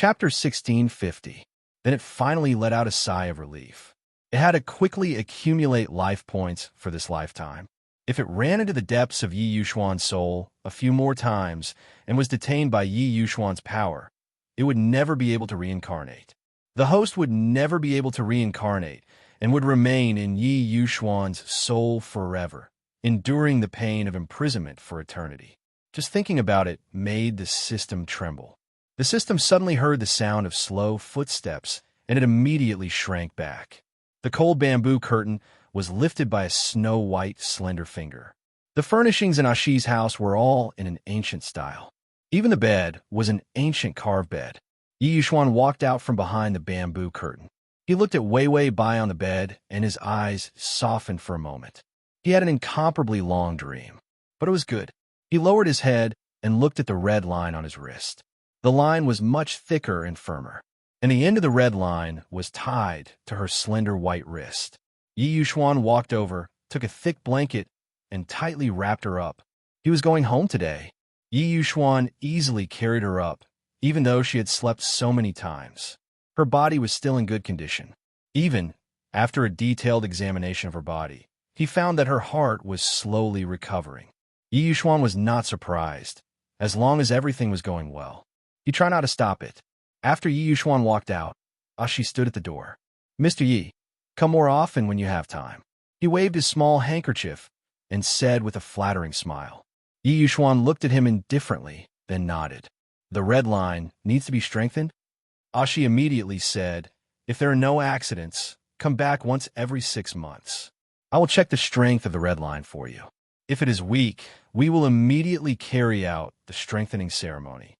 Chapter 1650. Then it finally let out a sigh of relief. It had to quickly accumulate life points for this lifetime. If it ran into the depths of Yi Yuxuan's soul a few more times and was detained by Yi Yuxuan's power, it would never be able to reincarnate. The host would never be able to reincarnate and would remain in Yi Yuxuan's soul forever, enduring the pain of imprisonment for eternity. Just thinking about it made the system tremble. The system suddenly heard the sound of slow footsteps, and it immediately shrank back. The cold bamboo curtain was lifted by a snow-white, slender finger. The furnishings in Ashi's house were all in an ancient style. Even the bed was an ancient carved bed. Yi Yuxuan walked out from behind the bamboo curtain. He looked at Wei Wei Bai on the bed, and his eyes softened for a moment. He had an incomparably long dream, but it was good. He lowered his head and looked at the red line on his wrist. The line was much thicker and firmer, and the end of the red line was tied to her slender white wrist. Yi Yuxuan walked over, took a thick blanket, and tightly wrapped her up. He was going home today. Yi Yuxuan easily carried her up, even though she had slept so many times. Her body was still in good condition. Even after a detailed examination of her body, he found that her heart was slowly recovering. Yi Yuxuan was not surprised, as long as everything was going well. He tried not to stop it. After Yi Yuxuan walked out, Ashi stood at the door. "Mr. Yi, come more often when you have time." He waved his small handkerchief and said with a flattering smile. Yi Yuxuan looked at him indifferently, then nodded. "The red line needs to be strengthened?" Ashi immediately said, "If there are no accidents, come back once every 6 months. I will check the strength of the red line for you. If it is weak, we will immediately carry out the strengthening ceremony."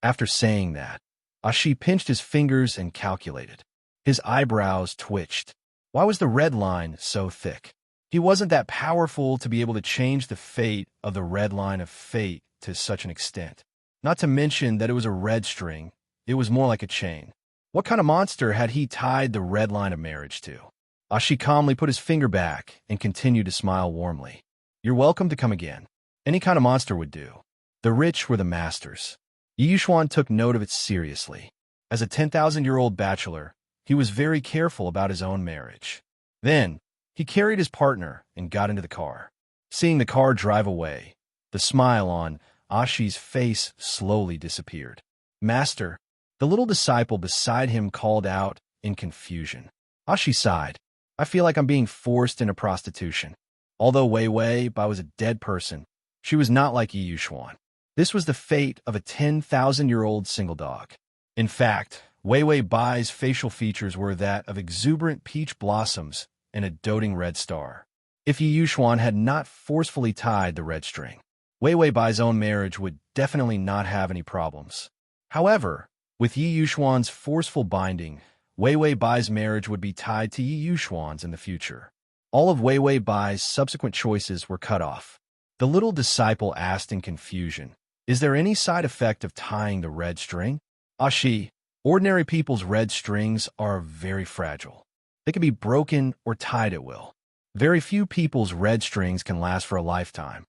After saying that, Ashi pinched his fingers and calculated. His eyebrows twitched. Why was the red line so thick? He wasn't that powerful to be able to change the fate of the red line of fate to such an extent. Not to mention that it was a red string, it was more like a chain. What kind of monster had he tied the red line of marriage to? Ashi calmly put his finger back and continued to smile warmly. "You're welcome to come again. Any kind of monster would do." The rich were the masters. Yi Yuxuan took note of it seriously. As a 10,000-year-old bachelor, he was very careful about his own marriage. Then, he carried his partner and got into the car. Seeing the car drive away, the smile on Ashi's face slowly disappeared. "Master," the little disciple beside him called out in confusion. Ashi sighed. "I feel like I'm being forced into prostitution." Although Wei Wei Bai was a dead person, she was not like Yi Yuxuan. This was the fate of a 10,000-year-old single dog. In fact, Wei Wei Bai's facial features were that of exuberant peach blossoms and a doting red star. If Yi Yuxuan had not forcefully tied the red string, Wei Wei Bai's own marriage would definitely not have any problems. However, with Yi Yuxuan's forceful binding, Wei Wei Bai's marriage would be tied to Yi Yuxuan's in the future. All of Wei Wei Bai's subsequent choices were cut off. The little disciple asked in confusion, "Is there any side effect of tying the red string?" Ashi, ordinary people's red strings are very fragile. They can be broken or tied at will. Very few people's red strings can last for a lifetime.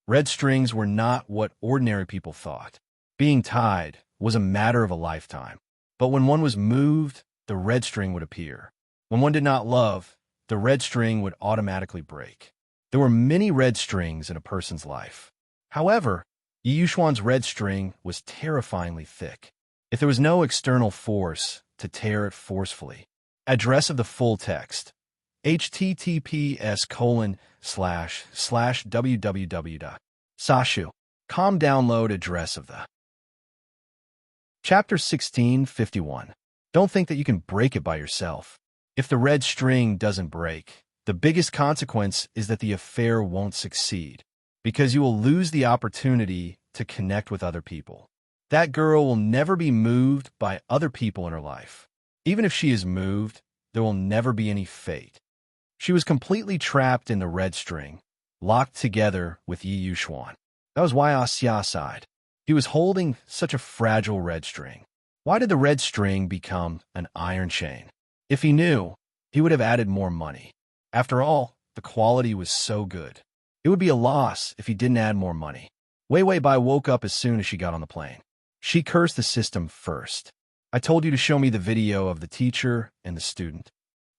Red strings were not what ordinary people thought. Being tied was a matter of a lifetime. But when one was moved, the red string would appear. When one did not love, the red string would automatically break. There were many red strings in a person's life. However, Yi Yuxuan's red string was terrifyingly thick. If there was no external force to tear it forcefully. Address of the full text: https://www.sashu.com. Download address of the Chapter 1651. Don't think that you can break it by yourself. If the red string doesn't break, the biggest consequence is that the affair won't succeed, because you will lose the opportunity to connect with other people. That girl will never be moved by other people in her life. Even if she is moved, there will never be any fate. She was completely trapped in the red string, locked together with Yi Yuxuan. That was why Asya sighed. He was holding such a fragile red string. Why did the red string become an iron chain? If he knew, he would have added more money. After all, the quality was so good. It would be a loss if he didn't add more money. Wei Wei Bai woke up as soon as she got on the plane. She cursed the system first. I told you to show me the video of the teacher and the student.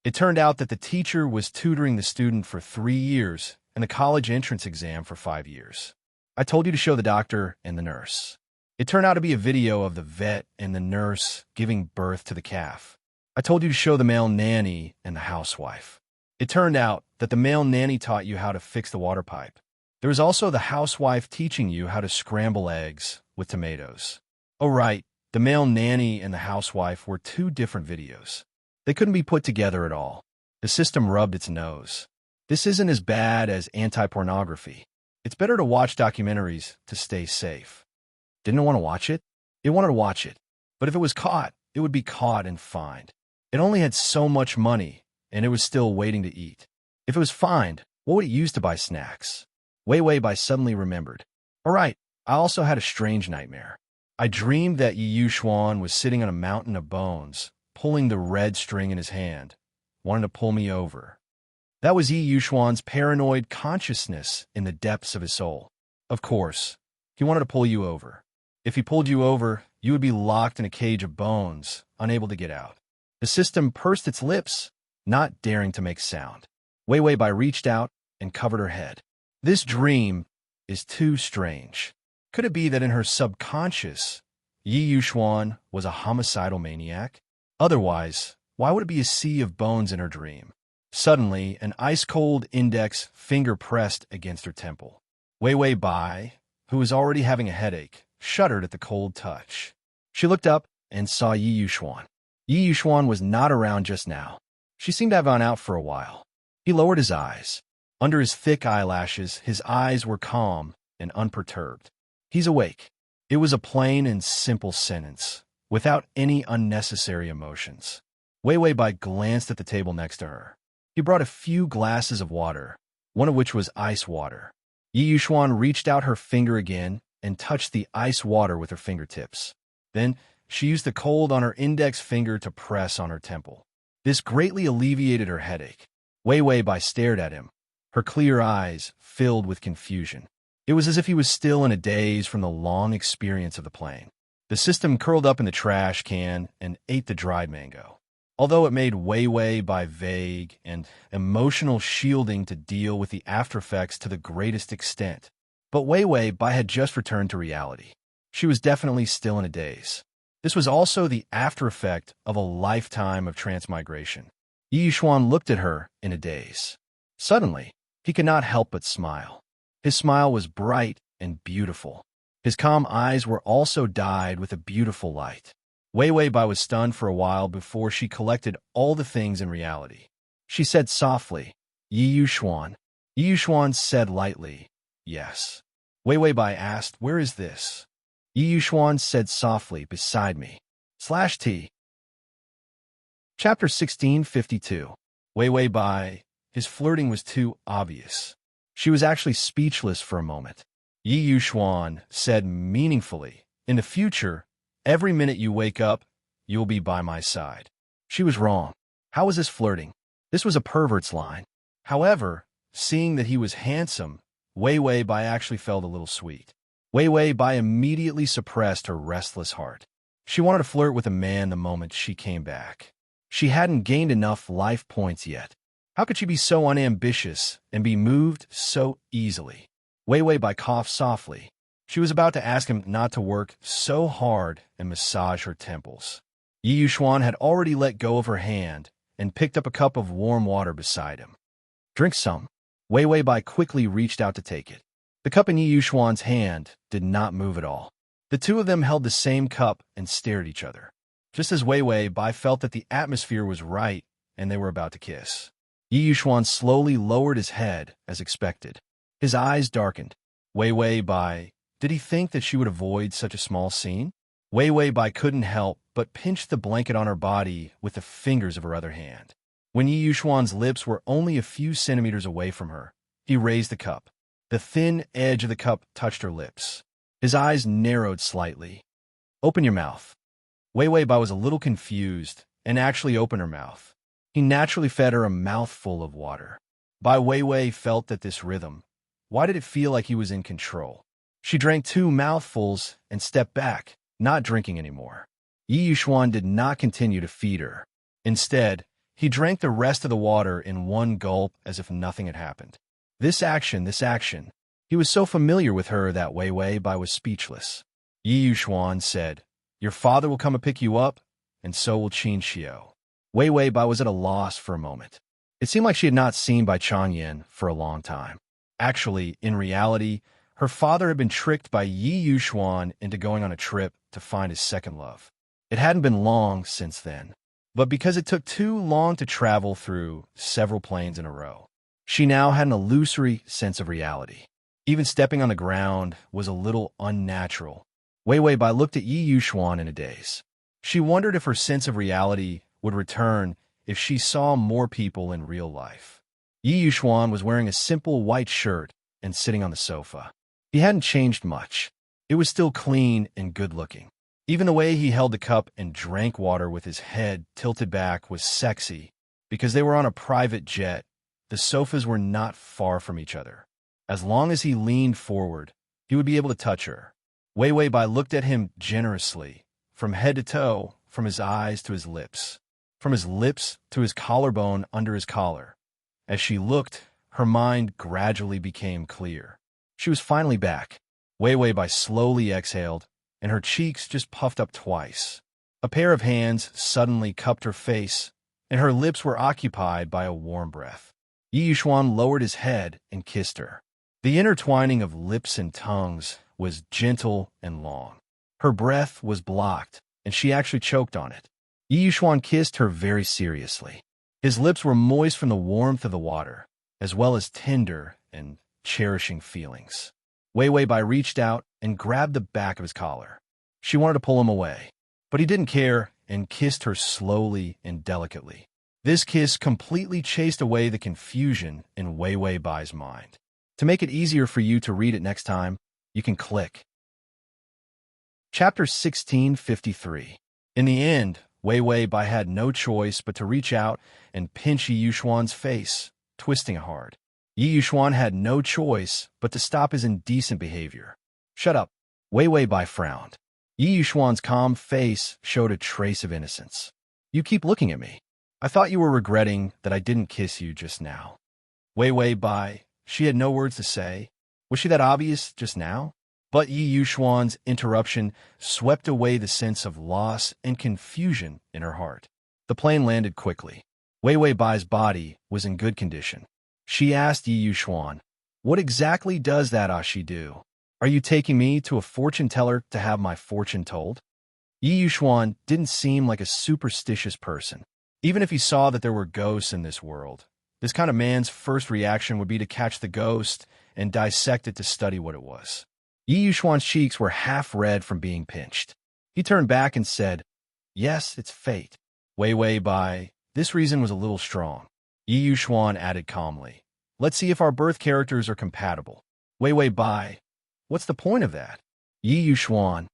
It turned out that the teacher was tutoring the student for 3 years and the college entrance exam for 5 years. I told you to show the doctor and the nurse. It turned out to be a video of the vet and the nurse giving birth to the calf. I told you to show the male nanny and the housewife. It turned out that the male nanny taught you how to fix the water pipe. There was also the housewife teaching you how to scramble eggs with tomatoes. Oh, right, the male nanny and the housewife were 2 different videos. They couldn't be put together at all. The system rubbed its nose. This isn't as bad as anti-pornography. It's better to watch documentaries to stay safe. Didn't it want to watch it? It wanted to watch it. But if it was caught, it would be caught and fined. It only had so much money, and it was still waiting to eat. If it was fined, what would it use to buy snacks? Wei suddenly remembered. All right, I also had a strange nightmare. I dreamed that Yi Yuxuan was sitting on a mountain of bones, pulling the red string in his hand, wanting to pull me over. That was Yi Yuxuan's paranoid consciousness in the depths of his soul. Of course, he wanted to pull you over. If he pulled you over, you would be locked in a cage of bones, unable to get out. The system pursed its lips, not daring to make sound. Wei reached out and covered her head. This dream is too strange. Could it be that in her subconscious, Yi Yuxuan was a homicidal maniac? Otherwise, why would it be a sea of bones in her dream? Suddenly, an ice-cold index finger pressed against her temple. Wei Bai, who was already having a headache, shuddered at the cold touch. She looked up and saw Yi Yuxuan. Yi Yuxuan was not around just now. She seemed to have gone out for a while. He lowered his eyes. Under his thick eyelashes, his eyes were calm and unperturbed. He's awake. It was a plain and simple sentence, without any unnecessary emotions. Wei Bai glanced at the table next to her. He brought a few glasses of water, one of which was ice water. Yi Yuxuan reached out her finger again and touched the ice water with her fingertips. Then, she used the cold on her index finger to press on her temple. This greatly alleviated her headache. Wei Bai stared at him, her clear eyes filled with confusion. It was as if he was still in a daze from the long experience of the plane. The system curled up in the trash can and ate the dried mango. Although it made Wei Bai vague and emotional shielding to deal with the aftereffects to the greatest extent. But Wei Bai had just returned to reality. She was definitely still in a daze. This was also the after-effect of a lifetime of transmigration. Yi Yuxuan looked at her in a daze. Suddenly, he could not help but smile. His smile was bright and beautiful. His calm eyes were also dyed with a beautiful light. Wei Bai was stunned for a while before she collected all the things in reality. She said softly, Yi Yuxuan. Yi Yuxuan said lightly, yes. Wei Bai asked, where is this? Yi Yuxuan said softly, beside me. /T. Chapter 1652. Wei Bai. His flirting was too obvious. She was actually speechless for a moment. Yi Yuxuan said meaningfully, in the future, every minute you wake up, you will be by my side. She was wrong. How was this flirting? This was a pervert's line. However, seeing that he was handsome, Wei Bai actually felt a little sweet. Wei Bai immediately suppressed her restless heart. She wanted to flirt with a man the moment she came back. She hadn't gained enough life points yet. How could she be so unambitious and be moved so easily? Wei Bai coughed softly. She was about to ask him not to work so hard and massage her temples. Yi Yuxuan had already let go of her hand and picked up a cup of warm water beside him. Drink some. Wei Bai quickly reached out to take it. The cup in Yi Yuxuan's hand did not move at all. The two of them held the same cup and stared at each other. Just as Wei Bai felt that the atmosphere was right and they were about to kiss. Yi Yuxuan slowly lowered his head as expected. His eyes darkened. Wei Bai. Did he think that she would avoid such a small scene? Wei Bai couldn't help but pinch the blanket on her body with the fingers of her other hand. When Yi Yuxuan's lips were only a few centimeters away from her, he raised the cup. The thin edge of the cup touched her lips. His eyes narrowed slightly. Open your mouth. Wei Bai was a little confused and actually opened her mouth. He naturally fed her a mouthful of water. Wei felt that this rhythm. Why did it feel like he was in control? She drank 2 mouthfuls and stepped back, not drinking anymore. Yi Yuxuan did not continue to feed her. Instead, he drank the rest of the water in one gulp as if nothing had happened. This action. He was so familiar with her that Wei Wei Bai was speechless. Yi Yuxuan said, "Your father will come and pick you up, and so will Qin Xiao." Wei Wei Bai was at a loss for a moment. It seemed like she had not seen Bai Changyan for a long time. Actually, in reality, her father had been tricked by Yi Yuxuan into going on a trip to find his second love. It hadn't been long since then, but because it took too long to travel through several planes in a row, she now had an illusory sense of reality. Even stepping on the ground was a little unnatural. Wei Wei Bai looked at Yi Yuxuan in a daze. She wondered if her sense of reality would return if she saw more people in real life. Yi Yuxuan was wearing a simple white shirt and sitting on the sofa. He hadn't changed much. It was still clean and good-looking. Even the way he held the cup and drank water with his head tilted back was sexy. Because they were on a private jet, the sofas were not far from each other. As long as he leaned forward, he would be able to touch her. Wei Wei Bai looked at him generously, from head to toe, from his eyes to his lips, from his lips to his collarbone under his collar. As she looked, her mind gradually became clear. She was finally back. Wei Wei Bai slowly exhaled, and her cheeks just puffed up twice. A pair of hands suddenly cupped her face, and her lips were occupied by a warm breath. Yi Yuxuan lowered his head and kissed her. The intertwining of lips and tongues was gentle and long. Her breath was blocked, and she actually choked on it. Yi Yuxuan kissed her very seriously. His lips were moist from the warmth of the water, as well as tender and cherishing feelings. Wei Wei Bai reached out and grabbed the back of his collar. She wanted to pull him away, but he didn't care and kissed her slowly and delicately. This kiss completely chased away the confusion in Wei Wei Bai's mind. To make it easier for you to read it next time, you can click. Chapter 1653. In the end, Wei Wei Bai had no choice but to reach out and pinch Yi Yuxuan's face, twisting it hard. Yi Yuxuan had no choice but to stop his indecent behavior. "Shut up." Wei Wei Bai frowned. Yi Yuxuan's calm face showed a trace of innocence. "You keep looking at me. I thought you were regretting that I didn't kiss you just now." Wei Wei Bai, she had no words to say. Was she that obvious just now? But Yi Yuxuan's interruption swept away the sense of loss and confusion in her heart. The plane landed quickly. Wei Wei Bai's body was in good condition. She asked Yi Yuxuan, "What exactly does that Ashi do? Are you taking me to a fortune teller to have my fortune told?" Yi Yuxuan didn't seem like a superstitious person. Even if he saw that there were ghosts in this world, this kind of man's first reaction would be to catch the ghost and dissect it to study what it was. Yi Yuxuan's cheeks were half red from being pinched. He turned back and said, "Yes, it's fate." Wei Wei Bai, this reason was a little strong. Yi Yuxuan added calmly, "Let's see if our birth characters are compatible." Wei Wei Bai, "What's the point of that?" Yi Yuxuan,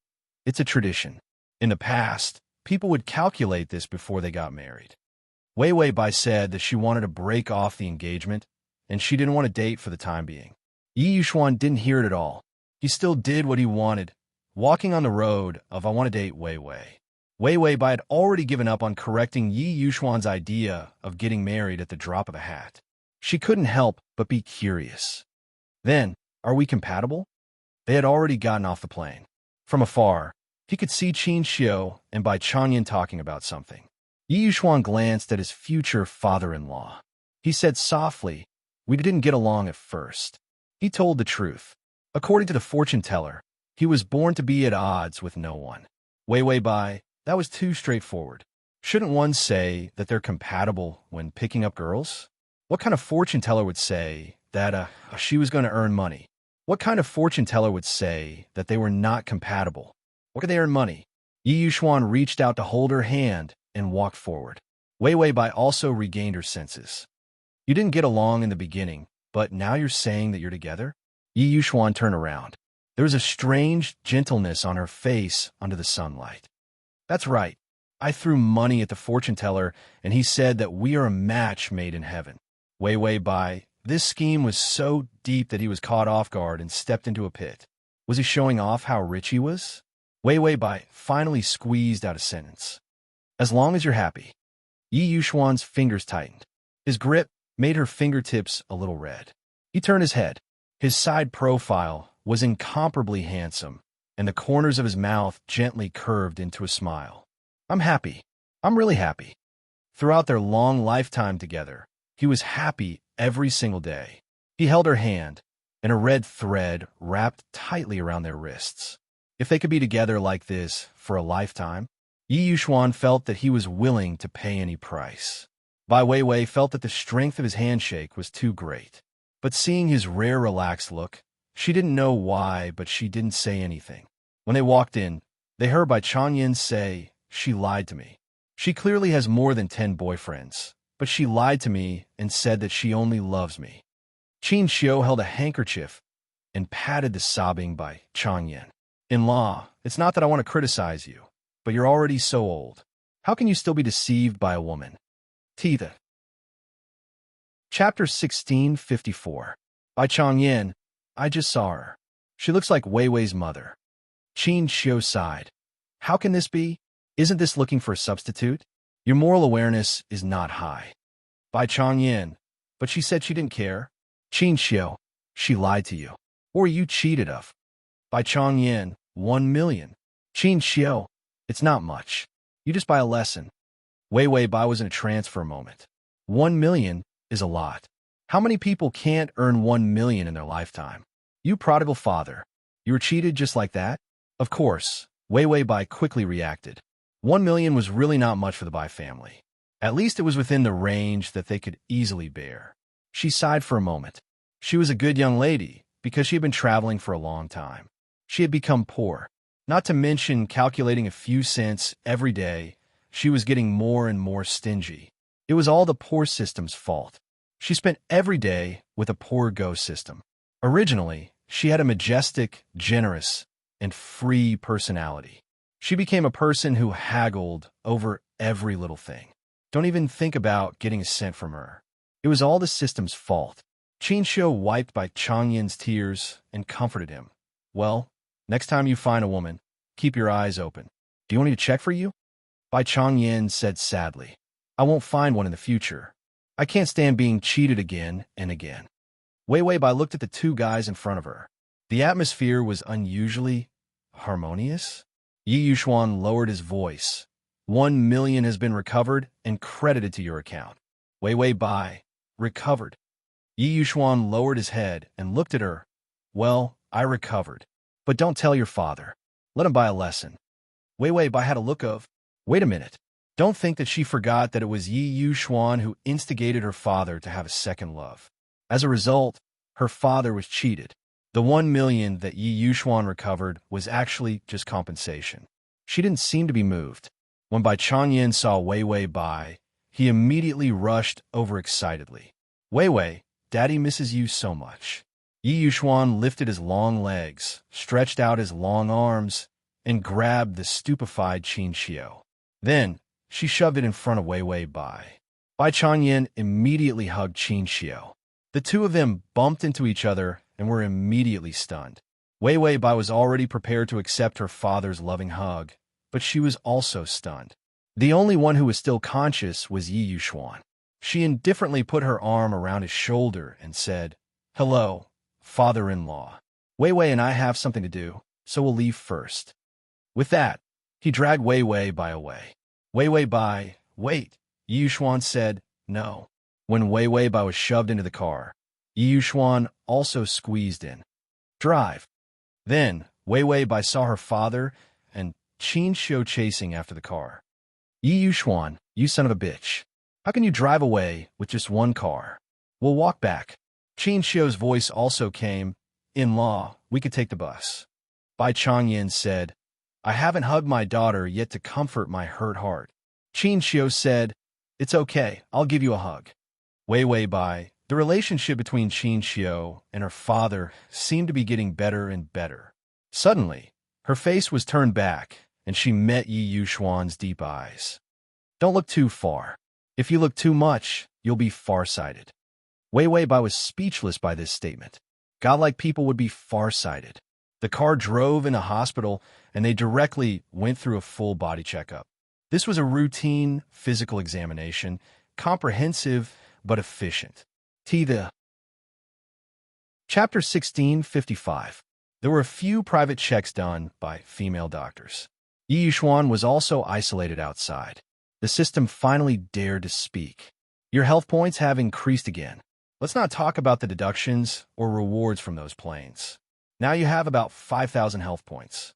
"It's a tradition. In the past, people would calculate this before they got married." Wei Wei Bai said that she wanted to break off the engagement, and she didn't want to date for the time being. Yi Yuxuan didn't hear it at all. He still did what he wanted, walking on the road of "I want to date Wei Wei." Wei Wei Bai had already given up on correcting Yi Yuxuan's idea of getting married at the drop of a hat. She couldn't help but be curious. "Then, are we compatible?" They had already gotten off the plane. From afar, he could see Qin Xiao and Bai Changyan talking about something. Yi Yuxuan glanced at his future father-in-law. He said softly, "We didn't get along at first." He told the truth. According to the fortune teller, he was born to be at odds with no one. Wei Wei Bai, that was too straightforward. Shouldn't one say that they're compatible when picking up girls? What kind of fortune teller would say that she was going to earn money? What kind of fortune teller would say that they were not compatible? Where could they earn money? Yi Yuxuan reached out to hold her hand and walked forward. Wei Wei Bai also regained her senses. "You didn't get along in the beginning, but now you're saying that you're together?" Yi Yuxuan turned around. There was a strange gentleness on her face under the sunlight. "That's right. I threw money at the fortune teller, and he said that we are a match made in heaven." Wei Wei Bai, this scheme was so deep that he was caught off guard and stepped into a pit. Was he showing off how rich he was? Wei Wei Bai finally squeezed out a sentence. As long as you're happy. Yi Yuxuan's fingers tightened. His grip made her fingertips a little red. He turned his head. His side profile was incomparably handsome, and the corners of his mouth gently curved into a smile. I'm happy. I'm really happy. Throughout their long lifetime together, he was happy every single day. He held her hand, and a red thread wrapped tightly around their wrists. If they could be together like this for a lifetime, Yi Yuxuan felt that he was willing to pay any price. Bai Weiwei felt that the strength of his handshake was too great. But seeing his rare relaxed look, she didn't know why, but she didn't say anything. When they walked in, they heard Bai Changyin say, "She lied to me. She clearly has more than 10 boyfriends, but she lied to me and said that she only loves me." Qin Xiu held a handkerchief and patted the sobbing Bai Changyin. "In-law, it's not that I want to criticize you, but you're already so old. How can you still be deceived by a woman?" Tita. Chapter 1654. Bai Changyin, I just saw her. She looks like Wei Wei's mother. Qin Xiu sighed. How can this be? Isn't this looking for a substitute? Your moral awareness is not high. Bai Changyin, but she said she didn't care. Qin Xiu, she lied to you. Or you cheated of. Bai Changyin, 1 million. Qin Xiu, it's not much. You just buy a lesson. Wei Wei Bai was in a trance for a moment. 1 million is a lot. How many people can't earn 1 million in their lifetime? You prodigal father. You were cheated just like that? Of course, Wei Wei Bai quickly reacted. 1 million was really not much for the Bai family. At least it was within the range that they could easily bear. She sighed for a moment. She was a good young lady because she had been traveling for a long time. She had become poor. Not to mention calculating a few cents every day, she was getting more and more stingy. It was all the poor system's fault. She spent every day with a poor go system. Originally, she had a majestic, generous, and free personality. She became a person who haggled over every little thing. Don't even think about getting a cent from her. It was all the system's fault. Qin Xiu wiped Bai Changyin's tears and comforted him. Well, next time you find a woman, keep your eyes open. Do you want me to check for you? Bai Changyin said sadly. I won't find one in the future. I can't stand being cheated again and again. Wei Wei Bai looked at the two guys in front of her. The atmosphere was unusually harmonious. Yi Yuxuan lowered his voice. 1 million has been recovered and credited to your account. Wei Wei Bai, recovered. Yi Yuxuan lowered his head and looked at her. Well, I recovered. But don't tell your father. Let him buy a lesson. Wei Wei Bai had a look of, wait a minute. Don't think that she forgot that it was Yi Yuxuan who instigated her father to have a second love. As a result, her father was cheated. The 1 million that Yi Yuxuan recovered was actually just compensation. She didn't seem to be moved. When Bai Changyin saw Wei Wei Bai, he immediately rushed overexcitedly. Wei Wei, Daddy misses you so much. Yi Yuxuan lifted his long legs, stretched out his long arms, and grabbed the stupefied Qin Xiu. Then, she shoved it in front of Wei Wei Bai. Bai Changyin immediately hugged Qin Xiu. The two of them bumped into each other and were immediately stunned. Wei Wei Bai was already prepared to accept her father's loving hug, but she was also stunned. The only one who was still conscious was Yi Yuxuan. She indifferently put her arm around his shoulder and said, Hello, father-in-law. Wei Wei and I have something to do, so we'll leave first. With that, he dragged Wei Wei Bai away. Wei Wei Bai, wait, Yi Yuxuan said, no. When Wei Wei Bai was shoved into the car, Yi Yuxuan also squeezed in. Drive. Then, Wei Wei Bai saw her father and Qin Xiu chasing after the car. Yi Yuxuan, you son of a bitch. How can you drive away with just one car? We'll walk back. Qin Xiu's voice also came. In-law, we could take the bus. Bai Changyin said, I haven't hugged my daughter yet to comfort my hurt heart. Qin Xiu said, It's okay, I'll give you a hug. Wei Wei Bai, the relationship between Qin Xiu and her father seemed to be getting better and better. Suddenly, her face was turned back, and she met Yi Yuxuan's deep eyes. Don't look too far. If you look too much, you'll be farsighted. Wei Wei Bai was speechless by this statement. Godlike people would be farsighted. The car drove in a hospital, and they directly went through a full body checkup. This was a routine physical examination, comprehensive but efficient. The Chapter 1655. There were a few private checks done by female doctors. Yi Yuxuan was also isolated outside. The system finally dared to speak. Your health points have increased again. Let's not talk about the deductions or rewards from those planes. Now you have about 5,000 health points.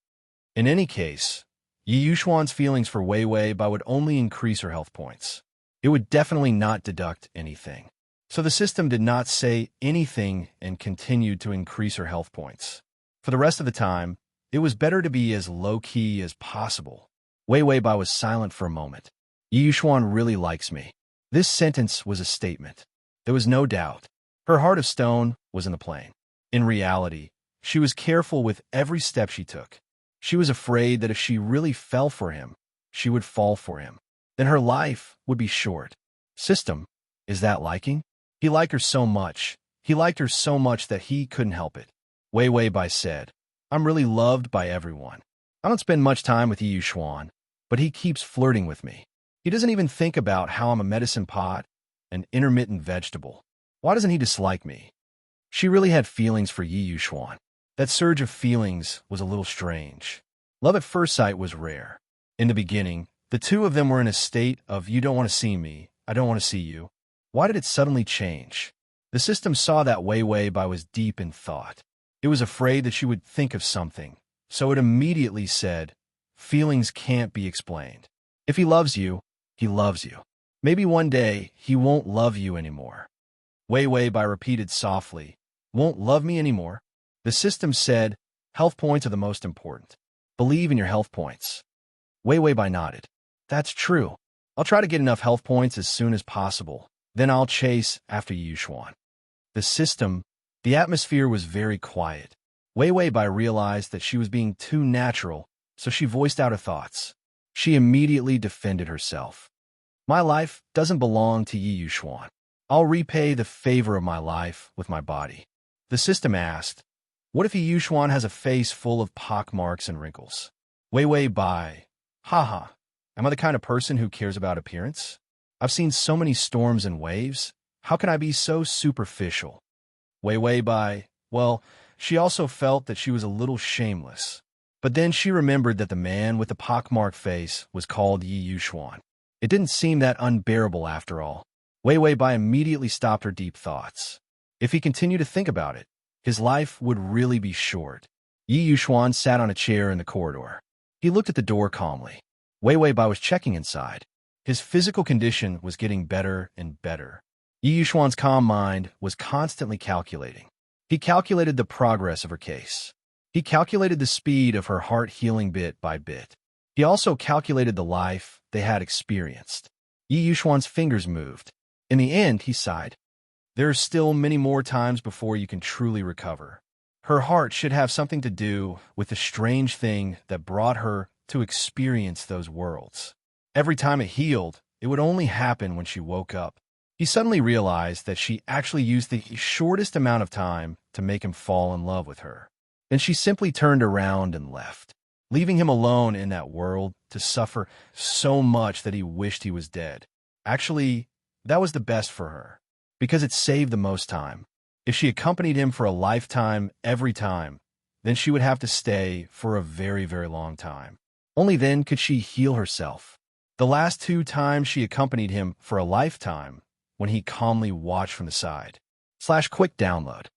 In any case, Yi Yuxuan's feelings for Wei Wei Bai would only increase her health points. It would definitely not deduct anything. So the system did not say anything and continued to increase her health points. For the rest of the time, it was better to be as low-key as possible. Wei Wei Bai was silent for a moment. Yi Yuxuan really likes me. This sentence was a statement. There was no doubt. Her heart of stone was in the plane. In reality, she was careful with every step she took. She was afraid that if she really fell for him, she would fall for him. Then her life would be short. System, is that liking? He liked her so much. He liked her so much that he couldn't help it. Wei Wei Bai said, I'm really loved by everyone. I don't spend much time with Yi Yuxuan, but he keeps flirting with me. He doesn't even think about how I'm a medicine pot, an intermittent vegetable. Why doesn't he dislike me? She really had feelings for Yi Yuxuan. That surge of feelings was a little strange. Love at first sight was rare. In the beginning, the two of them were in a state of you don't want to see me, I don't want to see you. Why did it suddenly change? The system saw that Wei Wei Bai was deep in thought. It was afraid that she would think of something, so it immediately said, feelings can't be explained. If he loves you, he loves you. Maybe one day he won't love you anymore. Wei Wei Bai repeated softly, won't love me anymore? The system said, health points are the most important. Believe in your health points. Wei Wei Bai nodded. That's true. I'll try to get enough health points as soon as possible. Then I'll chase after Yi Yuxuan. The atmosphere was very quiet. Wei Wei Bai realized that she was being too natural, so she voiced out her thoughts. She immediately defended herself. My life doesn't belong to Yi Yuxuan. I'll repay the favor of my life with my body. The system asked, what if Yi Yuxuan has a face full of pockmarks and wrinkles? Wei Wei Bai, haha, am I the kind of person who cares about appearance? I've seen so many storms and waves. How can I be so superficial? Wei Wei Bai, well, she also felt that she was a little shameless. But then she remembered that the man with the pockmarked face was called Yi Yuxuan. It didn't seem that unbearable after all. Wei Wei Bai immediately stopped her deep thoughts. If he continued to think about it, his life would really be short. Yi Yuxuan sat on a chair in the corridor. He looked at the door calmly. Wei Wei Bai was checking inside. His physical condition was getting better and better. Yi Yuxuan's calm mind was constantly calculating. He calculated the progress of her case. He calculated the speed of her heart healing bit by bit. He also calculated the life they had experienced. Yi Yuxuan's fingers moved. In the end, he sighed. There are still many more times before you can truly recover. Her heart should have something to do with the strange thing that brought her to experience those worlds. Every time it healed, it would only happen when she woke up. He suddenly realized that she actually used the shortest amount of time to make him fall in love with her. Then she simply turned around and left, leaving him alone in that world to suffer so much that he wished he was dead. Actually, that was the best for her, because it saved the most time. If she accompanied him for a lifetime every time, then she would have to stay for a very, very long time. Only then could she heal herself. The last 2 times she accompanied him for a lifetime, when he calmly watched from the side. /quick download.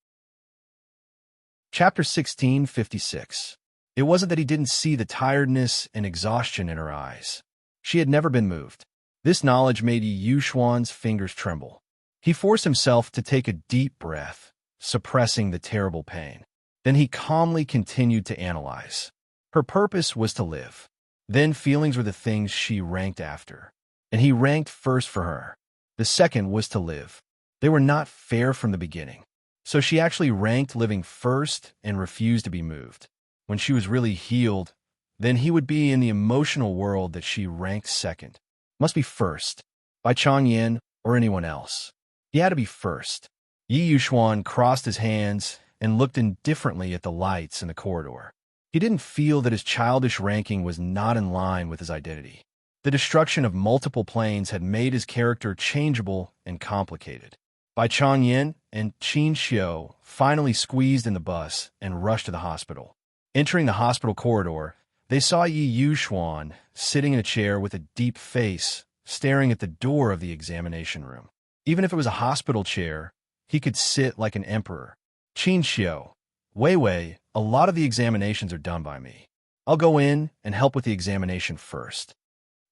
Chapter 1656. It wasn't that he didn't see the tiredness and exhaustion in her eyes. She had never been moved. This knowledge made Yi Yuxuan's fingers tremble. He forced himself to take a deep breath, suppressing the terrible pain. Then he calmly continued to analyze. Her purpose was to live. Then feelings were the things she ranked after. And he ranked first for her. The second was to live. They were not fair from the beginning. So she actually ranked living first and refused to be moved. When she was really healed, then he would be in the emotional world that she ranked second. Must be first, by Chang Yan or anyone else. He had to be first. Yi Yuxuan crossed his hands and looked indifferently at the lights in the corridor. He didn't feel that his childish ranking was not in line with his identity. The destruction of multiple planes had made his character changeable and complicated. Bai Changyin and Qin Xiu finally squeezed in the bus and rushed to the hospital. Entering the hospital corridor, they saw Yi Yuxuan sitting in a chair with a deep face, staring at the door of the examination room. Even if it was a hospital chair, he could sit like an emperor. Qin Xiu, Wei Wei, a lot of the examinations are done by me. I'll go in and help with the examination first.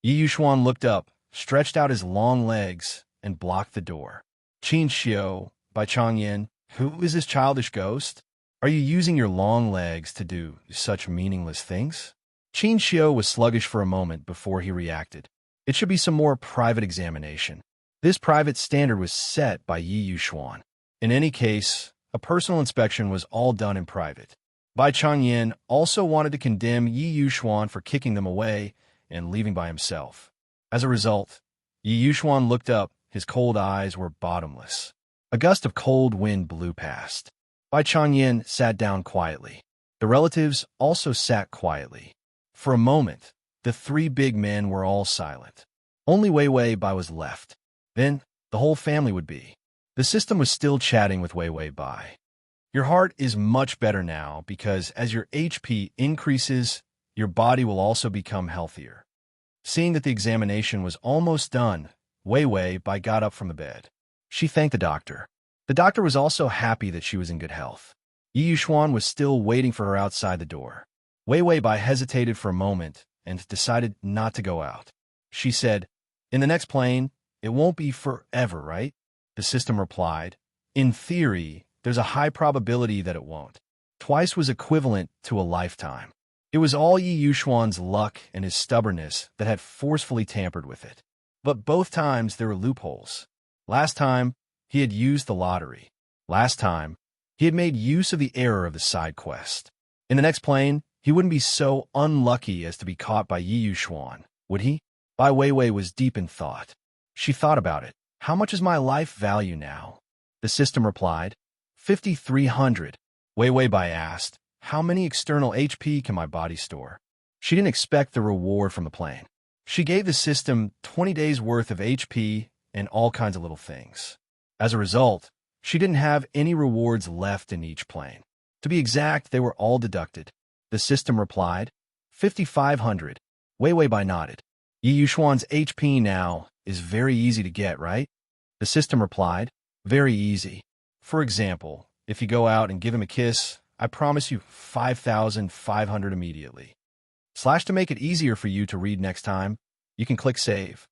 Yi Yuxuan looked up, stretched out his long legs, and blocked the door. Qin Xiu, Bai Changyin, who is this childish ghost? Are you using your long legs to do such meaningless things? Qin Xiu was sluggish for a moment before he reacted. It should be some more private examination. This private standard was set by Yi Yuxuan. In any case, a personal inspection was all done in private. Bai Changyin also wanted to condemn Yi Yuxuan for kicking them away and leaving by himself. As a result, Yi Yuxuan looked up. His cold eyes were bottomless. A gust of cold wind blew past. Bai Changyin sat down quietly. The relatives also sat quietly. For a moment, the three big men were all silent. Only Wei Wei Bai was left. Then, the whole family would be. The system was still chatting with Wei Wei Bai. Your heart is much better now because as your HP increases, your body will also become healthier. Seeing that the examination was almost done, Wei Wei Bai got up from the bed. She thanked the doctor. The doctor was also happy that she was in good health. Yi Yuxuan was still waiting for her outside the door. Wei Wei Bai hesitated for a moment and decided not to go out. She said, "In the next plane, it won't be forever, right?" The system replied, "In theory, there's a high probability that it won't." Twice was equivalent to a lifetime. It was all Yi Yuxuan's luck and his stubbornness that had forcefully tampered with it. But both times there were loopholes. Last time, he had used the lottery. Last time, he had made use of the error of the side quest. In the next plane, he wouldn't be so unlucky as to be caught by Yi Yuxuan, would he? Bai Weiwei was deep in thought. She thought about it. How much is my life value now? The system replied, 5,300. Weiwei Bai asked, how many external HP can my body store? She didn't expect the reward from the plane. She gave the system 20 days worth of HP and all kinds of little things. As a result, she didn't have any rewards left in each plane. To be exact, they were all deducted. The system replied, 5,500. Weiwei Bai nodded. Yi Yuxuan's HP now is very easy to get, right? The system replied, very easy. For example, if you go out and give him a kiss, I promise you 5,500 immediately. To make it easier for you to read next time, you can click Save.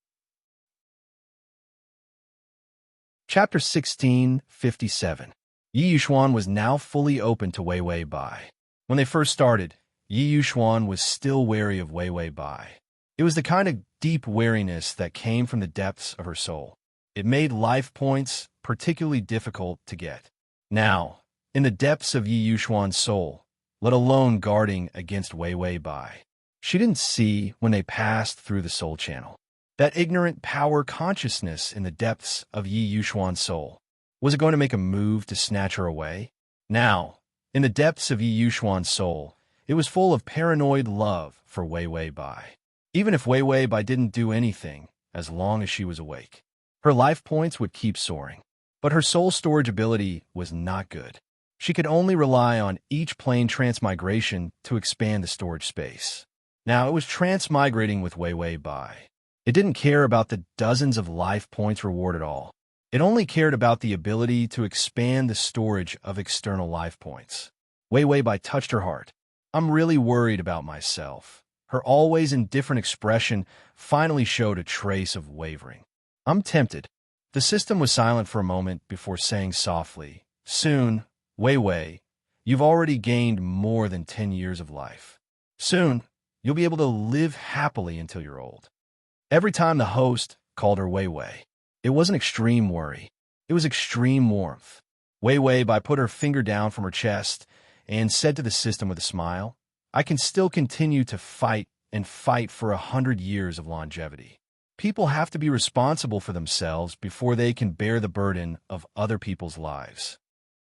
Chapter 1657. Yi Yuxuan was now fully open to Weiwei Bai. When they first started, Yi Yuxuan was still wary of Weiwei Bai. It was the kind of deep wariness that came from the depths of her soul. It made life points particularly difficult to get. Now, in the depths of Yi Yuxuan's soul, let alone guarding against Weiwei Bai, she didn't see when they passed through the soul channel. That ignorant power consciousness in the depths of Yi Yuxuan's soul. Was it going to make a move to snatch her away? Now, in the depths of Yi Yuxuan's soul, it was full of paranoid love for Weiwei Bai. Even if Weiwei Bai didn't do anything, as long as she was awake, her life points would keep soaring. But her soul storage ability was not good. She could only rely on each plane transmigration to expand the storage space. Now, it was transmigrating with Weiwei Bai. It didn't care about the dozens of life points reward at all. It only cared about the ability to expand the storage of external life points. Weiwei Bai touched her heart. I'm really worried about myself. Her always indifferent expression finally showed a trace of wavering. I'm tempted. The system was silent for a moment before saying softly, soon, Weiwei, you've already gained more than 10 years of life. Soon, you'll be able to live happily until you're old. Every time the host called her Weiwei, it wasn't extreme worry. It was extreme warmth. Weiwei Bai put her finger down from her chest and said to the system with a smile, I can still continue to fight and fight for 100 years of longevity. People have to be responsible for themselves before they can bear the burden of other people's lives.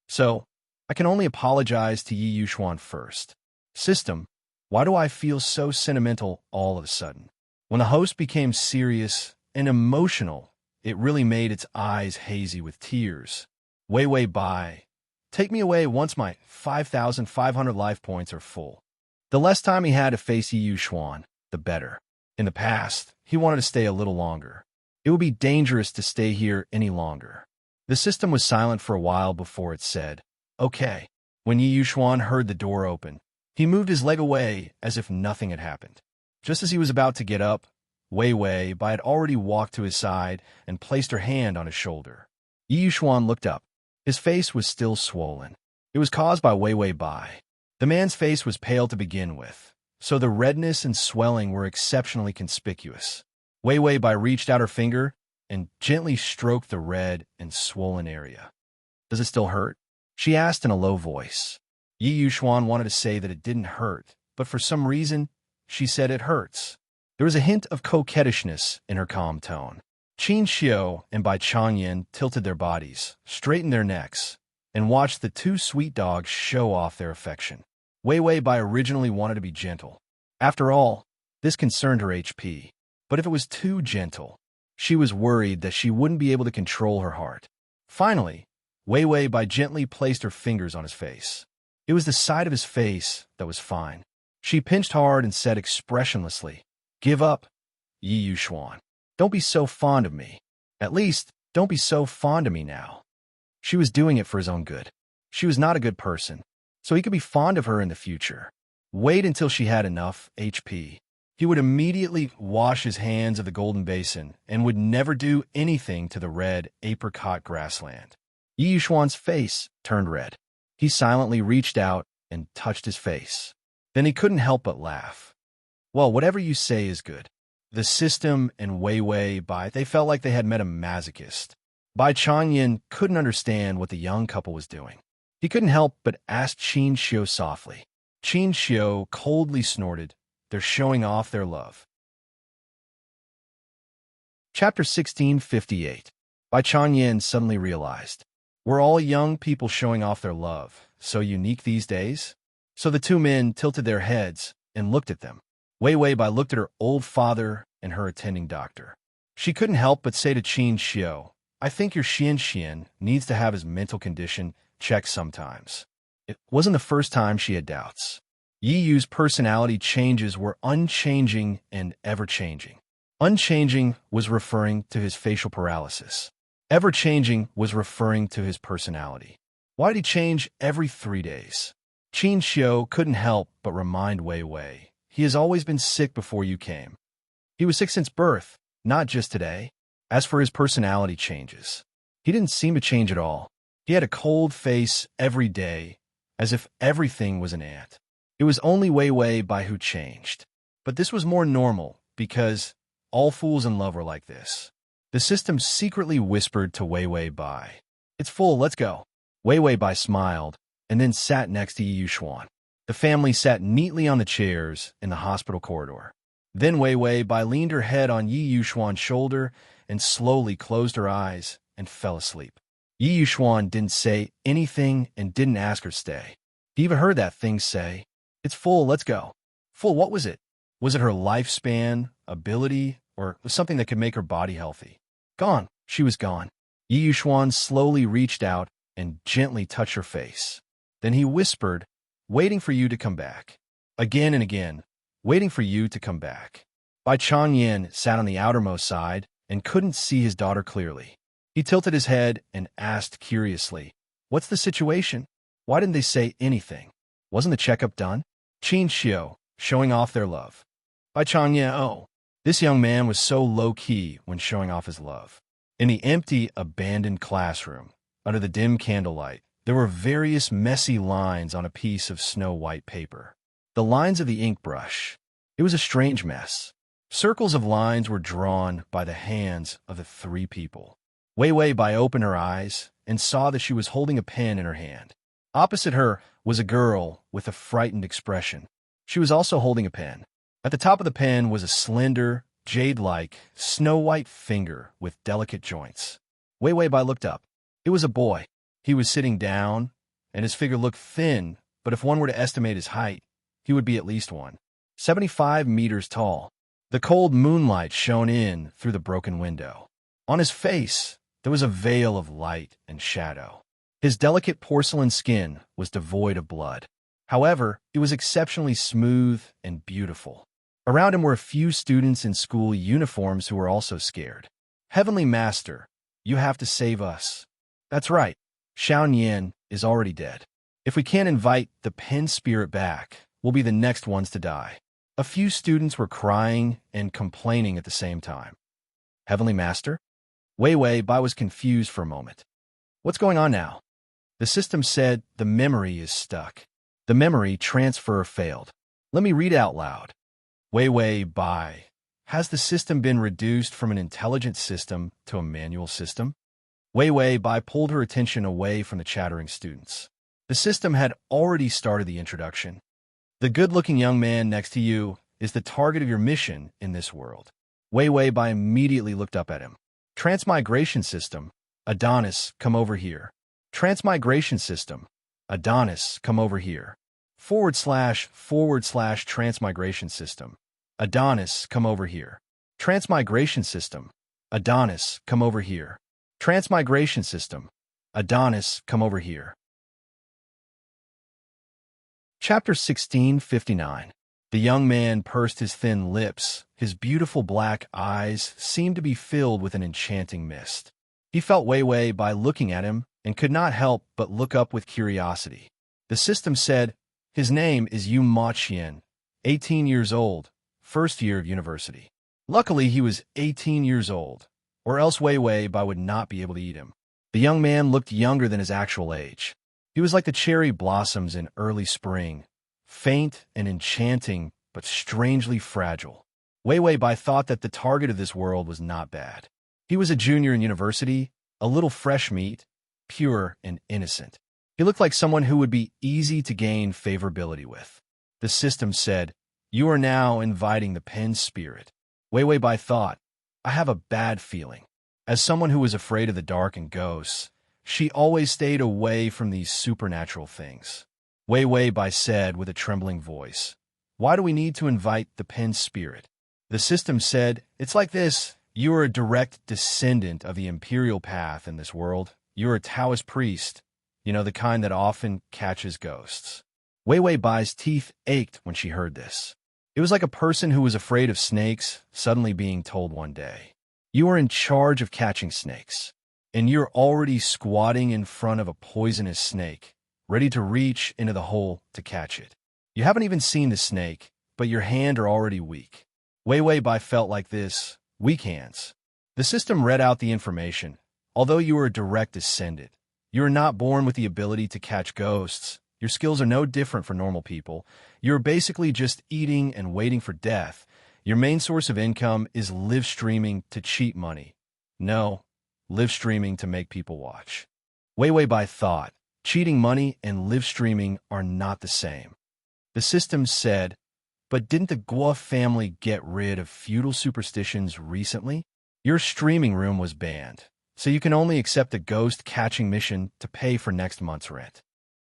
So, I can only apologize to Yi Yuxuan first. System, why do I feel so sentimental all of a sudden? When the host became serious and emotional, it really made its eyes hazy with tears. Wei Wei Bai, take me away once my 5,500 life points are full. The less time he had to face Yi Yuxuan, the better. In the past, he wanted to stay a little longer. It would be dangerous to stay here any longer. The system was silent for a while before it said, "Okay." When Yi Yuxuan heard the door open, he moved his leg away as if nothing had happened. Just as he was about to get up, Wei Wei Bai had already walked to his side and placed her hand on his shoulder. Yi Yuxuan looked up. His face was still swollen. It was caused by Wei Wei Bai. The man's face was pale to begin with, so the redness and swelling were exceptionally conspicuous. Wei Wei Bai reached out her finger and gently stroked the red and swollen area. "Does it still hurt?" she asked in a low voice. Yi Yuxuan wanted to say that it didn't hurt, but for some reason, she said it hurts. There was a hint of coquettishness in her calm tone. Qin Xiu and Bai Changyan tilted their bodies, straightened their necks, and watched the two sweet dogs show off their affection. Wei Wei Bai originally wanted to be gentle. After all, this concerned her HP. But if it was too gentle, she was worried that she wouldn't be able to control her heart. Finally, Wei Wei Bai gently placed her fingers on his face. It was the side of his face that was fine. She pinched hard and said expressionlessly, "Give up, Yi Yuxuan. Don't be so fond of me. At least, don't be so fond of me now." She was doing it for his own good. She was not a good person, so he could be fond of her in the future. Wait until she had enough HP. He would immediately wash his hands of the golden basin and would never do anything to the red apricot grassland. Yi Yuxuan's face turned red. He silently reached out and touched his face. Then he couldn't help but laugh. "Well, whatever you say is good." The system and Wei Wei Bai, they felt like they had met a masochist. Bai Changyan couldn't understand what the young couple was doing. He couldn't help but ask Qin Xiu softly. Qin Xiu coldly snorted, "They're showing off their love." Chapter 1658. Bai Changyan suddenly realized, were all young people showing off their love so unique these days? So the two men tilted their heads and looked at them. Wei Wei Bai looked at her old father and her attending doctor. She couldn't help but say to Qin Xiu, "I think your Xian needs to have his mental condition checked sometimes." It wasn't the first time she had doubts. Yi Yu's personality changes were unchanging and ever-changing. Unchanging was referring to his facial paralysis. Ever-changing was referring to his personality. Why did he change every 3 days? Qin Xiu couldn't help but remind Wei Wei, "He has always been sick before you came. He was sick since birth, not just today." As for his personality changes, he didn't seem to change at all. He had a cold face every day, as if everything was an ant. It was only Wei Wei Bai who changed. But this was more normal, because all fools in love were like this. The system secretly whispered to Wei Wei Bai, "It's full, let's go." Wei Wei Bai smiled, and then sat next to Yi Yuxuan. The family sat neatly on the chairs in the hospital corridor. Then Wei Wei Bai leaned her head on Yi Yuxuan's shoulder and slowly closed her eyes and fell asleep. Yi Yuxuan didn't say anything and didn't ask her to stay. He even heard that thing say, "It's full, let's go." Full, what was it? Was it her lifespan, ability, or something that could make her body healthy? Gone. She was gone. Yi Yuxuan slowly reached out and gently touched her face. Then he whispered, "Waiting for you to come back." Again and again, waiting for you to come back. Bai Changyan sat on the outermost side and couldn't see his daughter clearly. He tilted his head and asked curiously, "What's the situation? Why didn't they say anything? Wasn't the checkup done?" Qin Xiu, showing off their love. Bai Changyan, oh. This young man was so low-key when showing off his love. In the empty, abandoned classroom, under the dim candlelight, there were various messy lines on a piece of snow-white paper. The lines of the ink brush. It was a strange mess. Circles of lines were drawn by the hands of the three people. Wei Wei Bai opened her eyes and saw that she was holding a pen in her hand. Opposite her was a girl with a frightened expression. She was also holding a pen. At the top of the pen was a slender, jade-like, snow-white finger with delicate joints. Wei Wei Bai looked up. It was a boy. He was sitting down, and his figure looked thin, but if one were to estimate his height, he would be at least 175 meters tall. The cold moonlight shone in through the broken window. On his face, there was a veil of light and shadow. His delicate porcelain skin was devoid of blood. However, it was exceptionally smooth and beautiful. Around him were a few students in school uniforms who were also scared. "Heavenly Master, you have to save us." "That's right. Xiao Nian is already dead. If we can't invite the pen spirit back, we'll be the next ones to die." A few students were crying and complaining at the same time. "Heavenly Master?" Wei Bai was confused for a moment. "What's going on now?" The system said the memory is stuck. The memory transfer failed. Let me read it out loud. Wei Bai, has the system been reduced from an intelligent system to a manual system? Wei Bai pulled her attention away from the chattering students. The system had already started the introduction. "The good-looking young man next to you is the target of your mission in this world." Wei Bai immediately looked up at him. "Transmigration system, Adonis, come over here." Transmigration system, Adonis, come over here. / transmigration system, Adonis, come over here. Transmigration system, Adonis, come over here. Transmigration system, Adonis, come over here. Chapter 1659. The young man pursed his thin lips. His beautiful black eyes seemed to be filled with an enchanting mist. He felt Wei Bai looking at him and could not help but look up with curiosity. The system said, "His name is Yu Ma Qian, 18 years old, first year of university." Luckily, he was 18 years old, or else Wei Bai would not be able to eat him. The young man looked younger than his actual age. He was like the cherry blossoms in early spring, faint and enchanting, but strangely fragile. Wei Bai thought that the target of this world was not bad. He was a junior in university, a little fresh meat, pure and innocent. He looked like someone who would be easy to gain favorability with. The system said, "You are now inviting the pen spirit." Wei Bai thought, "I have a bad feeling." As someone who was afraid of the dark and ghosts, she always stayed away from these supernatural things. Wei Bai said with a trembling voice, "Why do we need to invite the pen spirit?" The system said, "It's like this. You are a direct descendant of the imperial path in this world. You're a Taoist priest, the kind that often catches ghosts." Wei Bai's teeth ached when she heard this. It was like a person who was afraid of snakes suddenly being told one day, "You are in charge of catching snakes," and you're already squatting in front of a poisonous snake, ready to reach into the hole to catch it. You haven't even seen the snake, but your hand are already weak. Wei Bai felt like this. Weak hands. The system read out the information. Although you are a direct descendant, you are not born with the ability to catch ghosts. Your skills are no different from normal people. You are basically just eating and waiting for death. Your main source of income is live streaming to cheat money. No, live streaming to make people watch. Wei Bai thought, cheating money and live streaming are not the same. The system said, "But didn't the Guo family get rid of feudal superstitions recently? Your streaming room was banned, so you can only accept a ghost-catching mission to pay for next month's rent."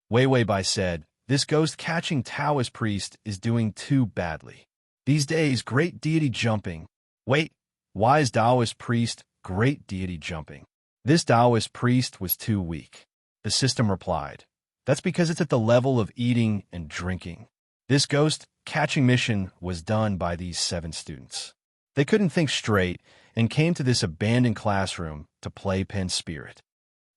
Wei Bai said, "This ghost-catching Taoist priest is doing too badly. These days, great deity jumping." Wait, why is Taoist priest great deity jumping? This Taoist priest was too weak. The system replied, "That's because it's at the level of eating and drinking." This ghost-catching mission was done by these 7 students. They couldn't think straight and came to this abandoned classroom to play pen spirit.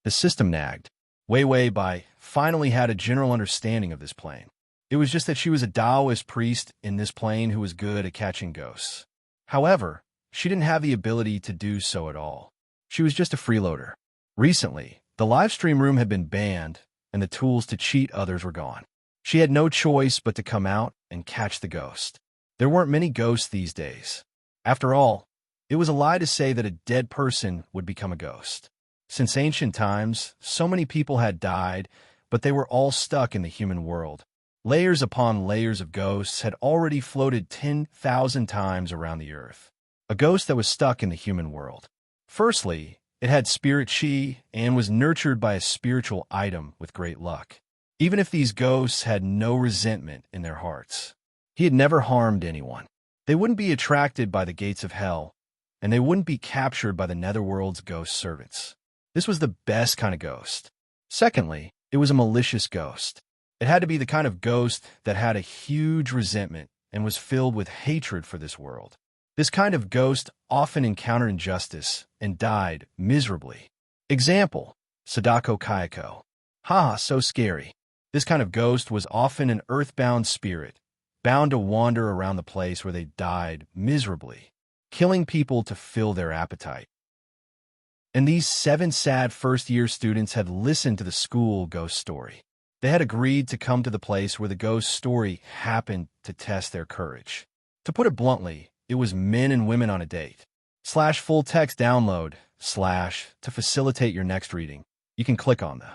The system nagged. Wei Bai finally had a general understanding of this plane. It was just that she was a Taoist priest in this plane who was good at catching ghosts. However, she didn't have the ability to do so at all. She was just a freeloader. Recently, the live stream room had been banned, and the tools to cheat others were gone. She had no choice but to come out and catch the ghost. There weren't many ghosts these days. After all, it was a lie to say that a dead person would become a ghost. Since ancient times, so many people had died, but they were all stuck in the human world. Layers upon layers of ghosts had already floated 10,000 times around the earth. A ghost that was stuck in the human world. Firstly, it had spirit chi and was nurtured by a spiritual item with great luck. even if these ghosts had no resentment in their hearts. He had never harmed anyone. They wouldn't be attracted by the gates of hell, and they wouldn't be captured by the netherworld's ghost servants. This was the best kind of ghost. Secondly, it was a malicious ghost. It had to be the kind of ghost that had a huge resentment and was filled with hatred for this world. This kind of ghost often encountered injustice and died miserably. Example, Sadako Kayako. Haha, so scary. This kind of ghost was often an earthbound spirit, bound to wander around the place where they died miserably, killing people to fill their appetite. And these 7 sad first-year students had listened to the school ghost story. They had agreed to come to the place where the ghost story happened to test their courage. To put it bluntly, it was men and women on a date. /full text download / to facilitate your next reading. You can click on the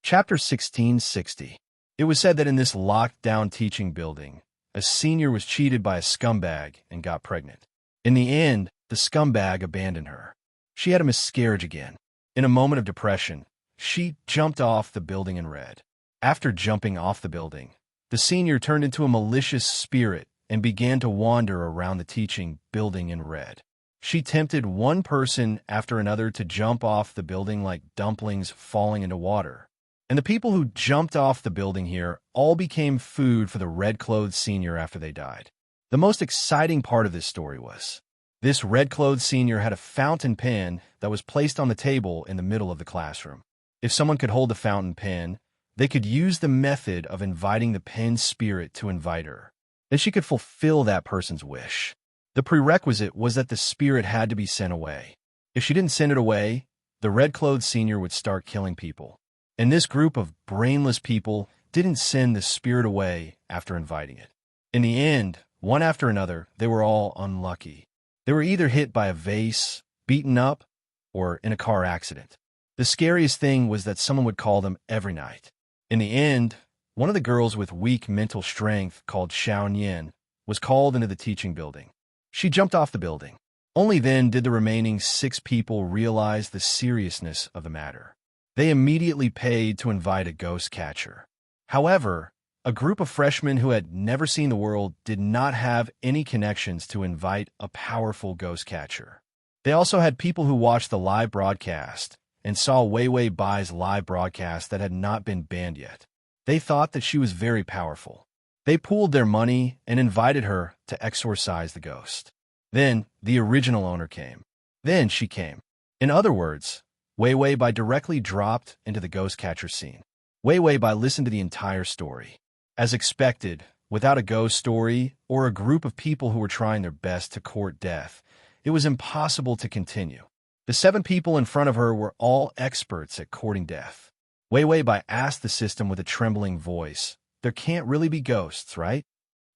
Chapter 1660. It was said that in this locked-down teaching building, a senior was cheated by a scumbag and got pregnant. In the end, the scumbag abandoned her. She had a miscarriage again. In a moment of depression, she jumped off the building and read. After jumping off the building, the senior turned into a malicious spirit and began to wander around the teaching building and read. She tempted one person after another to jump off the building like dumplings falling into water. And the people who jumped off the building here all became food for the red-clothed senior after they died. The most exciting part of this story was, this red-clothed senior had a fountain pen that was placed on the table in the middle of the classroom. If someone could hold the fountain pen, they could use the method of inviting the pen spirit to invite her. Then she could fulfill that person's wish. The prerequisite was that the spirit had to be sent away. If she didn't send it away, the red-clothed senior would start killing people. And this group of brainless people didn't send the spirit away after inviting it. In the end, one after another, they were all unlucky. They were either hit by a vase, beaten up, or in a car accident. The scariest thing was that someone would call them every night. In the end, one of the girls with weak mental strength, called Xiao Nian, was called into the teaching building. She jumped off the building. Only then did the remaining 6 people realize the seriousness of the matter. They immediately paid to invite a ghost catcher. However, a group of freshmen who had never seen the world did not have any connections to invite a powerful ghost catcher. They also had people who watched the live broadcast and saw Wei Wei Bai's live broadcast that had not been banned yet. They thought that she was very powerful. They pooled their money and invited her to exorcise the ghost. Then the original owner came. Then she came. In other words, Wei Wei Bai directly dropped into the ghost catcher scene. Wei Wei Bai listened to the entire story. As expected, without a ghost story or a group of people who were trying their best to court death, it was impossible to continue. The 7 people in front of her were all experts at courting death. Wei Wei Bai asked the system with a trembling voice, "There can't really be ghosts, right?"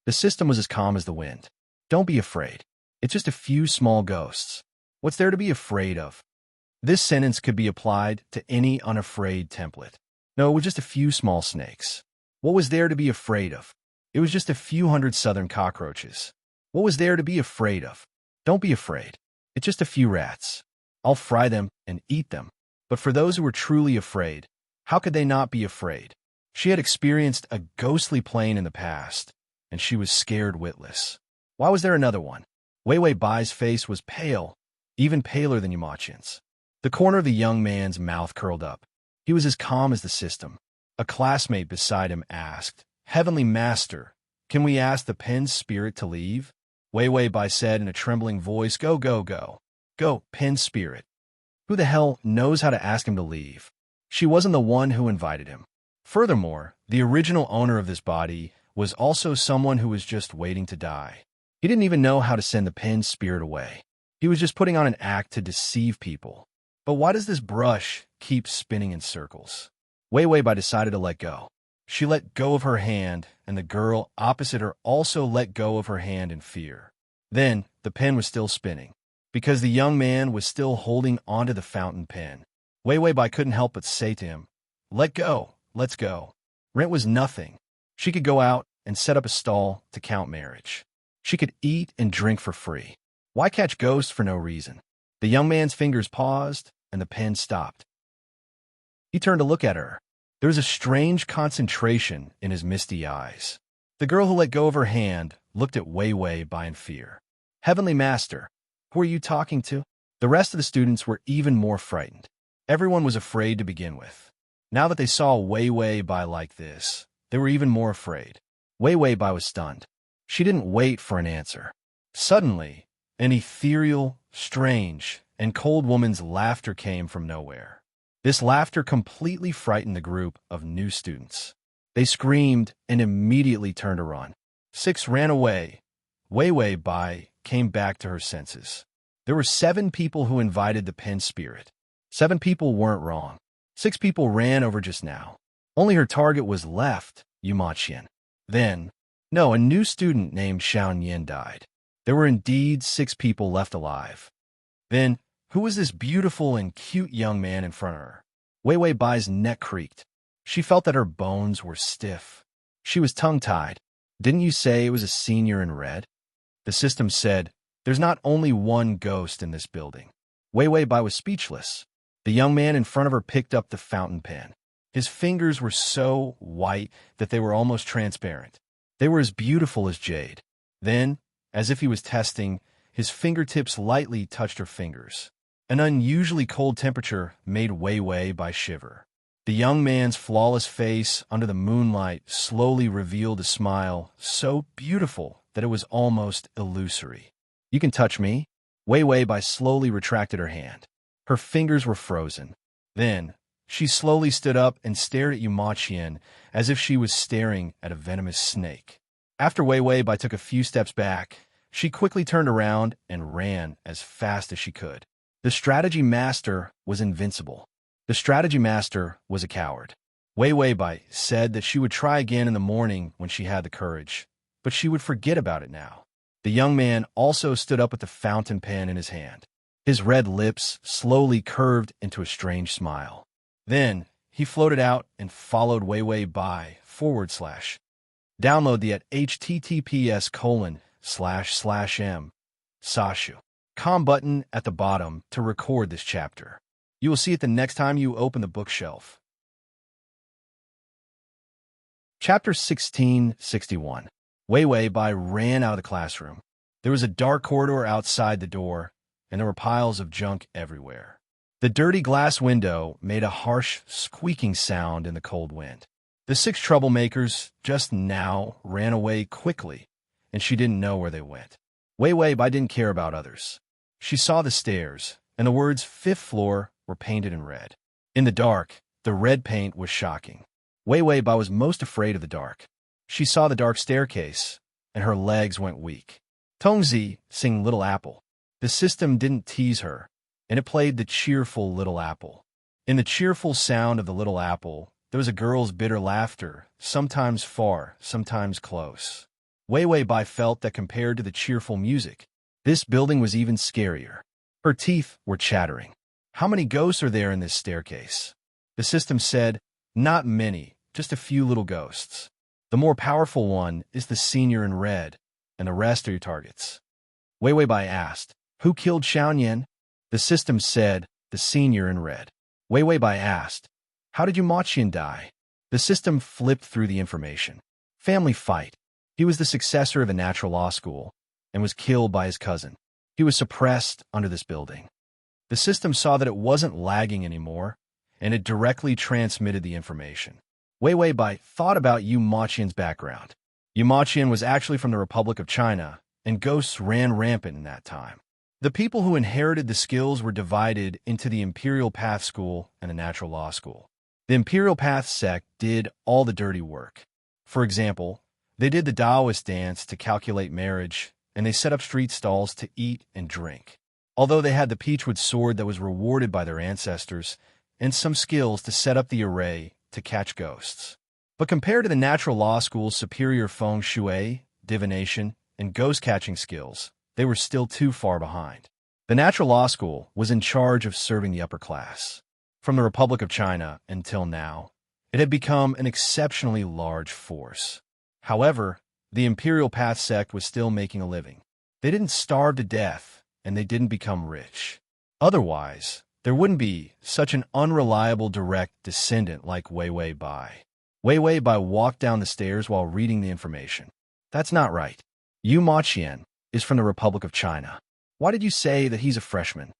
The system was as calm as the wind. "Don't be afraid. It's just a few small ghosts. What's there to be afraid of?" This sentence could be applied to any unafraid template. No, it was just a few small snakes. What was there to be afraid of? It was just a few hundred southern cockroaches. What was there to be afraid of? Don't be afraid. It's just a few rats. I'll fry them and eat them. But for those who were truly afraid, how could they not be afraid? She had experienced a ghostly plane in the past, and she was scared witless. Why was there another one? Wei Wei Bai's face was pale, even paler than Yamachin's. The corner of the young man's mouth curled up. He was as calm as the system. A classmate beside him asked, "Heavenly Master, can we ask the pen spirit to leave?" Wei Wei Bai said in a trembling voice, "Go, go, go. Go, pen spirit." Who the hell knows how to ask him to leave? She wasn't the one who invited him. Furthermore, the original owner of this body was also someone who was just waiting to die. He didn't even know how to send the pen spirit away. He was just putting on an act to deceive people. But why does this brush keep spinning in circles? Wei Wei Bai decided to let go. She let go of her hand, and the girl opposite her also let go of her hand in fear. Then, the pen was still spinning, because the young man was still holding onto the fountain pen. Wei Wei Bai couldn't help but say to him, "Let go, let's go." Rent was nothing. She could go out and set up a stall to count marriage. She could eat and drink for free. Why catch ghosts for no reason? The young man's fingers paused, and the pen stopped. He turned to look at her. There was a strange concentration in his misty eyes. The girl who let go of her hand looked at Wei Wei Bai in fear. Heavenly Master, who are you talking to? The rest of the students were even more frightened. Everyone was afraid to begin with. Now that they saw Wei Wei Bai like this, they were even more afraid. Wei Wei Bai was stunned. She didn't wait for an answer. Suddenly, an ethereal, strange, and cold woman's laughter came from nowhere. This laughter completely frightened the group of new students. They screamed and immediately turned to run. 6 ran away. Wei Wei Bai came back to her senses. There were 7 people who invited the Pen Spirit. 7 people weren't wrong. 6 people ran over just now. Only her target was left, Yu Ma Qian. Then, a new student named Xiao Yin died. There were indeed 6 people left alive. Then, who was this beautiful and cute young man in front of her? Wei Wei Bai's neck creaked. She felt that her bones were stiff. She was tongue-tied. Didn't you say it was a senior in red? The system said, there's not only one ghost in this building. Wei Wei Bai was speechless. The young man in front of her picked up the fountain pen. His fingers were so white that they were almost transparent. They were as beautiful as jade. Then, as if he was testing, his fingertips lightly touched her fingers. An unusually cold temperature made Wei Wei Bai shiver. The young man's flawless face under the moonlight slowly revealed a smile so beautiful that it was almost illusory. You can touch me? Wei Wei Bai slowly retracted her hand. Her fingers were frozen. Then, she slowly stood up and stared at Yu Ma Qian as if she was staring at a venomous snake. After Wei Wei Bai took a few steps back, she quickly turned around and ran as fast as she could. The strategy master was invincible. The strategy master was a coward. Wei Wei Bai said that she would try again in the morning when she had the courage, but she would forget about it now. The young man also stood up with the fountain pen in his hand. His red lips slowly curved into a strange smile. Then, he floated out and followed Wei Wei Bai / Download the at https://m/sashu.com button at the bottom to record this chapter. You will see it the next time you open the bookshelf. Chapter 1661. Wei Wei Bai ran out of the classroom. There was a dark corridor outside the door, and there were piles of junk everywhere. The dirty glass window made a harsh, squeaking sound in the cold wind. The 6 troublemakers just now ran away quickly, and she didn't know where they went. Wei Wei Bai didn't care about others. She saw the stairs, and the words 5th floor were painted in red. In the dark, the red paint was shocking. Wei Wei Bai was most afraid of the dark. She saw the dark staircase, and her legs went weak. Tongzi sang Little Apple. The system didn't tease her, and it played the cheerful Little Apple. In the cheerful sound of the Little Apple, there was a girl's bitter laughter, sometimes far, sometimes close. Wei Wei Bai felt that compared to the cheerful music, this building was even scarier. Her teeth were chattering. How many ghosts are there in this staircase? The system said, not many, just a few little ghosts. The more powerful one is the senior in red, and the rest are your targets. Wei Wei Bai asked, who killed Xiao Yin? The system said, the senior in red. Wei Wei Bai asked, how did Yu Ma Qian die? The system flipped through the information. Family fight. He was the successor of a natural law school and was killed by his cousin. He was suppressed under this building. The system saw that it wasn't lagging anymore, and it directly transmitted the information. Wei Wei Bai thought about Yu Ma Qian's background. Yu Ma Qian was actually from the Republic of China, and ghosts ran rampant in that time. The people who inherited the skills were divided into the Imperial Path School and the Natural Law School. The Imperial Path sect did all the dirty work. For example, they did the Taoist dance to calculate marriage, and they set up street stalls to eat and drink. Although they had the peachwood sword that was rewarded by their ancestors, and some skills to set up the array to catch ghosts. But compared to the Natural Law School's superior feng shui, divination, and ghost-catching skills, they were still too far behind. The Natural Law School was in charge of serving the upper class. From the Republic of China until now, it had become an exceptionally large force. However, the Imperial Path sect was still making a living. They didn't starve to death, and they didn't become rich. Otherwise, there wouldn't be such an unreliable direct descendant like Wei Wei Bai. Wei Wei Bai walked down the stairs while reading the information. That's not right. Yu Maqian is from the Republic of China. Why did you say that he's a freshman?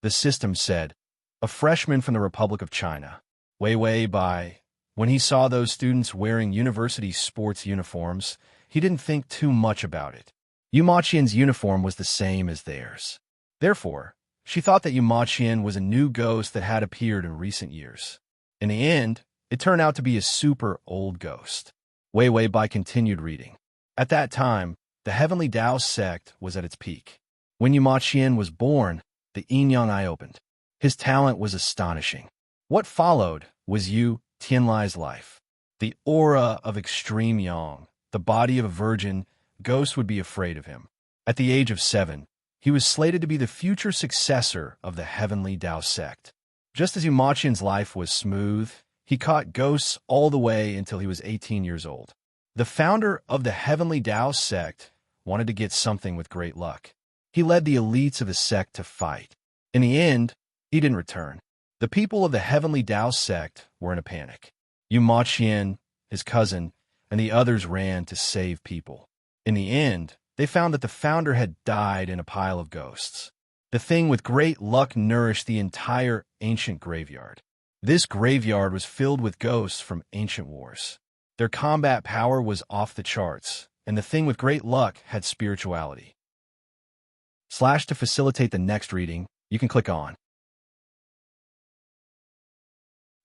The system said, a freshman from the Republic of China. Wei Wei Bai, when he saw those students wearing university sports uniforms, he didn't think too much about it. Yu Maqian's uniform was the same as theirs. Therefore, she thought that Yu Maqian was a new ghost that had appeared in recent years. In the end, it turned out to be a super old ghost. Wei Wei Bai continued reading. At that time, the Heavenly Tao sect was at its peak. When Yu Maqian was born, the yin-yang eye opened. His talent was astonishing. What followed was Yu Tianlai's life. The aura of extreme yang, the body of a virgin, ghosts would be afraid of him. At the age of 7, he was slated to be the future successor of the Heavenly Tao sect. Just as Yu Maqian's life was smooth, he caught ghosts all the way until he was 18 years old. The founder of the Heavenly Tao sect wanted to get something with great luck. He led the elites of his sect to fight. In the end, he didn't return. The people of the Heavenly Tao sect were in a panic. Yu Maqian, his cousin, and the others ran to save people. In the end, they found that the founder had died in a pile of ghosts. The thing with great luck nourished the entire ancient graveyard. This graveyard was filled with ghosts from ancient wars. Their combat power was off the charts, and the thing with great luck had spirituality. / to facilitate the next reading, you can click on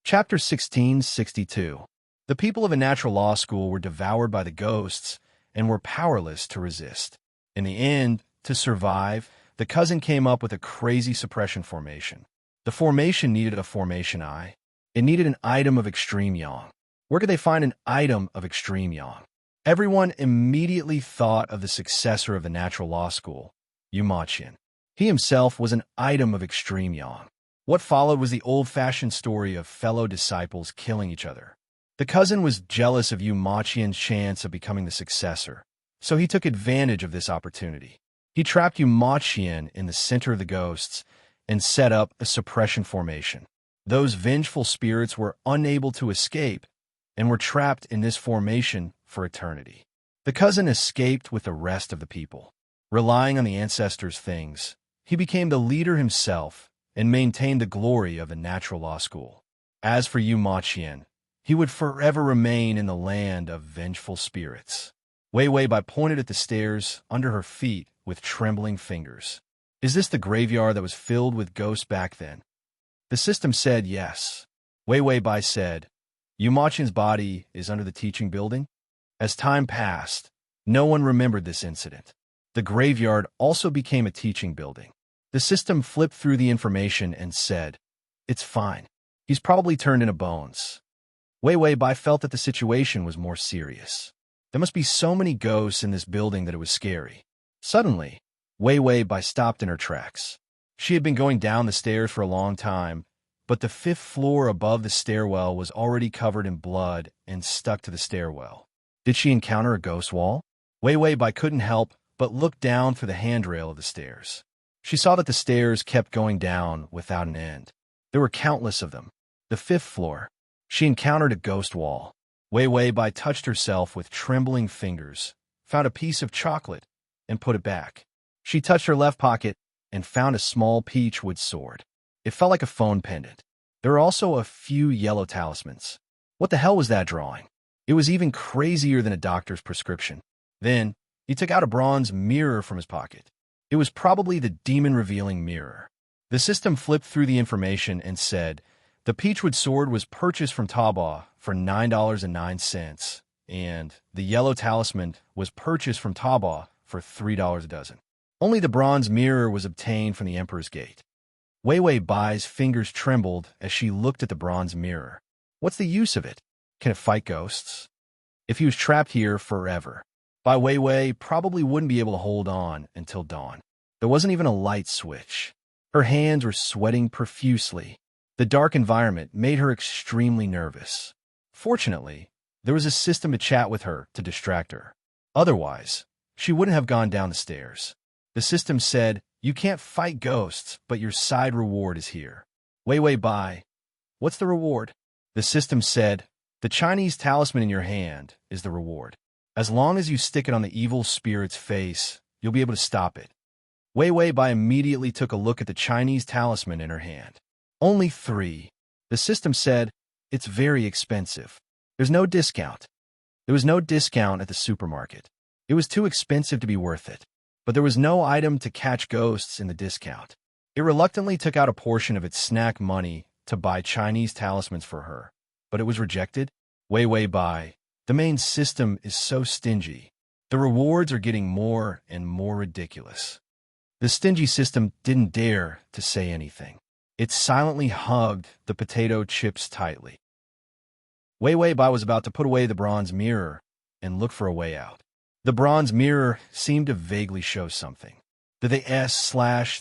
Chapter 1662. The people of a natural law school were devoured by the ghosts and were powerless to resist. In the end, to survive, the cousin came up with a crazy suppression formation. The formation needed a formation eye. It needed an item of extreme yang. Where could they find an item of extreme yang? Everyone immediately thought of the successor of the natural law school, Yu Maqian. He himself was an item of extreme yang. What followed was the old-fashioned story of fellow disciples killing each other. The cousin was jealous of Yu Maqian's chance of becoming the successor, so he took advantage of this opportunity. He trapped Yu Maqian in the center of the ghosts and set up a suppression formation. Those vengeful spirits were unable to escape and were trapped in this formation for eternity. The cousin escaped with the rest of the people. Relying on the ancestors' things, he became the leader himself and maintained the glory of the natural law school. As for Yu Maqian, he would forever remain in the land of vengeful spirits. Wei Wei Bai pointed at the stairs under her feet with trembling fingers. Is this the graveyard that was filled with ghosts back then? The system said yes. Wei Wei Bai said, Yu Maqian's body is under the teaching building? As time passed, no one remembered this incident. The graveyard also became a teaching building. The system flipped through the information and said, it's fine. He's probably turned into bones. Wei Wei Bai felt that the situation was more serious. There must be so many ghosts in this building that it was scary. Suddenly, Wei Wei Bai stopped in her tracks. She had been going down the stairs for a long time, but the 5th floor above the stairwell was already covered in blood and stuck to the stairwell. Did she encounter a ghost wall? Wei Wei Bai couldn't help but look down through the handrail of the stairs. She saw that the stairs kept going down without an end. There were countless of them. The 5th floor. She encountered a ghost wall. Wei Wei Bai touched herself with trembling fingers, found a piece of chocolate, and put it back. She touched her left pocket and found a small peach wood sword. It felt like a phone pendant. There were also a few yellow talismans. What the hell was that drawing? It was even crazier than a doctor's prescription. Then, he took out a bronze mirror from his pocket. It was probably the demon-revealing mirror. The system flipped through the information and said, the peachwood sword was purchased from Taobao for $9.09, and the yellow talisman was purchased from Taobao for $3 a dozen. Only the bronze mirror was obtained from the Emperor's Gate. Wei Wei Bai's fingers trembled as she looked at the bronze mirror. What's the use of it? Can it fight ghosts? If he was trapped here forever, Bai Wei probably wouldn't be able to hold on until dawn. There wasn't even a light switch. Her hands were sweating profusely. The dark environment made her extremely nervous. Fortunately, there was a system to chat with her to distract her. Otherwise, she wouldn't have gone down the stairs. The system said, you can't fight ghosts, but your side reward is here. Wei Bai, what's the reward? The system said, the Chinese talisman in your hand is the reward. As long as you stick it on the evil spirit's face, you'll be able to stop it. Wei Bai immediately took a look at the Chinese talisman in her hand. Only 3. The system said, it's very expensive. There's no discount. There was no discount at the supermarket. It was too expensive to be worth it. But there was no item to catch ghosts in the discount. It reluctantly took out a portion of its snack money to buy Chinese talismans for her, but it was rejected. Wei Bai, the main system is so stingy. The rewards are getting more and more ridiculous. The stingy system didn't dare to say anything. It silently hugged the potato chips tightly. Wei Bai was about to put away the bronze mirror and look for a way out. The bronze mirror seemed to vaguely show something. To the S/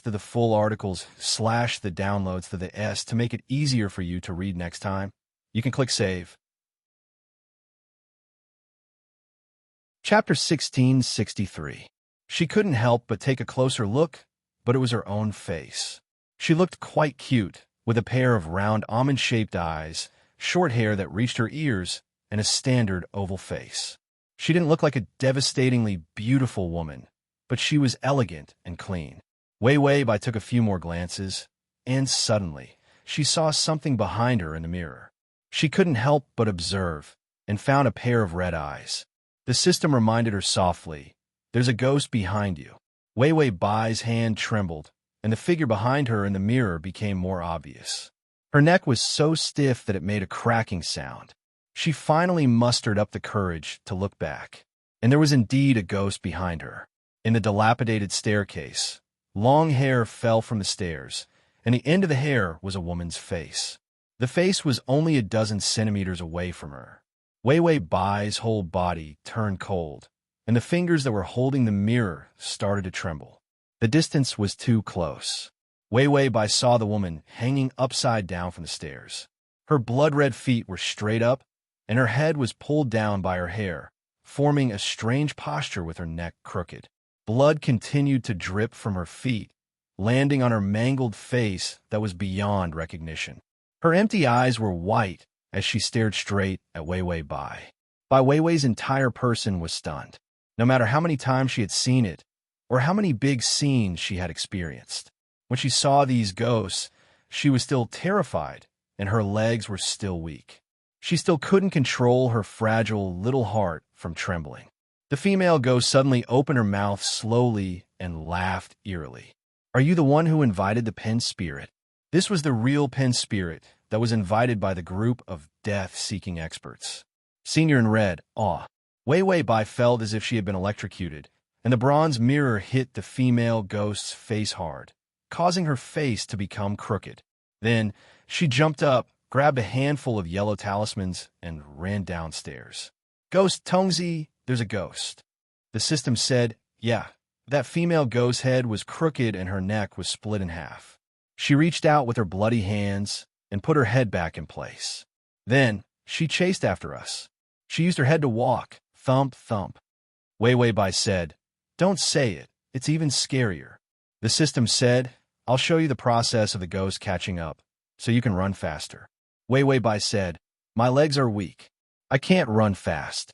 to the full articles / the downloads to the S to make it easier for you to read next time. You can click save. Chapter 1663. She couldn't help but take a closer look, but it was her own face. She looked quite cute, with a pair of round almond-shaped eyes, short hair that reached her ears, and a standard oval face. She didn't look like a devastatingly beautiful woman, but she was elegant and clean. Wei Bai took a few more glances, and suddenly, she saw something behind her in the mirror. She couldn't help but observe, and found a pair of red eyes. The system reminded her softly, there's a ghost behind you. Wei Bai's hand trembled, and the figure behind her in the mirror became more obvious. Her neck was so stiff that it made a cracking sound. She finally mustered up the courage to look back, and there was indeed a ghost behind her. In the dilapidated staircase, long hair fell from the stairs, and the end of the hair was a woman's face. The face was only a dozen centimeters away from her. Wei Bai's whole body turned cold, and the fingers that were holding the mirror started to tremble. The distance was too close. Wei Bai saw the woman hanging upside down from the stairs. Her blood-red feet were straight up, and her head was pulled down by her hair, forming a strange posture with her neck crooked. Blood continued to drip from her feet, landing on her mangled face that was beyond recognition. Her empty eyes were white as she stared straight at Wei Bai. Wei's entire person was stunned, no matter how many times she had seen it, or how many big scenes she had experienced. When she saw these ghosts, she was still terrified, and her legs were still weak. She still couldn't control her fragile little heart from trembling. The female ghost suddenly opened her mouth slowly and laughed eerily. Are you the one who invited the pen spirit? This was the real pen spirit that was invited by the group of death-seeking experts. Senior in red, awe. Wei Bai felt as if she had been electrocuted, and the bronze mirror hit the female ghost's face hard, causing her face to become crooked. Then, she jumped up, grabbed a handful of yellow talismans, and ran downstairs. Ghost Tongzi, there's a ghost. The system said, yeah, that female ghost's head was crooked and her neck was split in half. She reached out with her bloody hands and put her head back in place. Then, she chased after us. She used her head to walk, thump, thump. Wei Bai said, don't say it, it's even scarier. The system said, I'll show you the process of the ghost catching up, so you can run faster. Wei Bai said, my legs are weak. I can't run fast.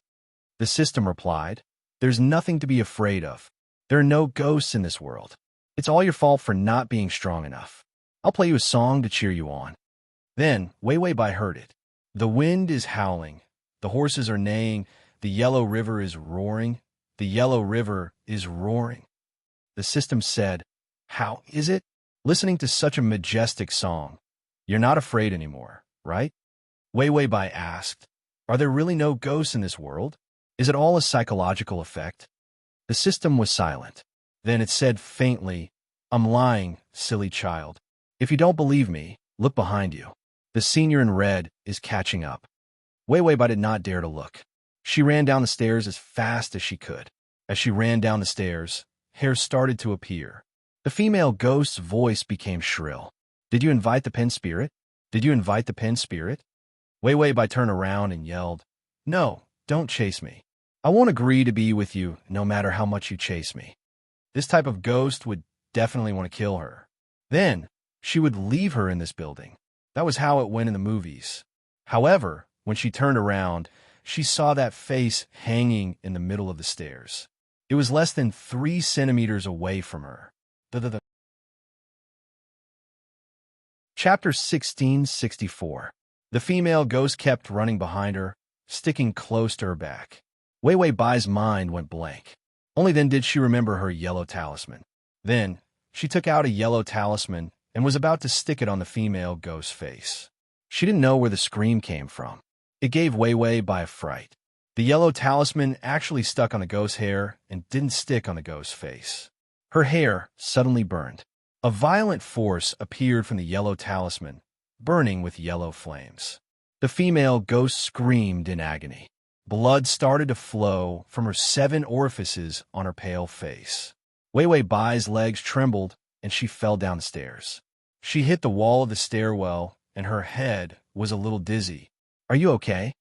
The system replied, there's nothing to be afraid of. There are no ghosts in this world. It's all your fault for not being strong enough. I'll play you a song to cheer you on. Then Wei Bai heard it. The wind is howling. The horses are neighing. The yellow river is roaring. The yellow river is roaring. The system said, how is it? Listening to such a majestic song, you're not afraid anymore, right? Wei Bai asked, are there really no ghosts in this world? Is it all a psychological effect? The system was silent. Then it said faintly, I'm lying, silly child. If you don't believe me, look behind you. The senior in red is catching up. Wei Bai did not dare to look. She ran down the stairs as fast as she could. As she ran down the stairs, hair started to appear. The female ghost's voice became shrill. Did you invite the pen spirit? Did you invite the pen spirit? Wei Bai turned around and yelled, no, don't chase me. I won't agree to be with you no matter how much you chase me. This type of ghost would definitely want to kill her. Then, She would leave her in this building. That was how it went in the movies. However, when she turned around, she saw that face hanging in the middle of the stairs. It was less than 3 centimeters away from her. Chapter 1664. The female ghost kept running behind her, sticking close to her back. Wei Wei Bai's mind went blank. Only then did she remember her yellow talisman. Then, she took out a yellow talisman and was about to stick it on the female ghost's face. She didn't know where the scream came from. It gave Wei Wei Bai a fright. The yellow talisman actually stuck on the ghost's hair and didn't stick on the ghost's face. Her hair suddenly burned. A violent force appeared from the yellow talisman, burning with yellow flames. The female ghost screamed in agony. Blood started to flow from her 7 orifices on her pale face. Wei Wei Bai's legs trembled, and she fell down the stairs. She hit the wall of the stairwell, and her head was a little dizzy. "Are you okay?"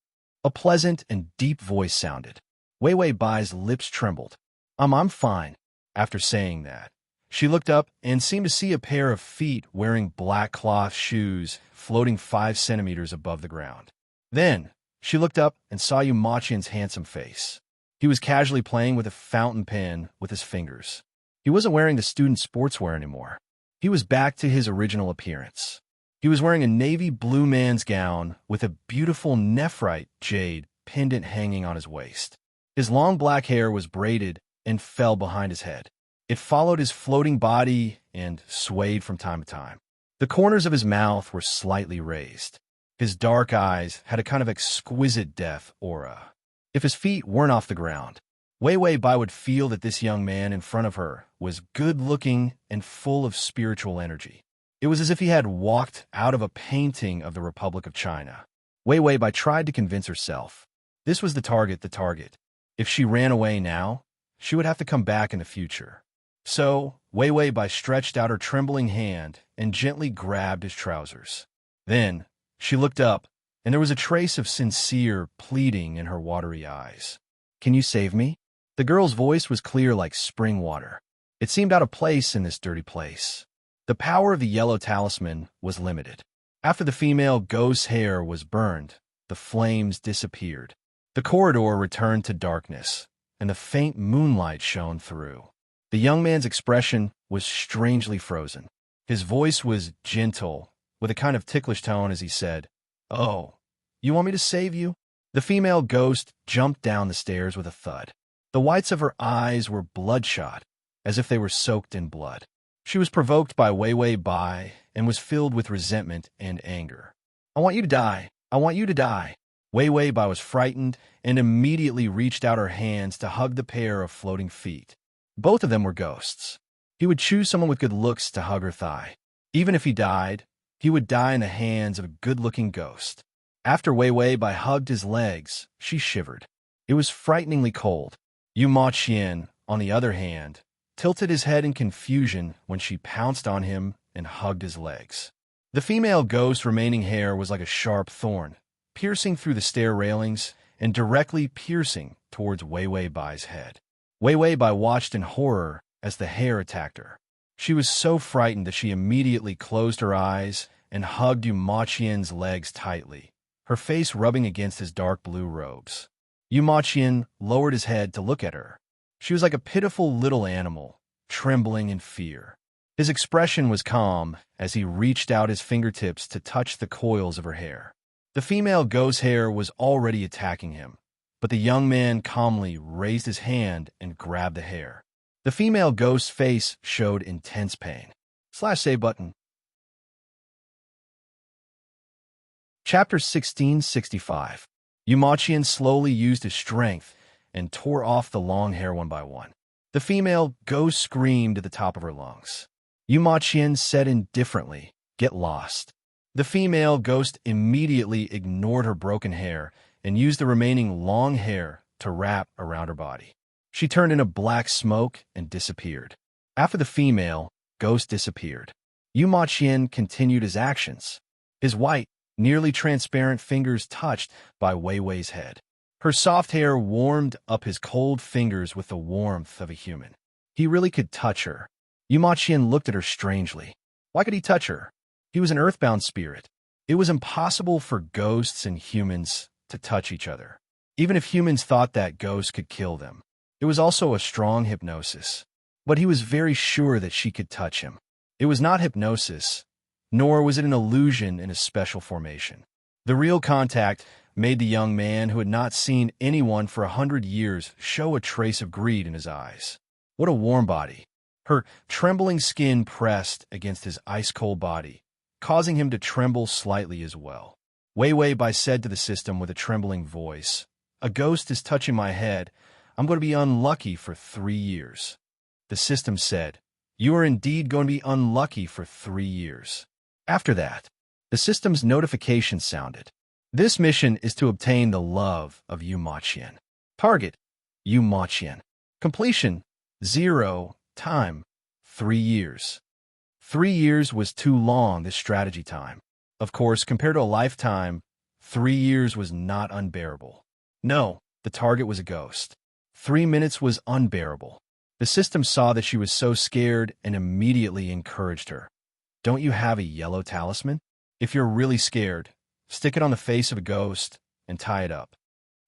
A pleasant and deep voice sounded. Wei Wei Bai's lips trembled. I'm fine." After saying that, she looked up and seemed to see a pair of feet wearing black cloth shoes floating 5 centimeters above the ground. Then, she looked up and saw Yu Maqian's handsome face. He was casually playing with a fountain pen with his fingers. He wasn't wearing the student sportswear anymore. He was back to his original appearance. He was wearing a navy blue man's gown with a beautiful nephrite jade pendant hanging on his waist. His long black hair was braided and fell behind his head. It followed his floating body and swayed from time to time. The corners of his mouth were slightly raised. His dark eyes had a kind of exquisite death aura. If his feet weren't off the ground, Wei Wei Bai would feel that this young man in front of her was good-looking and full of spiritual energy. It was as if he had walked out of a painting of the Republic of China. Wei Wei Bai tried to convince herself. This was the target. If she ran away now, she would have to come back in the future. So, Wei Wei Bai stretched out her trembling hand and gently grabbed his trousers. Then, she looked up, and there was a trace of sincere pleading in her watery eyes. "Can you save me?" The girl's voice was clear like spring water. It seemed out of place in this dirty place. The power of the yellow talisman was limited. After the female ghost's hair was burned, the flames disappeared. The corridor returned to darkness, and the faint moonlight shone through. The young man's expression was strangely frozen. His voice was gentle, with a kind of ticklish tone as he said, "Oh, you want me to save you?" The female ghost jumped down the stairs with a thud. The whites of her eyes were bloodshot, as if they were soaked in blood. She was provoked by Wei Wei Bai and was filled with resentment and anger. "I want you to die. I want you to die." Wei Wei Bai was frightened and immediately reached out her hands to hug the pair of floating feet. Both of them were ghosts. He would choose someone with good looks to hug her thigh. Even if he died, he would die in the hands of a good-looking ghost. After Wei Wei Bai hugged his legs, she shivered. It was frighteningly cold. Yu Maqian, on the other hand, tilted his head in confusion when she pounced on him and hugged his legs. The female ghost's remaining hair was like a sharp thorn, piercing through the stair railings and directly piercing towards Wei Wei Bai's head. Wei Wei Bai watched in horror as the hair attacked her. She was so frightened that she immediately closed her eyes and hugged Yu Maqian's legs tightly, her face rubbing against his dark blue robes. Yu Maqian lowered his head to look at her. She was like a pitiful little animal, trembling in fear. His expression was calm as he reached out his fingertips to touch the coils of her hair. The female ghost's hair was already attacking him, but the young man calmly raised his hand and grabbed the hair. The female ghost's face showed intense pain. /save button. Chapter 1665. Yu Maqian slowly used his strength and tore off the long hair one by one. The female ghost screamed at the top of her lungs. Yu Maqian said indifferently, "Get lost." The female ghost immediately ignored her broken hair and used the remaining long hair to wrap around her body. She turned into black smoke and disappeared. After the female ghost disappeared, Yu Maqian continued his actions. His white, nearly transparent fingers touched by Wei Wei's head. Her soft hair warmed up his cold fingers with the warmth of a human. He really could touch her. Yu Maqian looked at her strangely. Why could he touch her? He was an earthbound spirit. It was impossible for ghosts and humans to touch each other, even if humans thought that ghosts could kill them. It was also a strong hypnosis, but he was very sure that she could touch him. It was not hypnosis, nor was it an illusion in a special formation. The real contact made the young man who had not seen anyone for 100 years show a trace of greed in his eyes. What a warm body. Her trembling skin pressed against his ice-cold body, causing him to tremble slightly as well. Wei Bai said to the system with a trembling voice, "A ghost is touching my head. I'm going to be unlucky for 3 years." The system said, "You are indeed going to be unlucky for 3 years." After that, the system's notification sounded. This mission is to obtain the love of Yu Maqian. Target, Yu Maqian. Completion, 0. Time, 3 years. 3 years was too long, this strategy time. Of course, compared to a lifetime, 3 years was not unbearable. No, the target was a ghost. 3 minutes was unbearable. The system saw that she was so scared and immediately encouraged her. Don't you have a yellow talisman? If you're really scared, stick it on the face of a ghost and tie it up.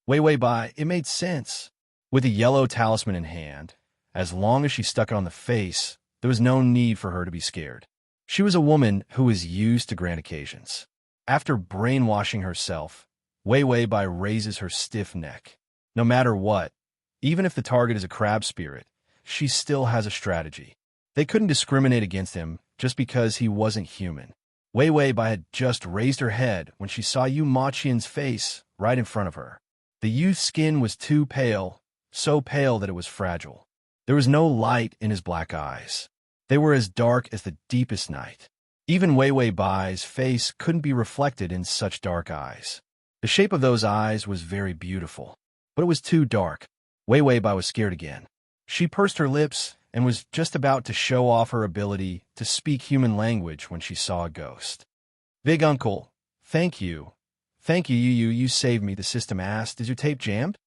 Wei Bai, it made sense. With a yellow talisman in hand, as long as she stuck it on the face, there was no need for her to be scared. She was a woman who was used to grand occasions. After brainwashing herself, Wei Bai raises her stiff neck. No matter what, even if the target is a crab spirit, she still has a strategy. They couldn't discriminate against him just because he wasn't human. Wei Bai had just raised her head when she saw Yu Maqian's face right in front of her. The youth's skin was too pale, so pale that it was fragile. There was no light in his black eyes. They were as dark as the deepest night. Even Wei Bai's face couldn't be reflected in such dark eyes. The shape of those eyes was very beautiful, but it was too dark. Wei Bai was scared again. She pursed her lips and was just about to show off her ability to speak human language when she saw a ghost. "Big uncle, thank you. Thank you, you saved me," the system asked. "Is your tape jammed?"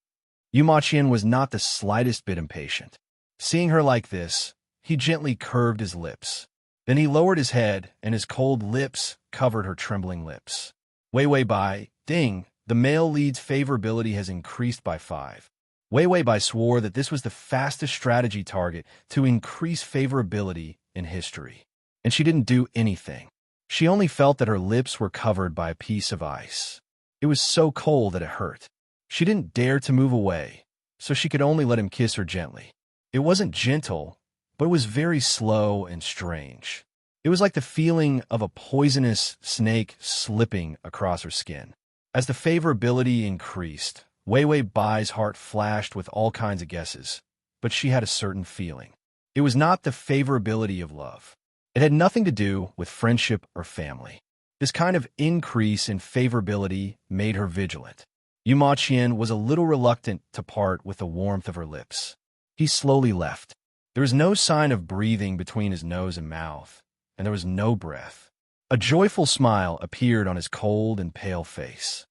Yu Maqian was not the slightest bit impatient. Seeing her like this, he gently curved his lips. Then he lowered his head, and his cold lips covered her trembling lips. Wei Bai, ding, the male lead's favorability has increased by 5. Wei Bai swore that this was the fastest strategy target to increase favorability in history. And she didn't do anything. She only felt that her lips were covered by a piece of ice. It was so cold that it hurt. She didn't dare to move away, so she could only let him kiss her gently. It wasn't gentle, but it was very slow and strange. It was like the feeling of a poisonous snake slipping across her skin. As the favorability increased, Wei Bai's heart flashed with all kinds of guesses, but she had a certain feeling. It was not the favorability of love. It had nothing to do with friendship or family. This kind of increase in favorability made her vigilant. Yu Maqian was a little reluctant to part with the warmth of her lips. He slowly left. There was no sign of breathing between his nose and mouth, and there was no breath. A joyful smile appeared on his cold and pale face.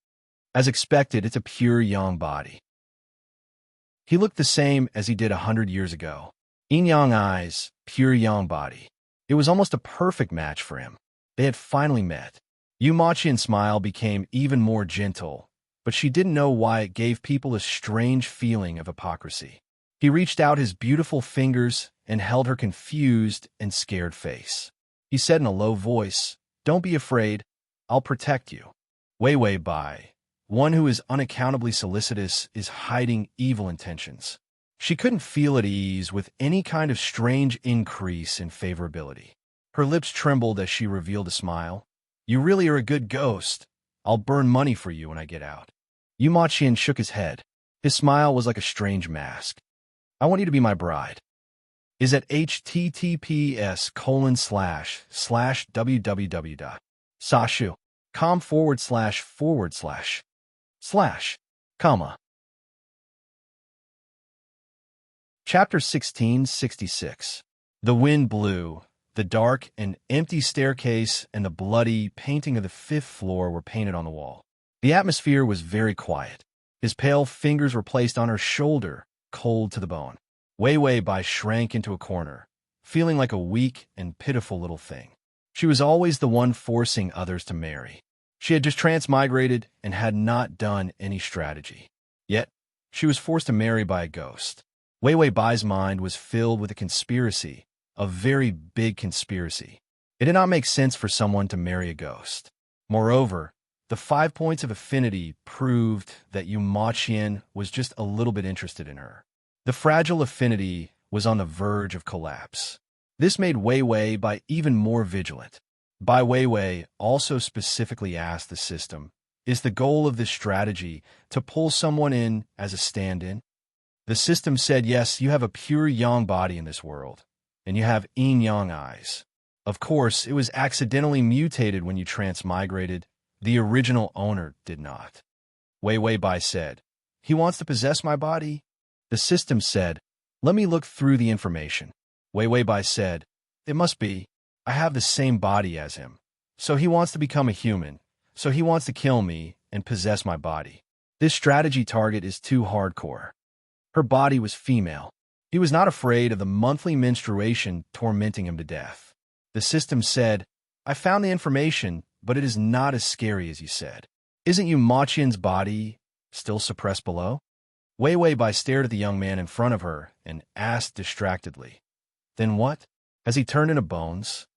As expected, it's a pure yang body. He looked the same as he did 100 years ago. Yin-yang eyes, pure yang body. It was almost a perfect match for him. They had finally met. Yu Maqian's smile became even more gentle, but she didn't know why it gave people a strange feeling of hypocrisy. He reached out his beautiful fingers and held her confused and scared face. He said in a low voice, "Don't be afraid. I'll protect you." Wei Bai, one who is unaccountably solicitous, is hiding evil intentions. She couldn't feel at ease with any kind of strange increase in favorability. Her lips trembled as she revealed a smile. "You really are a good ghost. I'll burn money for you when I get out." Yu Maqian shook his head. His smile was like a strange mask. "I want you to be my bride." Is at https://www.sashu.com// Chapter 1666. The wind blew. The dark and empty staircase and the bloody painting of the 5th floor were painted on the wall. The atmosphere was very quiet. His pale fingers were placed on her shoulder, cold to the bone. Wei Bai shrank into a corner, feeling like a weak and pitiful little thing. She was always the one forcing others to marry. She had just transmigrated and had not done any strategy. Yet, she was forced to marry by a ghost. Wei Wei Bai's mind was filled with a conspiracy, a very big conspiracy. It did not make sense for someone to marry a ghost. Moreover, the 5 points of affinity proved that Yu Maqian was just a little bit interested in her. The fragile affinity was on the verge of collapse. This made Wei Wei Bai even more vigilant. Bai Weiwei also specifically asked the system, is the goal of this strategy to pull someone in as a stand-in? The system said, yes, you have a pure yang body in this world, and you have yin-yang eyes. Of course, it was accidentally mutated when you transmigrated. The original owner did not. Wei Wei Bai said, he wants to possess my body? The system said, let me look through the information. Wei Wei Bai said, it must be. I have the same body as him. So he wants to become a human. So he wants to kill me and possess my body. This strategy target is too hardcore. Her body was female. He was not afraid of the monthly menstruation tormenting him to death. The system said, I found the information, but it is not as scary as you said. Isn't Yu Maqian's body still suppressed below? Wei Wei Bai stared at the young man in front of her and asked distractedly, then what? Has he turned into bones?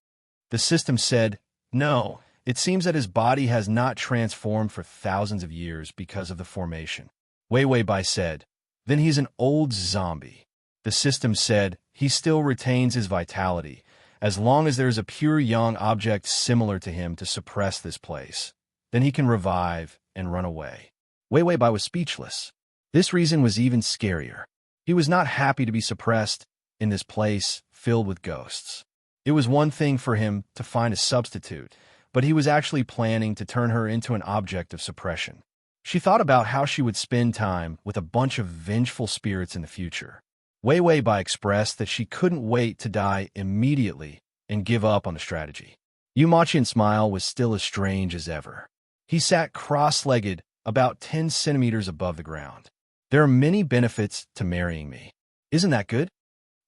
The system said, no, it seems that his body has not transformed for thousands of years because of the formation. Wei Wei Bai said, then he's an old zombie. The system said, he still retains his vitality, as long as there is a pure yang object similar to him to suppress this place. Then he can revive and run away. Wei Wei Bai was speechless. This reason was even scarier. He was not happy to be suppressed in this place filled with ghosts. It was one thing for him to find a substitute, but he was actually planning to turn her into an object of suppression. She thought about how she would spend time with a bunch of vengeful spirits in the future. Wei Wei Bai expressed that she couldn't wait to die immediately and give up on the strategy. Yu Maqian's smile was still as strange as ever. He sat cross-legged about 10 centimeters above the ground. There are many benefits to marrying me. Isn't that good?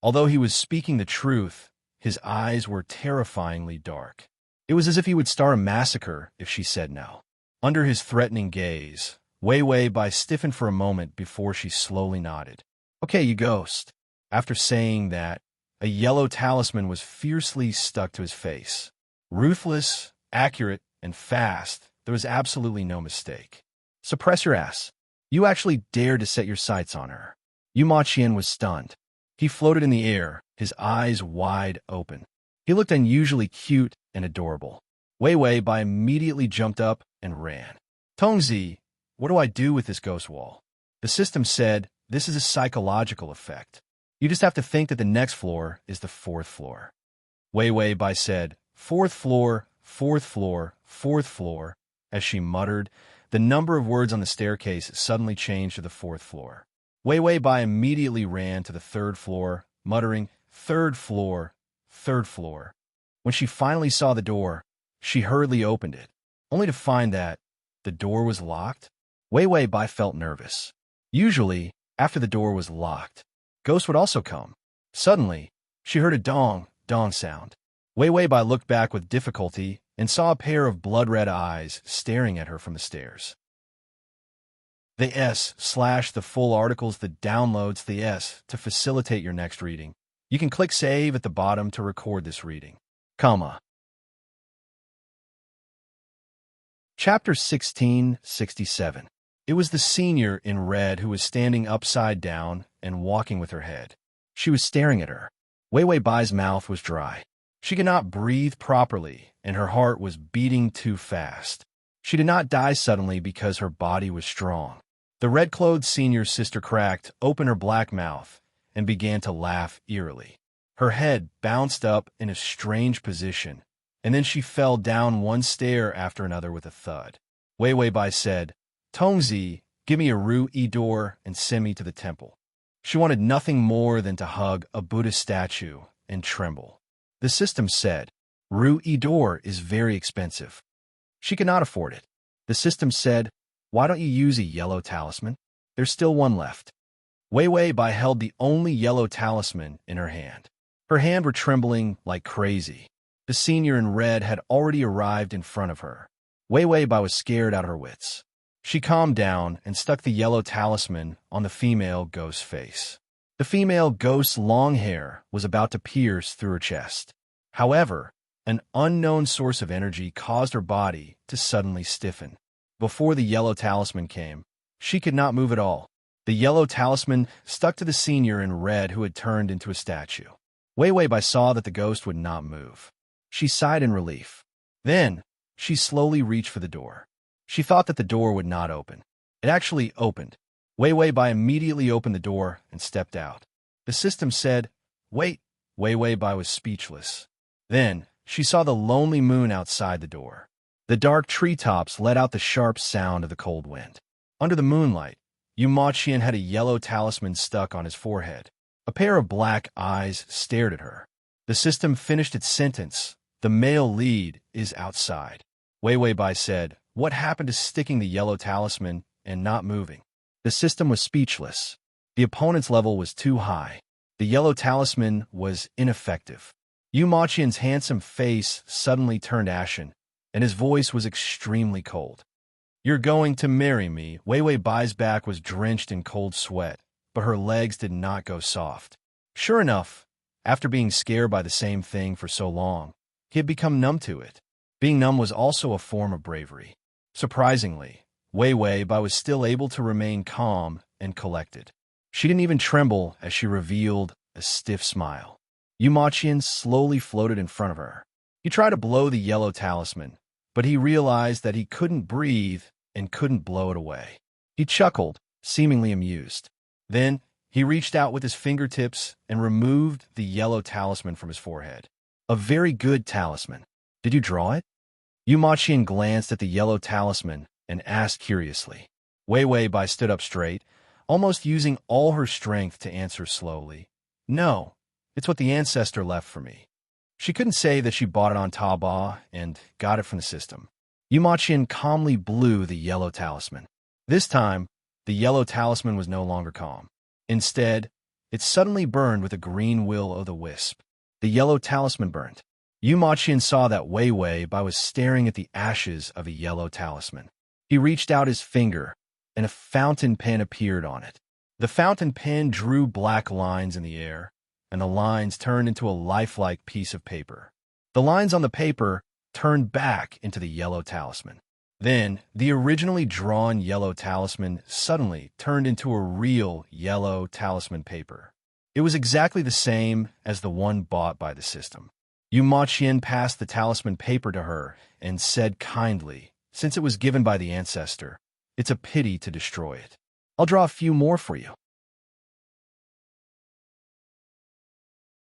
Although he was speaking the truth, his eyes were terrifyingly dark. It was as if he would start a massacre if she said no. Under his threatening gaze, Wei Wei Bai stiffened for a moment before she slowly nodded. Okay, you ghost. After saying that, a yellow talisman was fiercely stuck to his face. Ruthless, accurate, and fast, there was absolutely no mistake. Suppress your ass. You actually dared to set your sights on her. Yu Maqian was stunned. He floated in the air, his eyes wide open. He looked unusually cute and adorable. Wei Wei Bai immediately jumped up and ran. Tongzi, what do I do with this ghost wall? The system said, this is a psychological effect. You just have to think that the next floor is the 4th floor. Wei Wei Bai said, 4th floor, 4th floor, 4th floor. As she muttered, the number of words on the staircase suddenly changed to the 4th floor. Wei Wei Bai immediately ran to the 3rd floor, muttering, 3rd floor, 3rd floor. When she finally saw the door, she hurriedly opened it, only to find that the door was locked. Wei Wei Bai felt nervous. Usually, after the door was locked, ghosts would also come. Suddenly, she heard a dong sound. Wei Wei Bai looked back with difficulty and saw a pair of blood-red eyes staring at her from the stairs. The S/the full articles that downloads the S to facilitate your next reading. You can click Save at the bottom to record this reading. Chapter 1667. It was the senior in red who was standing upside down and walking with her head. She was staring at her. Wei Wei Bai's mouth was dry. She could not breathe properly, and her heart was beating too fast. She did not die suddenly because her body was strong. The red-clothed senior's sister cracked open her black mouth and began to laugh eerily. Her head bounced up in a strange position, and then she fell down one stair after another with a thud. Wei Wei Bai said, Tongzi, give me a Ru-E-door and send me to the temple. She wanted nothing more than to hug a Buddha statue and tremble. The system said, Ru-E-door is very expensive. She could not afford it. The system said, why don't you use a yellow talisman? There's still one left. Wei Wei Bai held the only yellow talisman in her hand. Her hand were trembling like crazy. The senior in red had already arrived in front of her. Wei Wei Bai was scared out of her wits. She calmed down and stuck the yellow talisman on the female ghost's face. The female ghost's long hair was about to pierce through her chest. However, an unknown source of energy caused her body to suddenly stiffen. Before the yellow talisman came, she could not move at all. The yellow talisman stuck to the senior in red who had turned into a statue. Wei Wei Bai saw that the ghost would not move. She sighed in relief. Then, she slowly reached for the door. She thought that the door would not open. It actually opened. Wei Wei Bai immediately opened the door and stepped out. The system said, "Wait." Wei Wei Bai was speechless. Then, she saw the lonely moon outside the door. The dark treetops let out the sharp sound of the cold wind. Under the moonlight, Yu Maqian had a yellow talisman stuck on his forehead. A pair of black eyes stared at her. The system finished its sentence. "The male lead is outside." Wei Wei Bai said, "What happened to sticking the yellow talisman and not moving?" The system was speechless. The opponent's level was too high. The yellow talisman was ineffective. Yu Maqian's handsome face suddenly turned ashen, and his voice was extremely cold. "You're going to marry me." Wei Wei Bai's back was drenched in cold sweat, but her legs did not go soft. Sure enough, after being scared by the same thing for so long, he had become numb to it. Being numb was also a form of bravery. Surprisingly, Wei Wei Bai was still able to remain calm and collected. She didn't even tremble as she revealed a stiff smile. Yu Maqian slowly floated in front of her. He tried to blow the yellow talisman, but he realized that he couldn't breathe and couldn't blow it away. He chuckled, seemingly amused. Then, he reached out with his fingertips and removed the yellow talisman from his forehead. "A very good talisman. Did you draw it?" Yu Maqian glanced at the yellow talisman and asked curiously. Wei Wei Bai stood up straight, almost using all her strength to answer slowly. "No, it's what the ancestor left for me." She couldn't say that she bought it on Taobao and got it from the system. Yu Maqian calmly blew the yellow talisman. This time, the yellow talisman was no longer calm. Instead, it suddenly burned with a green will-o'-the-wisp. The yellow talisman burnt. Yu Maqian saw that Wei Wei Bai was staring at the ashes of a yellow talisman. He reached out his finger, and a fountain pen appeared on it. The fountain pen drew black lines in the air, and the lines turned into a lifelike piece of paper. The lines on the paper turned back into the yellow talisman. Then, the originally drawn yellow talisman suddenly turned into a real yellow talisman paper. It was exactly the same as the one bought by the system. Yu Maqian passed the talisman paper to her and said kindly, "Since it was given by the ancestor, it's a pity to destroy it. I'll draw a few more for you."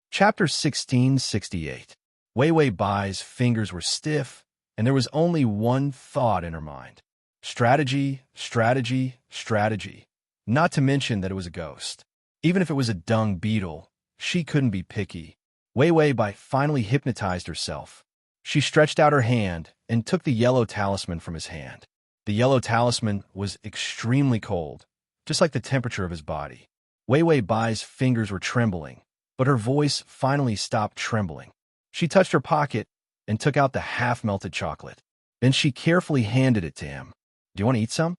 Chapter 1668. Wei Wei Bai's fingers were stiff, and there was only one thought in her mind. Strategy, strategy, strategy. Not to mention that it was a ghost. Even if it was a dung beetle, she couldn't be picky. Wei Wei Bai finally hypnotized herself. She stretched out her hand and took the yellow talisman from his hand. The yellow talisman was extremely cold, just like the temperature of his body. Wei Wei Bai's fingers were trembling, but her voice finally stopped trembling. She touched her pocket and took out the half-melted chocolate. Then she carefully handed it to him. "Do you want to eat some?"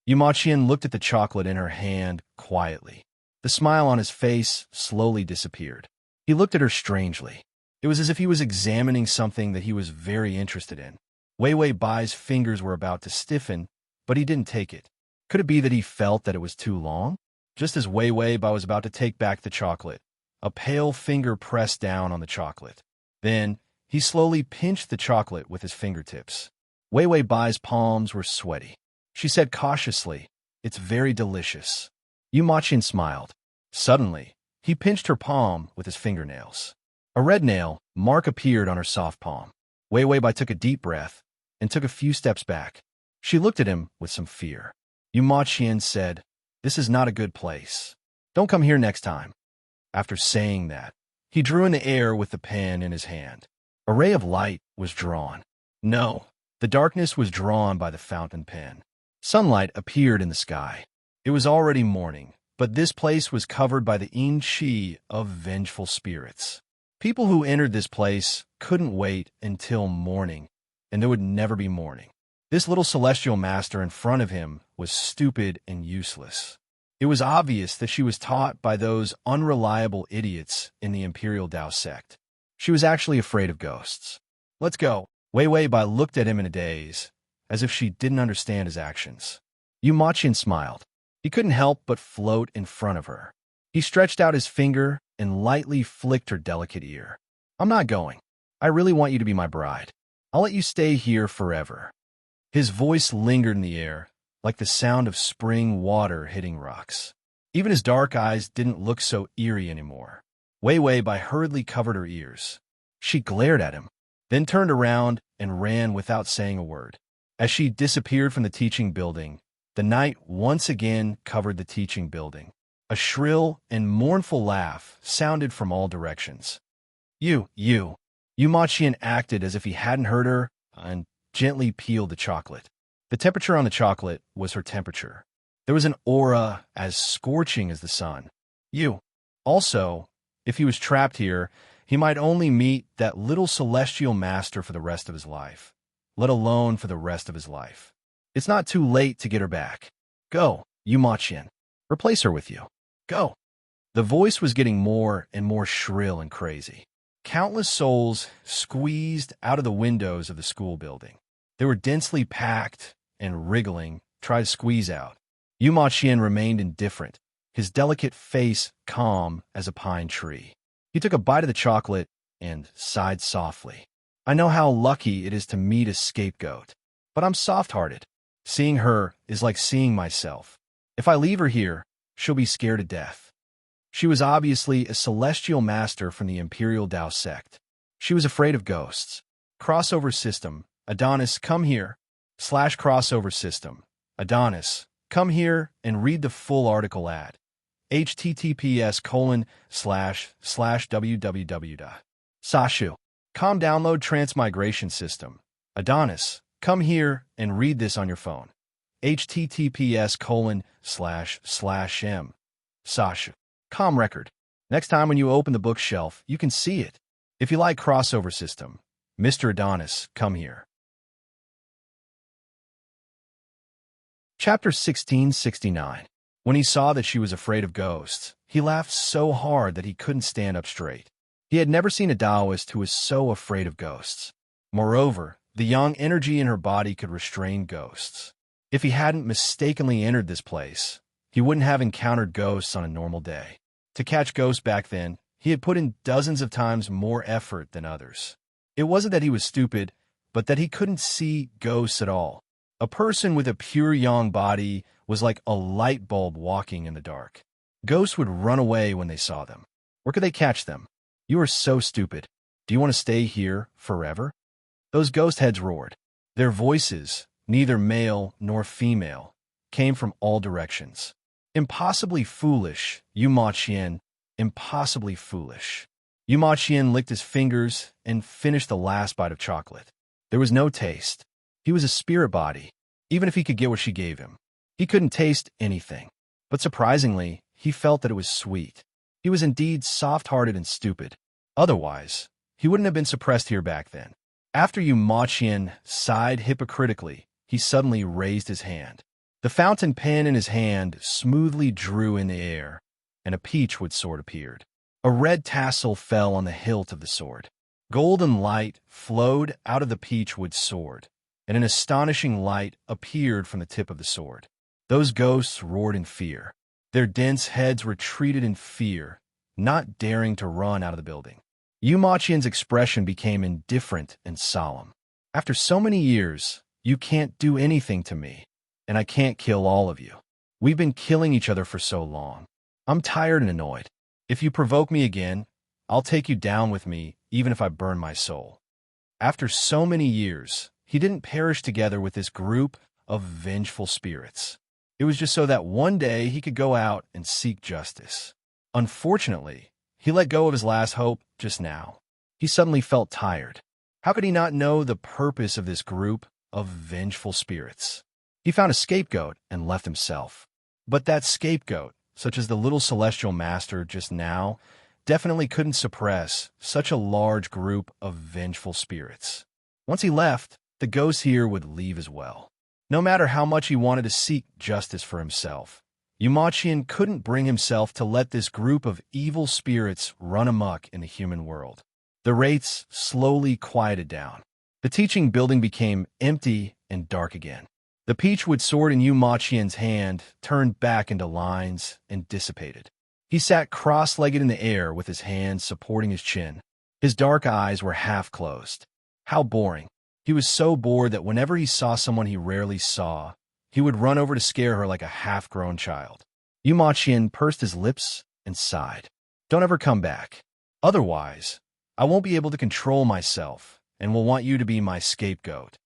Yu Maqian looked at the chocolate in her hand quietly. The smile on his face slowly disappeared. He looked at her strangely. It was as if he was examining something that he was very interested in. Wei Wei Bai's fingers were about to stiffen, but he didn't take it. Could it be that he felt that it was too long? Just as Wei Wei Bai was about to take back the chocolate, a pale finger pressed down on the chocolate. Then, he slowly pinched the chocolate with his fingertips. Wei Wei Bai's palms were sweaty. She said cautiously, "It's very delicious." Yu Maqian smiled. Suddenly, he pinched her palm with his fingernails. A red nail mark appeared on her soft palm. Wei Wei Bai took a deep breath and took a few steps back. She looked at him with some fear. Yu Maqian said, "This is not a good place. Don't come here next time." After saying that, he drew in the air with the pen in his hand. A ray of light was drawn. No, the darkness was drawn by the fountain pen. Sunlight appeared in the sky. It was already morning, but this place was covered by the yin qi of vengeful spirits. People who entered this place couldn't wait until morning, and there would never be morning. This little celestial master in front of him was stupid and useless. It was obvious that she was taught by those unreliable idiots in the Imperial Tao sect. She was actually afraid of ghosts. Let's go. Wei Wei Bai looked at him in a daze, as if she didn't understand his actions. Yu Maqian smiled. He couldn't help but float in front of her. He stretched out his finger and lightly flicked her delicate ear. I'm not going. I really want you to be my bride. I'll let you stay here forever. His voice lingered in the air, like the sound of spring water hitting rocks. Even his dark eyes didn't look so eerie anymore. Wei Wei Bai hurriedly covered her ears. She glared at him, then turned around and ran without saying a word. As she disappeared from the teaching building, the night once again covered the teaching building. A shrill and mournful laugh sounded from all directions. Yu Maqian acted as if he hadn't heard her and gently peeled the chocolate. The temperature on the chocolate was her temperature. There was an aura as scorching as the sun. Also, if he was trapped here, he might only meet that little celestial master for the rest of his life, let alone for the rest of his life. It's not too late to get her back. Go, Yu Maqian. Replace her with you. Go. The voice was getting more and more shrill and crazy. Countless souls squeezed out of the windows of the school building. They were densely packed and wriggling, tried to squeeze out. Yu Maqian remained indifferent, his delicate face calm as a pine tree. He took a bite of the chocolate and sighed softly. I know how lucky it is to meet a scapegoat, but I'm soft-hearted. Seeing her is like seeing myself. If I leave her here, she'll be scared to death. She was obviously a celestial master from the Imperial Tao sect. She was afraid of ghosts. Crossover system. Adonis, come here. /crossover system. Adonis, come here and read the full article at https://www. Sashu. Com download Transmigration system. Adonis, come here and read this on your phone. https://m. Sashu. Com record. Next time when you open the bookshelf, you can see it. If you like crossover system, Mr. Adonis, come here. Chapter 1669. When he saw that she was afraid of ghosts, he laughed so hard that he couldn't stand up straight. He had never seen a Taoist who was so afraid of ghosts. Moreover, the yang energy in her body could restrain ghosts. If he hadn't mistakenly entered this place, he wouldn't have encountered ghosts on a normal day. To catch ghosts back then, he had put in dozens of times more effort than others. It wasn't that he was stupid, but that he couldn't see ghosts at all. A person with a pure yang body was like a light bulb walking in the dark. Ghosts would run away when they saw them. Where could they catch them? You are so stupid. Do you want to stay here forever? Those ghost heads roared. Their voices, neither male nor female, came from all directions. Impossibly foolish, Yu Maqian, impossibly foolish. Yu Maqian licked his fingers and finished the last bite of chocolate. There was no taste. He was a spirit body, even if he could get what she gave him. He couldn't taste anything. But surprisingly, he felt that it was sweet. He was indeed soft-hearted and stupid. Otherwise, he wouldn't have been suppressed here back then. After Yu Maqian sighed hypocritically, he suddenly raised his hand. The fountain pen in his hand smoothly drew in the air, and a peachwood sword appeared. A red tassel fell on the hilt of the sword. Golden light flowed out of the peachwood sword, and an astonishing light appeared from the tip of the sword. Those ghosts roared in fear. Their dense heads retreated in fear, not daring to run out of the building. Yu Maqian's expression became indifferent and solemn. After so many years, you can't do anything to me, and I can't kill all of you. We've been killing each other for so long. I'm tired and annoyed. If you provoke me again, I'll take you down with me, even if I burn my soul. After so many years, he didn't perish together with this group of vengeful spirits. It was just so that one day he could go out and seek justice. Unfortunately, he let go of his last hope just now. He suddenly felt tired. How could he not know the purpose of this group of vengeful spirits? He found a scapegoat and left himself. But that scapegoat, such as the little celestial master just now, definitely couldn't suppress such a large group of vengeful spirits. Once he left, the ghost here would leave as well. No matter how much he wanted to seek justice for himself, Yumachian couldn't bring himself to let this group of evil spirits run amok in the human world. The wraiths slowly quieted down. The teaching building became empty and dark again. The peachwood sword in Yumachian's hand turned back into lines and dissipated. He sat cross-legged in the air with his hands supporting his chin. His dark eyes were half closed. How boring. He was so bored that whenever he saw someone he rarely saw, he would run over to scare her like a half-grown child. Yumachian pursed his lips and sighed. Don't ever come back. Otherwise, I won't be able to control myself and will want you to be my scapegoat.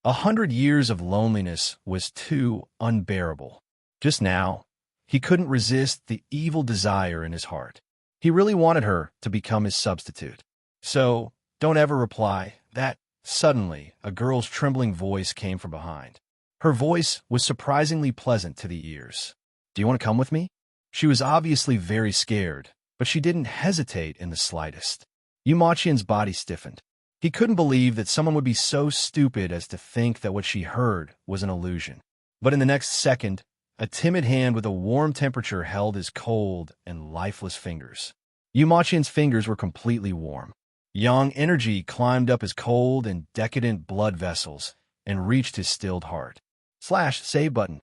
100 years of loneliness was too unbearable. Just now, he couldn't resist the evil desire in his heart. He really wanted her to become his substitute. So, don't ever reply that. Suddenly, a girl's trembling voice came from behind. Her voice was surprisingly pleasant to the ears. Do you want to come with me? She was obviously very scared, but she didn't hesitate in the slightest. Yumachian's body stiffened. He couldn't believe that someone would be so stupid as to think that what she heard was an illusion. But in the next second, a timid hand with a warm temperature held his cold and lifeless fingers. Yumachian's fingers were completely warm. Yang energy climbed up his cold and decadent blood vessels and reached his stilled heart. /save button.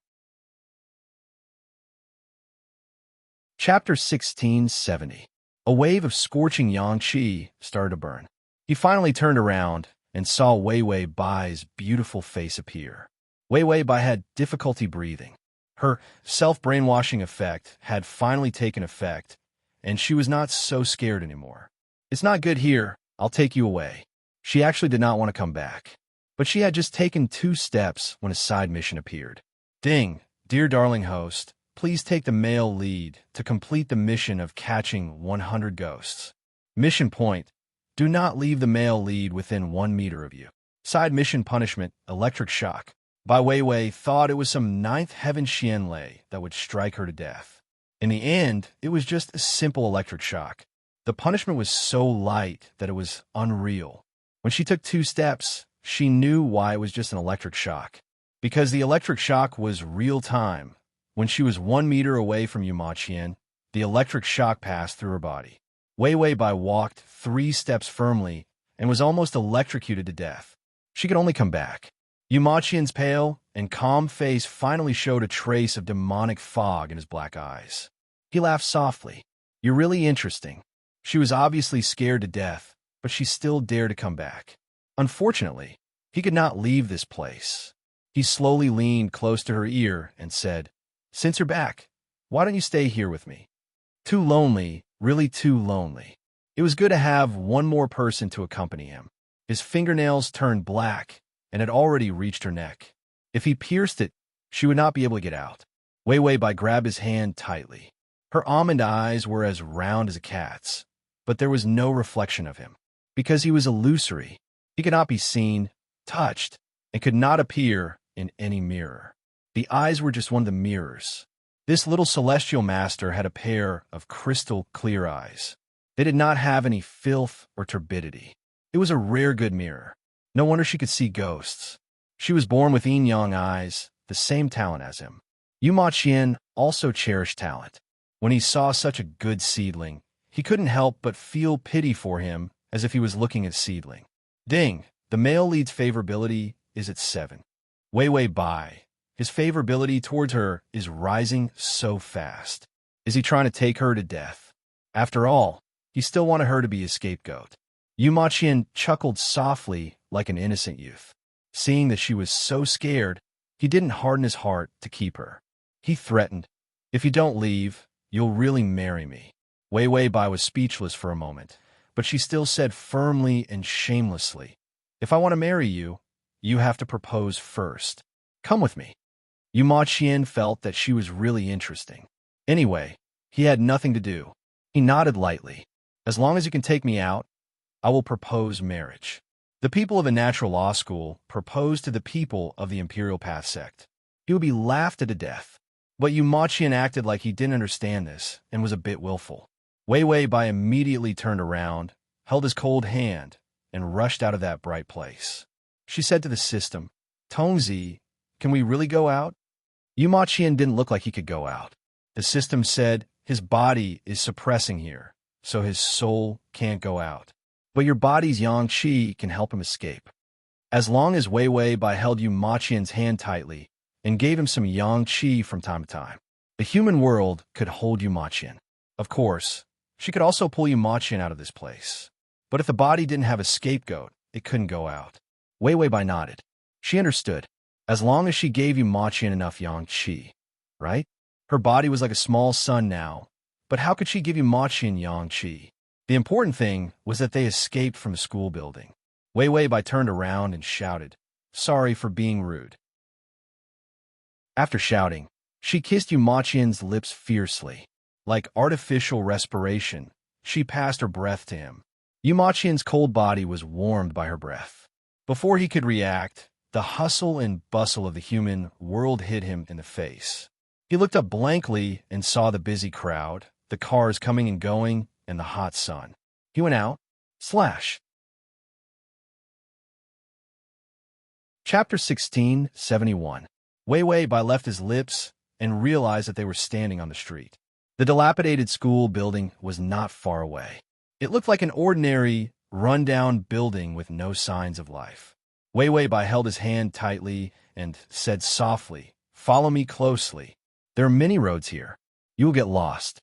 Chapter 1670. A wave of scorching yang qi started to burn. He finally turned around and saw Wei Wei Bai's beautiful face appear. Wei Wei Bai had difficulty breathing. Her self-brainwashing effect had finally taken effect, and she was not so scared anymore. It's not good here. I'll take you away. She actually did not want to come back. But she had just taken 2 steps when a side mission appeared. Ding, dear darling host, please take the male lead to complete the mission of catching 100 ghosts. Mission point, do not leave the male lead within 1 meter of you. Side mission punishment, electric shock. Bai Weiwei thought it was some 9th heaven Xianlei that would strike her to death. In the end, it was just a simple electric shock. The punishment was so light that it was unreal. When she took 2 steps, she knew why it was just an electric shock. Because the electric shock was real time. When she was 1 meter away from Yumachian, the electric shock passed through her body. Wei Wei Bai walked 3 steps firmly and was almost electrocuted to death. She could only come back. Yumachian's pale and calm face finally showed a trace of demonic fog in his black eyes. He laughed softly. You're really interesting. She was obviously scared to death, but she still dared to come back. Unfortunately, he could not leave this place. He slowly leaned close to her ear and said, Since you're back, why don't you stay here with me? Too lonely, really too lonely. It was good to have one more person to accompany him. His fingernails turned black and had already reached her neck. If he pierced it, she would not be able to get out. Wei Wei Bai grabbed his hand tightly. Her almond eyes were as round as a cat's, but there was no reflection of him. Because he was illusory, he could not be seen, touched, and could not appear in any mirror. The eyes were just one of the mirrors. This little celestial master had a pair of crystal clear eyes. They did not have any filth or turbidity. It was a rare good mirror. No wonder she could see ghosts. She was born with yin-yang eyes, the same talent as him. Yumachian also cherished talent. When he saw such a good seedling, he couldn't help but feel pity for him as if he was looking at seedling. Ding, the male lead's favorability is at 7. Wei Wei Bai, his favorability towards her is rising so fast. Is he trying to take her to death? After all, he still wanted her to be his scapegoat. Yumachian chuckled softly like an innocent youth. Seeing that she was so scared, he didn't harden his heart to keep her. He threatened, If you don't leave, you'll really marry me. Wei Wei Bai was speechless for a moment, but she still said firmly and shamelessly, If I want to marry you, you have to propose first. Come with me. Yumachian felt that she was really interesting. Anyway, he had nothing to do. He nodded lightly. As long as you can take me out, I will propose marriage. The people of a natural law school proposed to the people of the Imperial Path sect. He would be laughed at to death. But Yumachian acted like he didn't understand this and was a bit willful. Wei Wei Bai immediately turned around, held his cold hand, and rushed out of that bright place. She said to the system, Tongzi, can we really go out? Yu Ma Qian didn't look like he could go out. The system said, his body is suppressing here, so his soul can't go out. But your body's yang qi can help him escape. As long as Wei Wei Bai held Yu Ma Qian's hand tightly and gave him some yang qi from time to time, the human world could hold Yu Ma Qian. Of course, she could also pull Yu Ma Qian out of this place. But if the body didn't have a scapegoat, it couldn't go out. Wei Wei Bai nodded. She understood. As long as she gave Yu Ma Qian enough yang qi, right? Her body was like a small sun now, but how could she give Yu Ma Qian yang qi? The important thing was that they escaped from the school building. Wei Wei Bai turned around and shouted, sorry for being rude. After shouting, she kissed Yu Ma Qian's lips fiercely. Like artificial respiration, she passed her breath to him. Yu Ma Qian's cold body was warmed by her breath. Before he could react, the hustle and bustle of the human world hit him in the face. He looked up blankly and saw the busy crowd, the cars coming and going, and the hot sun. He went out. Chapter 1671. Wei Wei Bai left his lips and realized that they were standing on the street. The dilapidated school building was not far away. It looked like an ordinary, run-down building with no signs of life. Wei Wei Bai held his hand tightly and said softly, follow me closely. There are many roads here. You will get lost.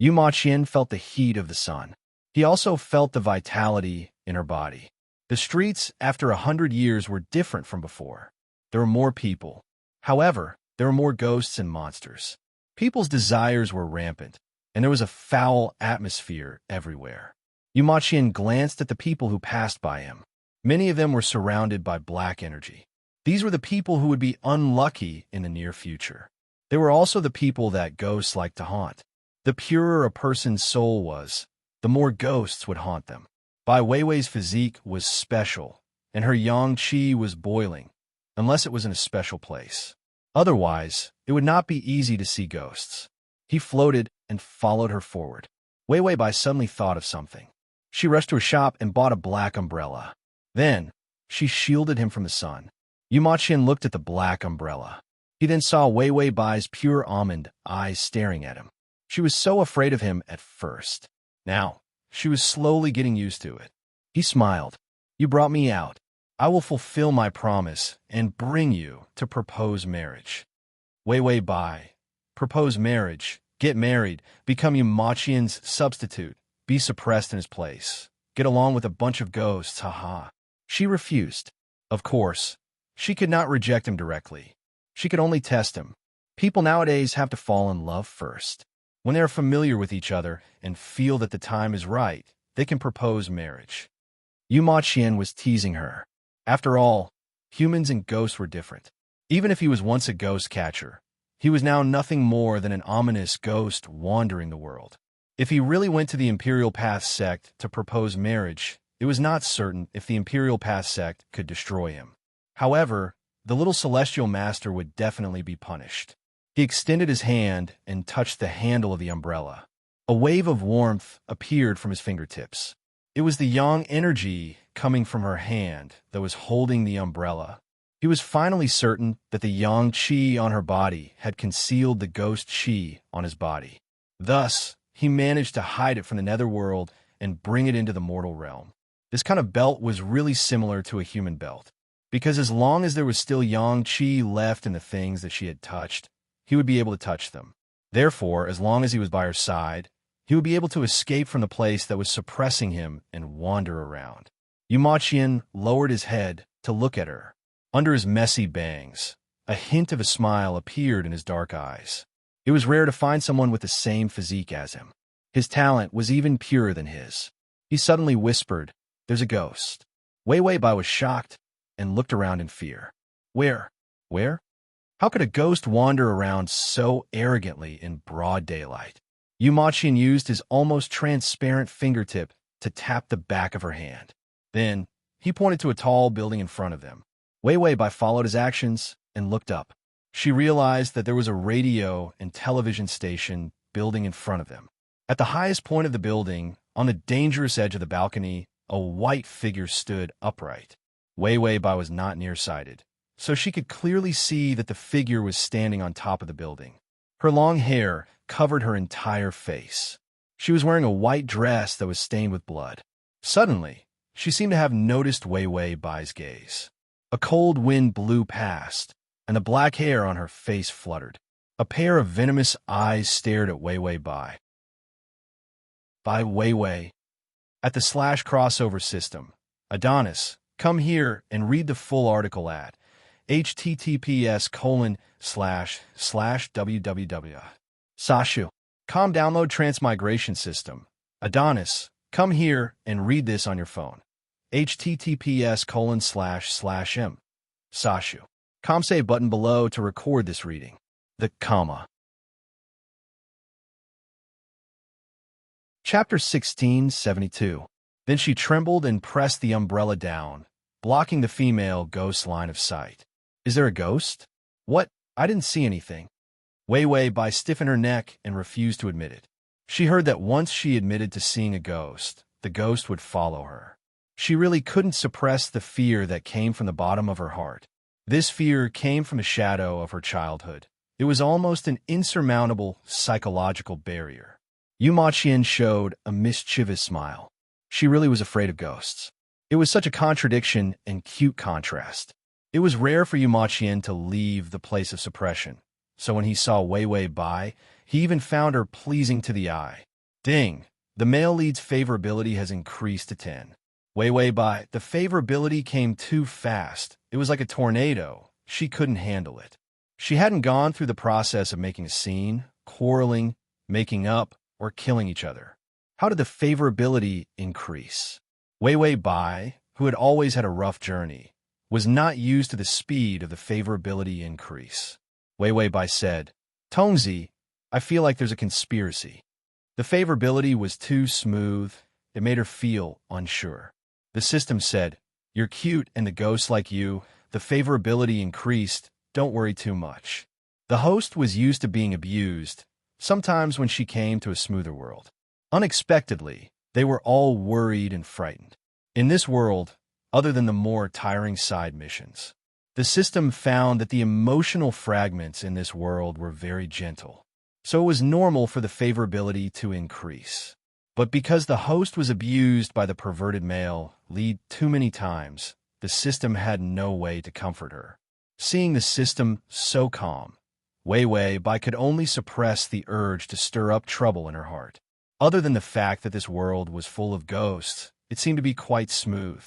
Yu Ma Qian felt the heat of the sun. He also felt the vitality in her body. The streets, after 100 years, were different from before. There were more people. However, there were more ghosts and monsters. People's desires were rampant, and there was a foul atmosphere everywhere. Yu Ma Qian glanced at the people who passed by him. Many of them were surrounded by black energy. These were the people who would be unlucky in the near future. They were also the people that ghosts like to haunt. The purer a person's soul was, the more ghosts would haunt them. Bai Weiwei's physique was special, and her yang qi was boiling, unless it was in a special place. Otherwise, it would not be easy to see ghosts. He floated and followed her forward. Wei Wei Bai suddenly thought of something. She rushed to a shop and bought a black umbrella. Then, she shielded him from the sun. Yu Ma Qian looked at the black umbrella. He then saw Wei Wei Bai's pure almond eyes staring at him. She was so afraid of him at first. Now, she was slowly getting used to it. He smiled. You brought me out. I will fulfill my promise and bring you to propose marriage. Wei Wei Bai. Propose marriage. Get married. Become Yu Ma Qian's substitute. Be suppressed in his place. Get along with a bunch of ghosts, haha. She refused. Of course, she could not reject him directly. She could only test him. People nowadays have to fall in love first. When they are familiar with each other and feel that the time is right, they can propose marriage. Yu Ma Qian was teasing her. After all, humans and ghosts were different. Even if he was once a ghost catcher, he was now nothing more than an ominous ghost wandering the world. If he really went to the Imperial Path sect to propose marriage, it was not certain if the Imperial Path sect could destroy him. However, the little celestial master would definitely be punished. He extended his hand and touched the handle of the umbrella. A wave of warmth appeared from his fingertips. It was the yang energy coming from her hand that was holding the umbrella. He was finally certain that the yang qi on her body had concealed the ghost qi on his body. Thus, he managed to hide it from the netherworld and bring it into the mortal realm. This kind of belt was really similar to a human belt, because as long as there was still yang qi left in the things that she had touched, he would be able to touch them. Therefore, as long as he was by her side, he would be able to escape from the place that was suppressing him and wander around. Yu Ma Qian lowered his head to look at her. Under his messy bangs, a hint of a smile appeared in his dark eyes. It was rare to find someone with the same physique as him. His talent was even purer than his. He suddenly whispered, "There's a ghost." Wei Wei Bai was shocked and looked around in fear. Where? How could a ghost wander around so arrogantly in broad daylight? Yu Ma Qian used his almost transparent fingertip to tap the back of her hand. Then, he pointed to a tall building in front of them. Wei Wei Bai followed his actions and looked up. She realized that there was a radio and television station building in front of them. At the highest point of the building, on the dangerous edge of the balcony, a white figure stood upright. Wei Wei Bai was not nearsighted, so she could clearly see that the figure was standing on top of the building. Her long hair covered her entire face. She was wearing a white dress that was stained with blood. Suddenly, she seemed to have noticed Wei Wei Bai's gaze. A cold wind blew past, and the black hair on her face fluttered. A pair of venomous eyes stared at Wei Wei Bai. By Wei Wei. At the slash crossover system, Adonis, come here and read the full article at https://www. Sashu. Com download Transmigration system. Adonis, come here and read this on your phone. https://m. Sashu. Com say button below to record this reading. The comma. Chapter 1672. Then she trembled and pressed the umbrella down, blocking the female ghost's line of sight. Is there a ghost? What? I didn't see anything. Wei Wei Bai stiffened her neck and refused to admit it. She heard that once she admitted to seeing a ghost, the ghost would follow her. She really couldn't suppress the fear that came from the bottom of her heart. This fear came from the shadow of her childhood. It was almost an insurmountable psychological barrier. Yu Maqian showed a mischievous smile. She really was afraid of ghosts. It was such a contradiction and cute contrast. It was rare for Yu Maqian to leave the place of suppression, so when he saw Wei Wei Bai, he even found her pleasing to the eye. Ding! The male lead's favorability has increased to 10. Wei Wei Bai, the favorability came too fast. It was like a tornado. She couldn't handle it. She hadn't gone through the process of making a scene, quarreling, making up, or killing each other. How did the favorability increase? Wei Wei Bai, who had always had a rough journey, was not used to the speed of the favorability increase. Wei Wei Bai said, Tongzi, I feel like there's a conspiracy. The favorability was too smooth. It made her feel unsure. The system said, you're cute and the ghosts like you. The favorability increased. Don't worry too much. The host was used to being abused, sometimes when she came to a smoother world. Unexpectedly, they were all worried and frightened. In this world, other than the more tiring side missions, the system found that the emotional fragments in this world were very gentle. So it was normal for the favorability to increase. But because the host was abused by the perverted male lead too many times, the system had no way to comfort her. Seeing the system so calm, Wei Wei Bai could only suppress the urge to stir up trouble in her heart. Other than the fact that this world was full of ghosts, it seemed to be quite smooth.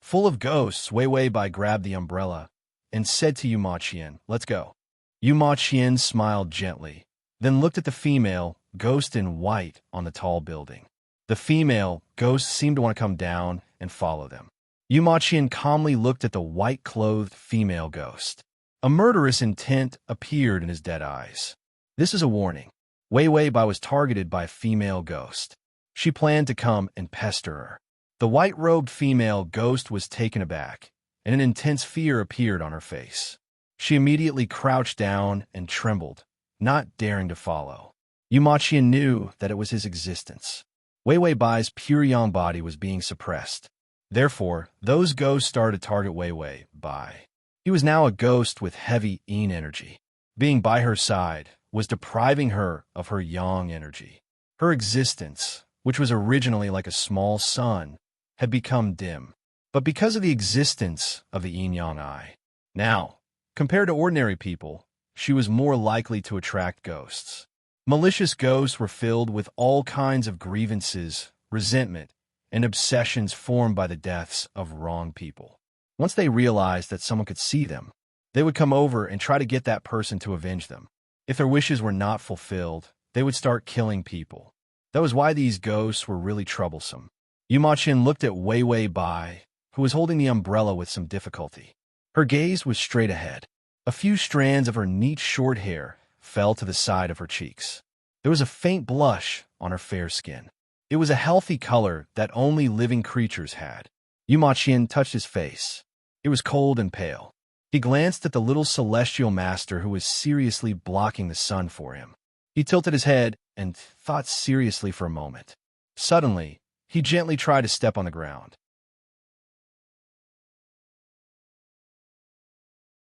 Full of ghosts, Wei Wei Bai grabbed the umbrella and said to Yu Maqian, let's go. Yu Maqian smiled gently, then looked at the female, ghost in white, on the tall building. The female, ghost, seemed to want to come down and follow them. Yu Maqian calmly looked at the white-clothed female ghost. A murderous intent appeared in his dead eyes. This is a warning. Wei Wei Bai was targeted by a female ghost. She planned to come and pester her. The white-robed female ghost was taken aback, and an intense fear appeared on her face. She immediately crouched down and trembled, not daring to follow. Yu Maqian knew that it was his existence. Wei Wei Bai's pure yang body was being suppressed. Therefore, those ghosts started to target Wei Wei Bai. He was now a ghost with heavy yin energy. Being by her side was depriving her of her yang energy. Her existence, which was originally like a small sun, had become dim. But because of the existence of the yin-yang eye, now, compared to ordinary people, she was more likely to attract ghosts. Malicious ghosts were filled with all kinds of grievances, resentment, and obsessions formed by the deaths of wrong people. Once they realized that someone could see them, they would come over and try to get that person to avenge them. If their wishes were not fulfilled, they would start killing people. That was why these ghosts were really troublesome. Yu Maqian looked at Wei Wei Bai, who was holding the umbrella with some difficulty. Her gaze was straight ahead. A few strands of her neat short hair fell to the side of her cheeks. There was a faint blush on her fair skin. It was a healthy color that only living creatures had. Yu Maqian touched his face. It was cold and pale. He glanced at the little celestial master who was seriously blocking the sun for him. He tilted his head and thought seriously for a moment. Suddenly, he gently tried to step on the ground.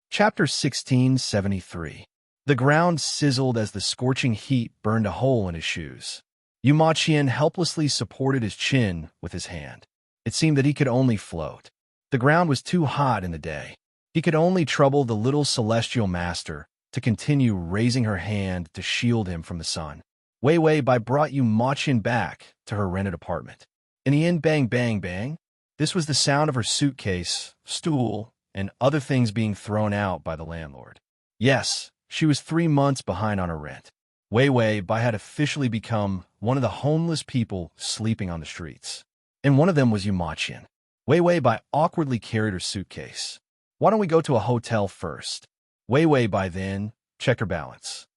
Chapter 1673. The ground sizzled as the scorching heat burned a hole in his shoes. Yumachian helplessly supported his chin with his hand. It seemed that he could only float. The ground was too hot in the day. He could only trouble the little celestial master to continue raising her hand to shield him from the sun. Wei Wei Bai brought Yumachian back to her rented apartment. In the end, bang, bang, bang. This was the sound of her suitcase, stool, and other things being thrown out by the landlord. Yes, she was 3 months behind on her rent. Wei Wei Bai had officially become one of the homeless people sleeping on the streets. And one of them was Yumachian. Wei Wei Bai awkwardly carried her suitcase. Why don't we go to a hotel first? Wei Wei Bai then checked her balance.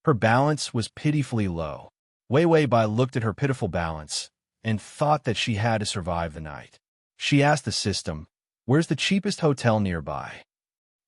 Her balance was pitifully low. Wei Wei Bai looked at her pitiful balance and thought that she had to survive the night. She asked the system, "Where's the cheapest hotel nearby?"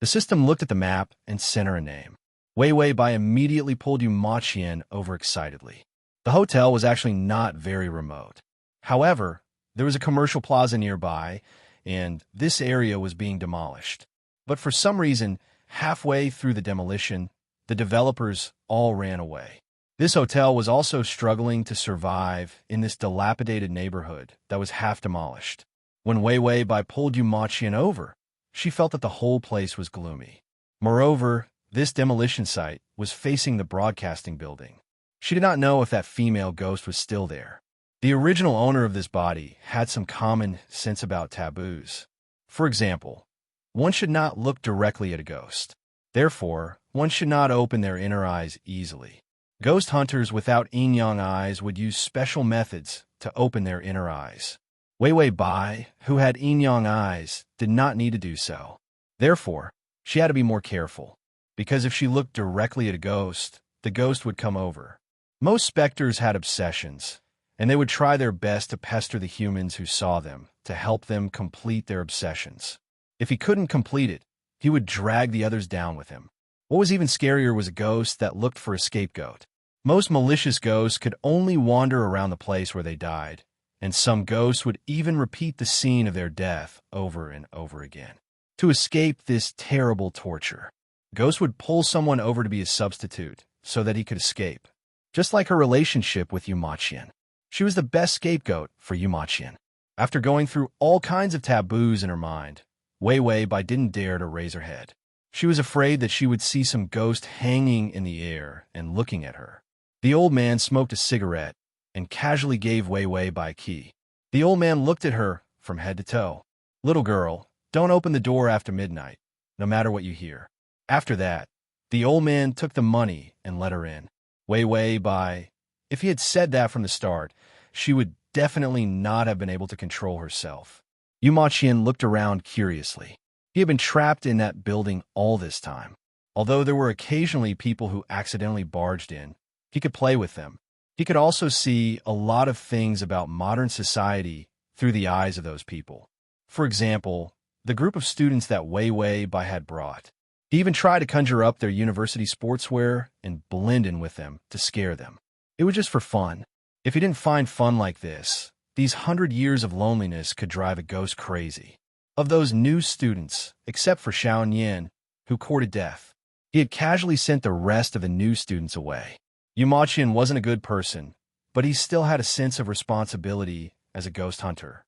The system looked at the map and sent her a name. Wei Wei Bai immediately pulled Yumachian over excitedly. The hotel was actually not very remote. However, there was a commercial plaza nearby, and this area was being demolished. But for some reason, halfway through the demolition, the developers all ran away. This hotel was also struggling to survive in this dilapidated neighborhood that was half demolished. When Wei Wei Bai pulled Yumachian over, she felt that the whole place was gloomy. Moreover, this demolition site was facing the broadcasting building. She did not know if that female ghost was still there. The original owner of this body had some common sense about taboos. For example, one should not look directly at a ghost. Therefore, one should not open their inner eyes easily. Ghost hunters without yin-yang eyes would use special methods to open their inner eyes. Wei Wei Bai, who had yin-yang eyes, did not need to do so. Therefore, she had to be more careful, because if she looked directly at a ghost, the ghost would come over. Most specters had obsessions, and they would try their best to pester the humans who saw them to help them complete their obsessions. If he couldn't complete it, he would drag the others down with him. What was even scarier was a ghost that looked for a scapegoat. Most malicious ghosts could only wander around the place where they died, and some ghosts would even repeat the scene of their death over and over again. To escape this terrible torture, ghosts would pull someone over to be a substitute so that he could escape. Just like her relationship with Yumachian. She was the best scapegoat for Yumachian. After going through all kinds of taboos in her mind, Wei Wei Bai didn't dare to raise her head. She was afraid that she would see some ghost hanging in the air and looking at her. The old man smoked a cigarette and casually gave Wei Wei Bai a key. The old man looked at her from head to toe. "Little girl, don't open the door after midnight, no matter what you hear." After that, the old man took the money and let her in. Wei Wei Bai, if he had said that from the start, she would definitely not have been able to control herself. Yumachian looked around curiously. He had been trapped in that building all this time. Although there were occasionally people who accidentally barged in, he could play with them. He could also see a lot of things about modern society through the eyes of those people. For example, the group of students that Wei Wei Bai had brought. He even tried to conjure up their university sportswear and blend in with them to scare them. It was just for fun. If he didn't find fun like this, these 100 years of loneliness could drive a ghost crazy. Of those new students, except for Xiao Nian, who courted death, he had casually sent the rest of the new students away. Yumachian wasn't a good person, but he still had a sense of responsibility as a ghost hunter.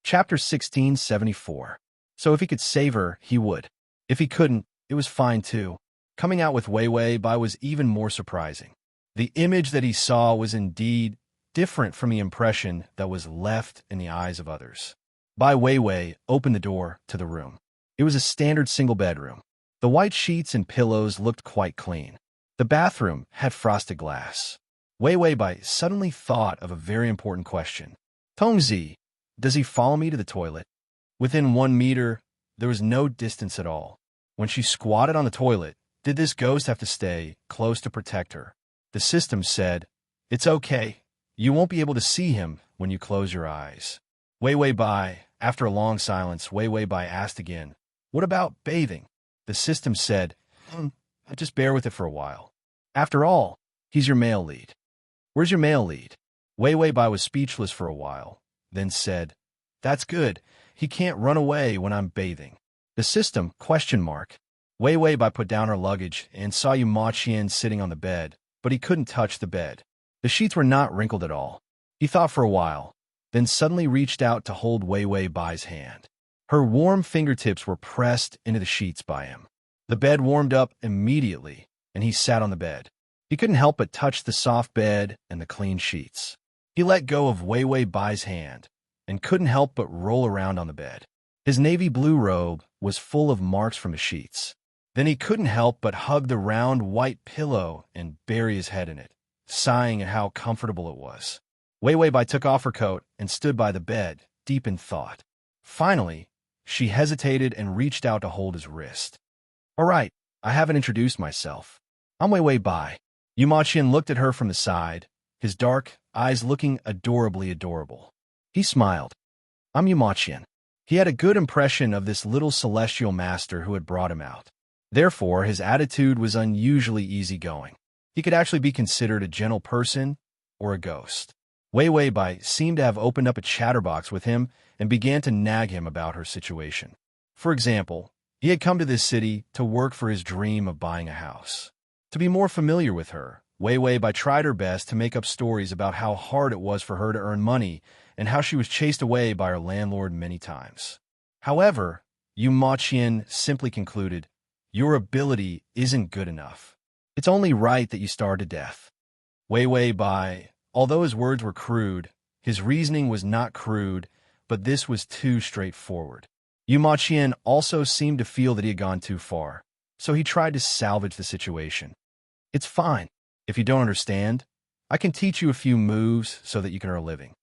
Chapter 1674. So if he could save her, he would. If he couldn't, it was fine too. Coming out with Wei Wei Bai was even more surprising. The image that he saw was indeed different from the impression that was left in the eyes of others. Bai Wei Wei opened the door to the room. It was a standard single bedroom. The white sheets and pillows looked quite clean. The bathroom had frosted glass. Wei Wei Bai suddenly thought of a very important question. Tongzi, does he follow me to the toilet? Within 1 meter, there was no distance at all. When she squatted on the toilet, did this ghost have to stay close to protect her? The system said, "It's okay. You won't be able to see him when you close your eyes." Wei Wei Bai, after a long silence, Wei Wei Bai asked again, "What about bathing?" The system said, Just bear with it for a while. After all, he's your male lead. Where's your male lead? Wei Wei Bai was speechless for a while, then said, That's good. He can't run away when I'm bathing. The system, ? Wei Wei Bai put down her luggage and saw Yu Ma Qian sitting on the bed, but he couldn't touch the bed. The sheets were not wrinkled at all. He thought for a while, then suddenly reached out to hold Wei Wei Bai's hand. Her warm fingertips were pressed into the sheets by him. The bed warmed up immediately, and he sat on the bed. He couldn't help but touch the soft bed and the clean sheets. He let go of Wei Wei Bai's hand and couldn't help but roll around on the bed. His navy blue robe was full of marks from the sheets. Then he couldn't help but hug the round white pillow and bury his head in it, sighing at how comfortable it was. Wei Wei Bai took off her coat and stood by the bed, deep in thought. Finally, she hesitated and reached out to hold his wrist. All right, I haven't introduced myself. I'm Wei Wei Bai. Yu Ma Qian looked at her from the side, his dark eyes looking adorably adorable. He smiled. I'm Yu Ma Qian. He had a good impression of this little celestial master who had brought him out. Therefore, his attitude was unusually easygoing. He could actually be considered a gentle person or a ghost. Wei Wei Bai seemed to have opened up a chatterbox with him and began to nag him about her situation. For example, he had come to this city to work for his dream of buying a house. To be more familiar with her, Wei Wei Bai tried her best to make up stories about how hard it was for her to earn money and how she was chased away by her landlord many times. However, Yu Ma Qian simply concluded, Your ability isn't good enough. It's only right that you starve to death. Wei Wei Bai, although his words were crude, his reasoning was not crude, but this was too straightforward. Yu Ma Qian also seemed to feel that he had gone too far, so he tried to salvage the situation. It's fine. If you don't understand, I can teach you a few moves so that you can earn a living.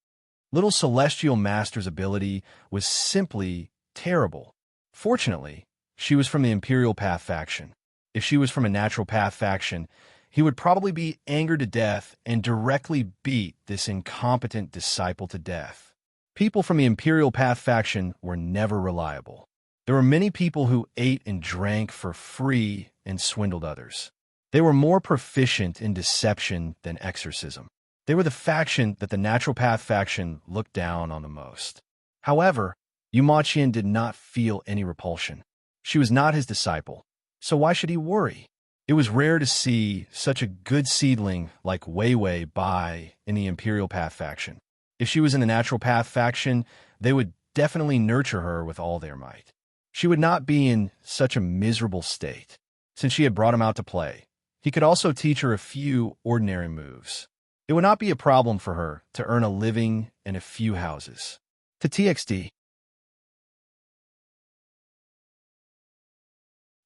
Little Celestial Master's ability was simply terrible. Fortunately, she was from the Imperial Path faction. If she was from a Natural Path faction, he would probably be angered to death and directly beat this incompetent disciple to death. People from the Imperial Path faction were never reliable. There were many people who ate and drank for free and swindled others. They were more proficient in deception than exorcism. They were the faction that the Natural Path faction looked down on the most. However, Yu Ma Qian did not feel any repulsion. She was not his disciple, so why should he worry? It was rare to see such a good seedling like Wei Wei Bai in the Imperial Path faction. If she was in the Natural Path faction, they would definitely nurture her with all their might. She would not be in such a miserable state. Since she had brought him out to play, he could also teach her a few ordinary moves. It would not be a problem for her to earn a living in a few houses. To TXT.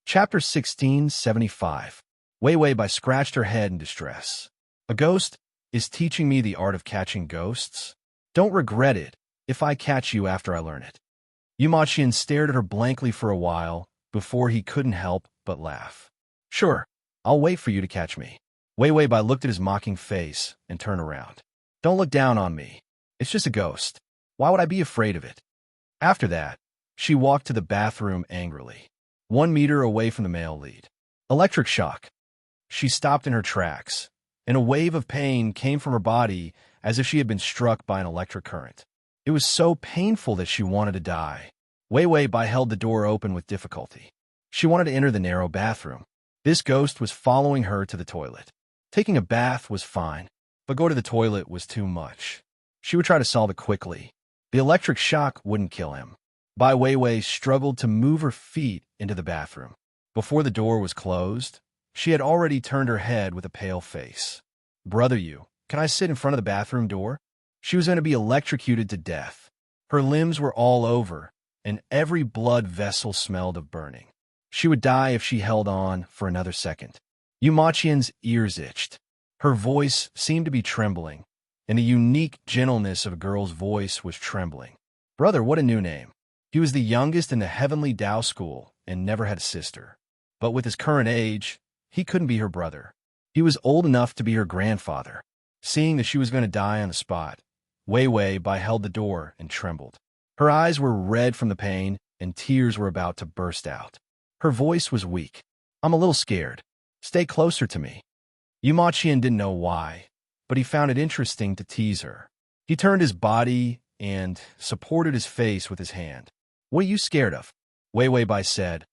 Chapter 1675. Wei Wei Bai scratched her head in distress. A ghost is teaching me the art of catching ghosts? Don't regret it if I catch you after I learn it. Yu Ma Qian stared at her blankly for a while before he couldn't help but laugh. Sure, I'll wait for you to catch me. Wei Wei Bai looked at his mocking face and turned around. Don't look down on me. It's just a ghost. Why would I be afraid of it? After that, she walked to the bathroom angrily. 1 meter away from the male lead. Electric shock. She stopped in her tracks, and a wave of pain came from her body as if she had been struck by an electric current. It was so painful that she wanted to die. Wei Wei Bai held the door open with difficulty. She wanted to enter the narrow bathroom. This ghost was following her to the toilet. Taking a bath was fine, but go to the toilet was too much. She would try to solve it quickly. The electric shock wouldn't kill him. Bai Weiwei struggled to move her feet into the bathroom. Before the door was closed, she had already turned her head with a pale face. Brother Yu, can I sit in front of the bathroom door? She was going to be electrocuted to death. Her limbs were all over, and every blood vessel smelled of burning. She would die if she held on for another second. Yu Ma Qian's ears itched. Her voice seemed to be trembling, and the unique gentleness of a girl's voice was trembling. Brother, what a new name. He was the youngest in the Heavenly Tao School and never had a sister. But with his current age, he couldn't be her brother. He was old enough to be her grandfather. Seeing that she was going to die on the spot, Wei Wei Bai held the door and trembled. Her eyes were red from the pain, and tears were about to burst out. Her voice was weak. I'm a little scared. Stay closer to me. Yuma Qian didn't know why, but he found it interesting to tease her. He turned his body and supported his face with his hand. What are you scared of? Wei Wei Bai said.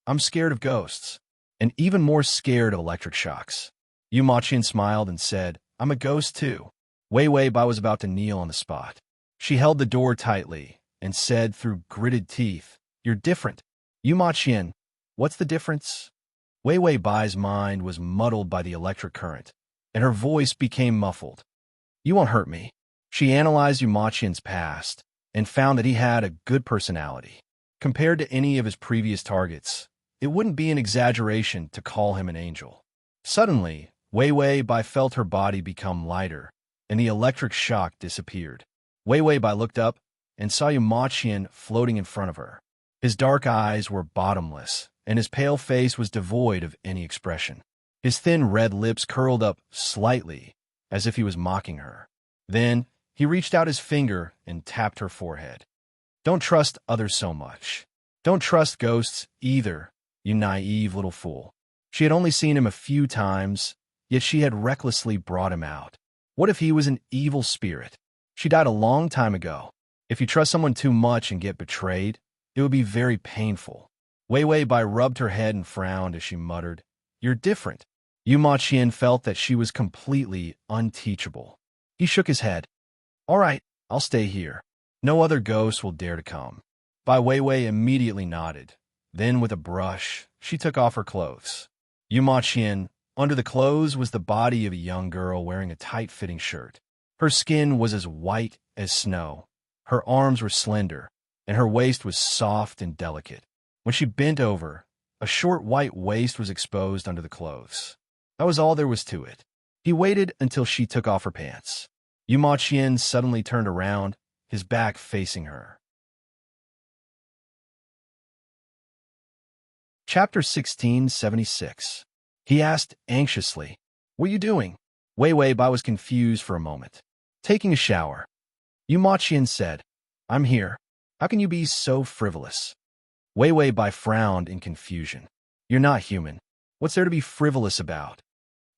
I'm scared of ghosts, and even more scared of electric shocks. Yuma Qian smiled and said, I'm a ghost too. Wei Wei Bai was about to kneel on the spot. She held the door tightly and said through gritted teeth, You're different. Yuma Qian, what's the difference? Wei Wei Bai's mind was muddled by the electric current, and her voice became muffled. You won't hurt me. She analyzed Yuma Qian's past and found that he had a good personality. Compared to any of his previous targets, it wouldn't be an exaggeration to call him an angel. Suddenly, Wei Wei Bai felt her body become lighter, and the electric shock disappeared. Wei Wei Bai looked up and saw Yuma Qian floating in front of her. His dark eyes were bottomless, and his pale face was devoid of any expression. His thin red lips curled up slightly, as if he was mocking her. Then, he reached out his finger and tapped her forehead. Don't trust others so much. Don't trust ghosts either, you naive little fool. She had only seen him a few times, yet she had recklessly brought him out. What if he was an evil spirit? She died a long time ago. If you trust someone too much and get betrayed, it would be very painful. Wei Wei Bai rubbed her head and frowned as she muttered, You're different. Yuma Qian felt that she was completely unteachable. He shook his head. All right, I'll stay here. No other ghosts will dare to come. Bai Weiwei immediately nodded. Then, with a brush, she took off her clothes. Yuma Qian, under the clothes, was the body of a young girl wearing a tight-fitting shirt. Her skin was as white as snow. Her arms were slender, and her waist was soft and delicate. When she bent over, a short white waist was exposed under the clothes. That was all there was to it. He waited until she took off her pants. Yuma Qian suddenly turned around, his back facing her. Chapter 1676. He asked anxiously, What are you doing? Wei Wei Bai was confused for a moment. Taking a shower. Yuma Qian said, I'm here. How can you be so frivolous? Wei Wei Bai frowned in confusion. You're not human. What's there to be frivolous about?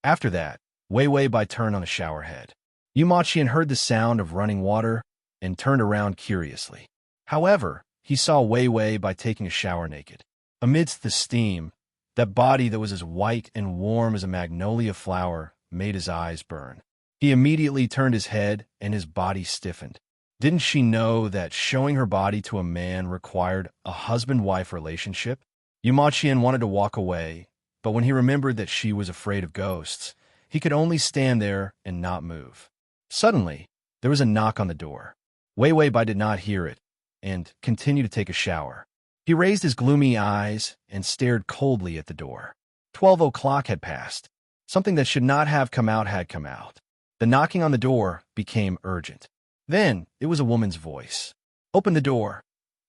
After that, Wei Wei Bai turned on the shower head. Yuma Qian heard the sound of running water and turned around curiously. However, he saw Wei Wei Bai taking a shower naked. Amidst the steam, that body that was as white and warm as a magnolia flower made his eyes burn. He immediately turned his head and his body stiffened. Didn't she know that showing her body to a man required a husband-wife relationship? Yuma Qian wanted to walk away, but when he remembered that she was afraid of ghosts, he could only stand there and not move. Suddenly, there was a knock on the door. Wei Wei Bai did not hear it and continued to take a shower. He raised his gloomy eyes and stared coldly at the door. 12 o'clock had passed. Something that should not have come out had come out. The knocking on the door became urgent. Then, it was a woman's voice. Open the door.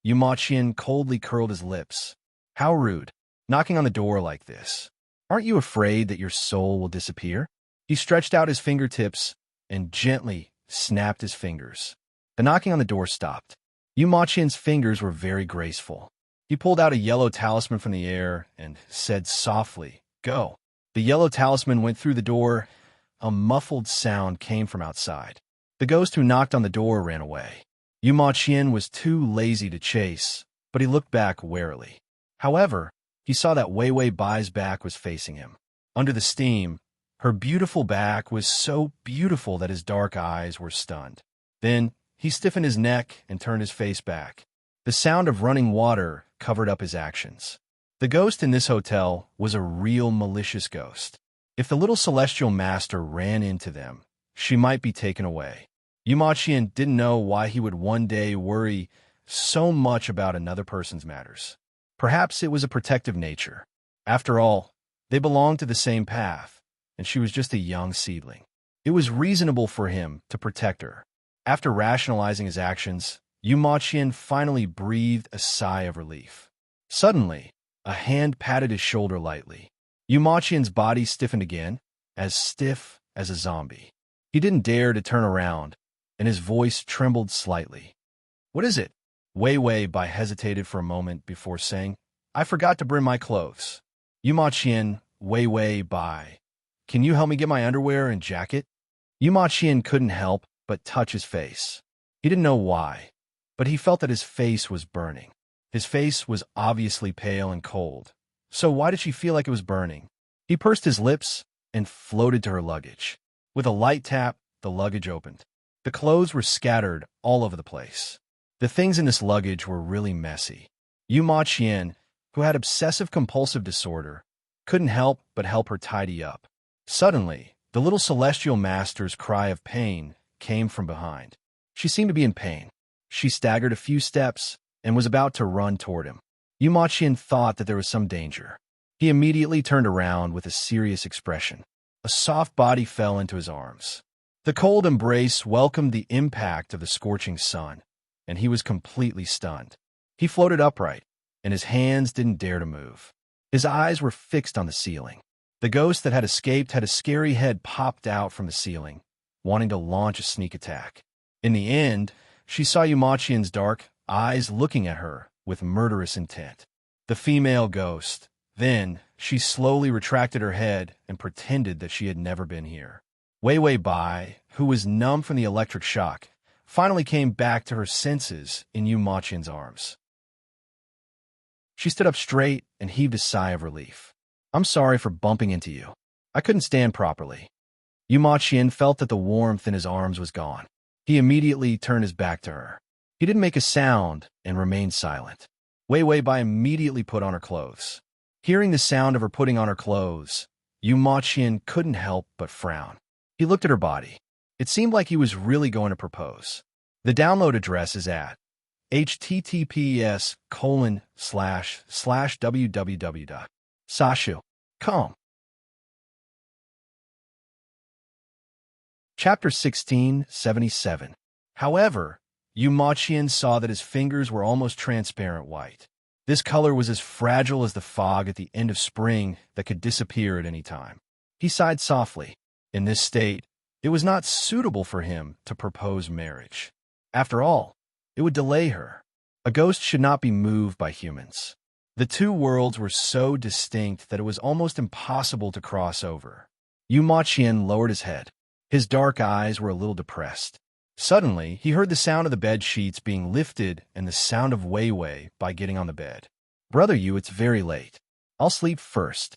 Yuma Qian coldly curled his lips. How rude, knocking on the door like this. Aren't you afraid that your soul will disappear? He stretched out his fingertips and gently snapped his fingers. The knocking on the door stopped. Yuma Qian's fingers were very graceful. He pulled out a yellow talisman from the air and said softly, Go. The yellow talisman went through the door. A muffled sound came from outside. The ghost who knocked on the door ran away. Yuma Qian was too lazy to chase, but he looked back warily. However, he saw that Wei Wei Bai's back was facing him. Under the steam, her beautiful back was so beautiful that his dark eyes were stunned. Then, he stiffened his neck and turned his face back. The sound of running water covered up his actions. The ghost in this hotel was a real malicious ghost. If the little celestial master ran into them, she might be taken away. Yuma Qian didn't know why he would one day worry so much about another person's matters. Perhaps it was a protective nature. After all, they belonged to the same path, and she was just a young seedling. It was reasonable for him to protect her. After rationalizing his actions, Yuma Qian finally breathed a sigh of relief. Suddenly, a hand patted his shoulder lightly. Yuma Qian's body stiffened again, as stiff as a zombie. He didn't dare to turn around, and his voice trembled slightly. What is it? Wei Wei Bai hesitated for a moment before saying, I forgot to bring my clothes. Yuma Qian Wei Bai. Can you help me get my underwear and jacket? Yu Ma Qian couldn't help but touch his face. He didn't know why, but he felt that his face was burning. His face was obviously pale and cold. So why did she feel like it was burning? He pursed his lips and floated to her luggage. With a light tap, the luggage opened. The clothes were scattered all over the place. The things in this luggage were really messy. Yu Ma Qian, who had obsessive-compulsive disorder, couldn't help but help her tidy up. Suddenly, the little celestial master's cry of pain came from behind. She seemed to be in pain. She staggered a few steps and was about to run toward him. Yu Ma Qian thought that there was some danger. He immediately turned around with a serious expression. A soft body fell into his arms. The cold embrace welcomed the impact of the scorching sun, and he was completely stunned. He floated upright, and his hands didn't dare to move. His eyes were fixed on the ceiling. The ghost that had escaped had a scary head popped out from the ceiling, wanting to launch a sneak attack. In the end, she saw Yu Ma Qian's dark eyes looking at her with murderous intent. The female ghost. Then, she slowly retracted her head and pretended that she had never been here. Wei Bai, who was numb from the electric shock, finally came back to her senses in Yu Ma Qian's arms. She stood up straight and heaved a sigh of relief. I'm sorry for bumping into you. I couldn't stand properly. Yu Ma Qian felt that the warmth in his arms was gone. He immediately turned his back to her. He didn't make a sound and remained silent. Wei Bai immediately put on her clothes. Hearing the sound of her putting on her clothes, Yu Ma Qian couldn't help but frown. He looked at her body. It seemed like he was really going to propose. The download address is at https://www.sashu.com. Chapter 1677. However, Yu Ma Qian saw that his fingers were almost transparent white. This color was as fragile as the fog at the end of spring that could disappear at any time. He sighed softly. In this state, it was not suitable for him to propose marriage. After all, it would delay her. A ghost should not be moved by humans. The two worlds were so distinct that it was almost impossible to cross over. Yu Ma Qian lowered his head. His dark eyes were a little depressed. Suddenly, he heard the sound of the bed sheets being lifted and the sound of Wei Bai getting on the bed. Brother Yu, it's very late. I'll sleep first.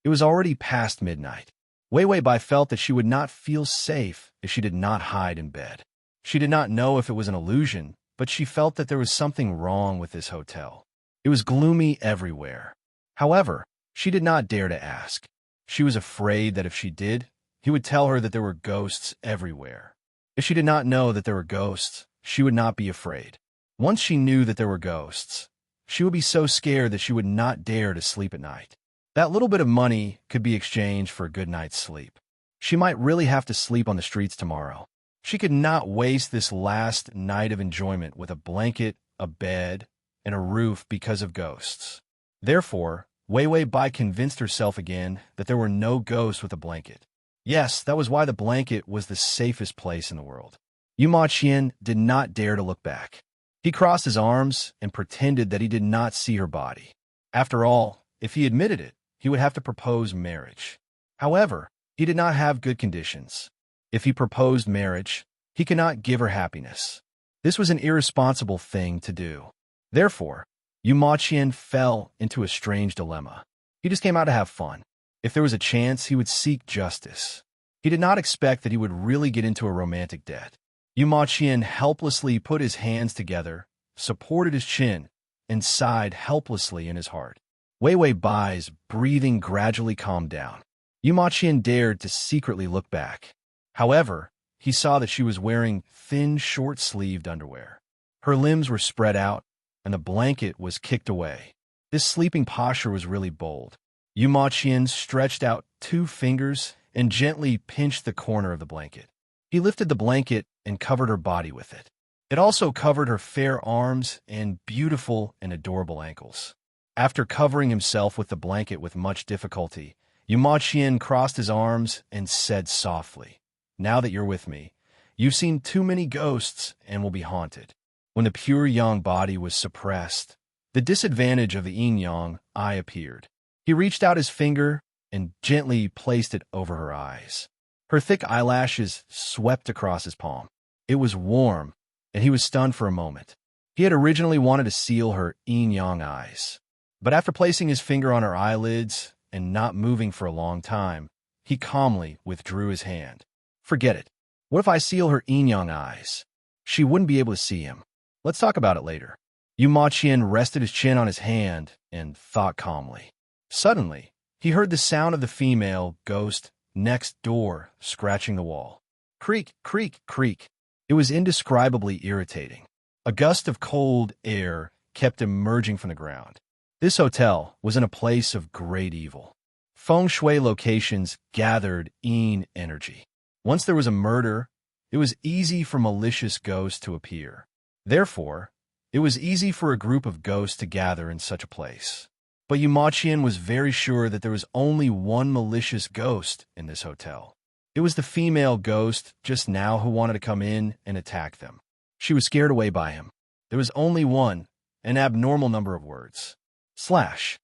It was already past midnight. Wei Bai felt that she would not feel safe if she did not hide in bed. She did not know if it was an illusion, but she felt that there was something wrong with this hotel. It was gloomy everywhere. However, she did not dare to ask. She was afraid that if she did, he would tell her that there were ghosts everywhere. If she did not know that there were ghosts, she would not be afraid. Once she knew that there were ghosts, she would be so scared that she would not dare to sleep at night. That little bit of money could be exchanged for a good night's sleep. She might really have to sleep on the streets tomorrow. She could not waste this last night of enjoyment with a blanket, a bed, and a roof because of ghosts. Therefore, Wei Bai convinced herself again that there were no ghosts with a blanket. Yes, that was why the blanket was the safest place in the world. Yu Ma Qian did not dare to look back. He crossed his arms and pretended that he did not see her body. After all, if he admitted it, he would have to propose marriage. However, he did not have good conditions. If he proposed marriage, he could not give her happiness. This was an irresponsible thing to do. Therefore, Yu Ma Qian fell into a strange dilemma. He just came out to have fun. If there was a chance, he would seek justice. He did not expect that he would really get into a romantic debt. Yu Ma Qian helplessly put his hands together, supported his chin, and sighed helplessly in his heart. Wei Bai's breathing gradually calmed down. Yu Ma Qian dared to secretly look back. However, he saw that she was wearing thin, short-sleeved underwear. Her limbs were spread out, and the blanket was kicked away. This sleeping posture was really bold. Yu Ma Qian stretched out 2 fingers and gently pinched the corner of the blanket. He lifted the blanket and covered her body with it. It also covered her fair arms and beautiful and adorable ankles. After covering himself with the blanket with much difficulty, Yu Ma Qian crossed his arms and said softly, "Now that you're with me, you've seen too many ghosts and will be haunted." When the pure yang body was suppressed, the disadvantage of the yin yang eye appeared. He reached out his finger and gently placed it over her eyes. Her thick eyelashes swept across his palm. It was warm, and he was stunned for a moment. He had originally wanted to seal her yin-yang eyes, but after placing his finger on her eyelids and not moving for a long time, he calmly withdrew his hand. Forget it. What if I seal her yin-yang eyes? She wouldn't be able to see him. Let's talk about it later. Yu Ma Qian rested his chin on his hand and thought calmly. Suddenly, he heard the sound of the female ghost next door scratching the wall. Creak, creak, creak. It was indescribably irritating. A gust of cold air kept emerging from the ground. This hotel was in a place of great evil. Feng Shui locations gathered Yin energy. Once there was a murder, it was easy for malicious ghosts to appear. Therefore, it was easy for a group of ghosts to gather in such a place. But Yu Ma Qian was very sure that there was only one malicious ghost in this hotel. It was the female ghost just now who wanted to come in and attack them. She was scared away by him. There was only one, an abnormal number of words. Slash.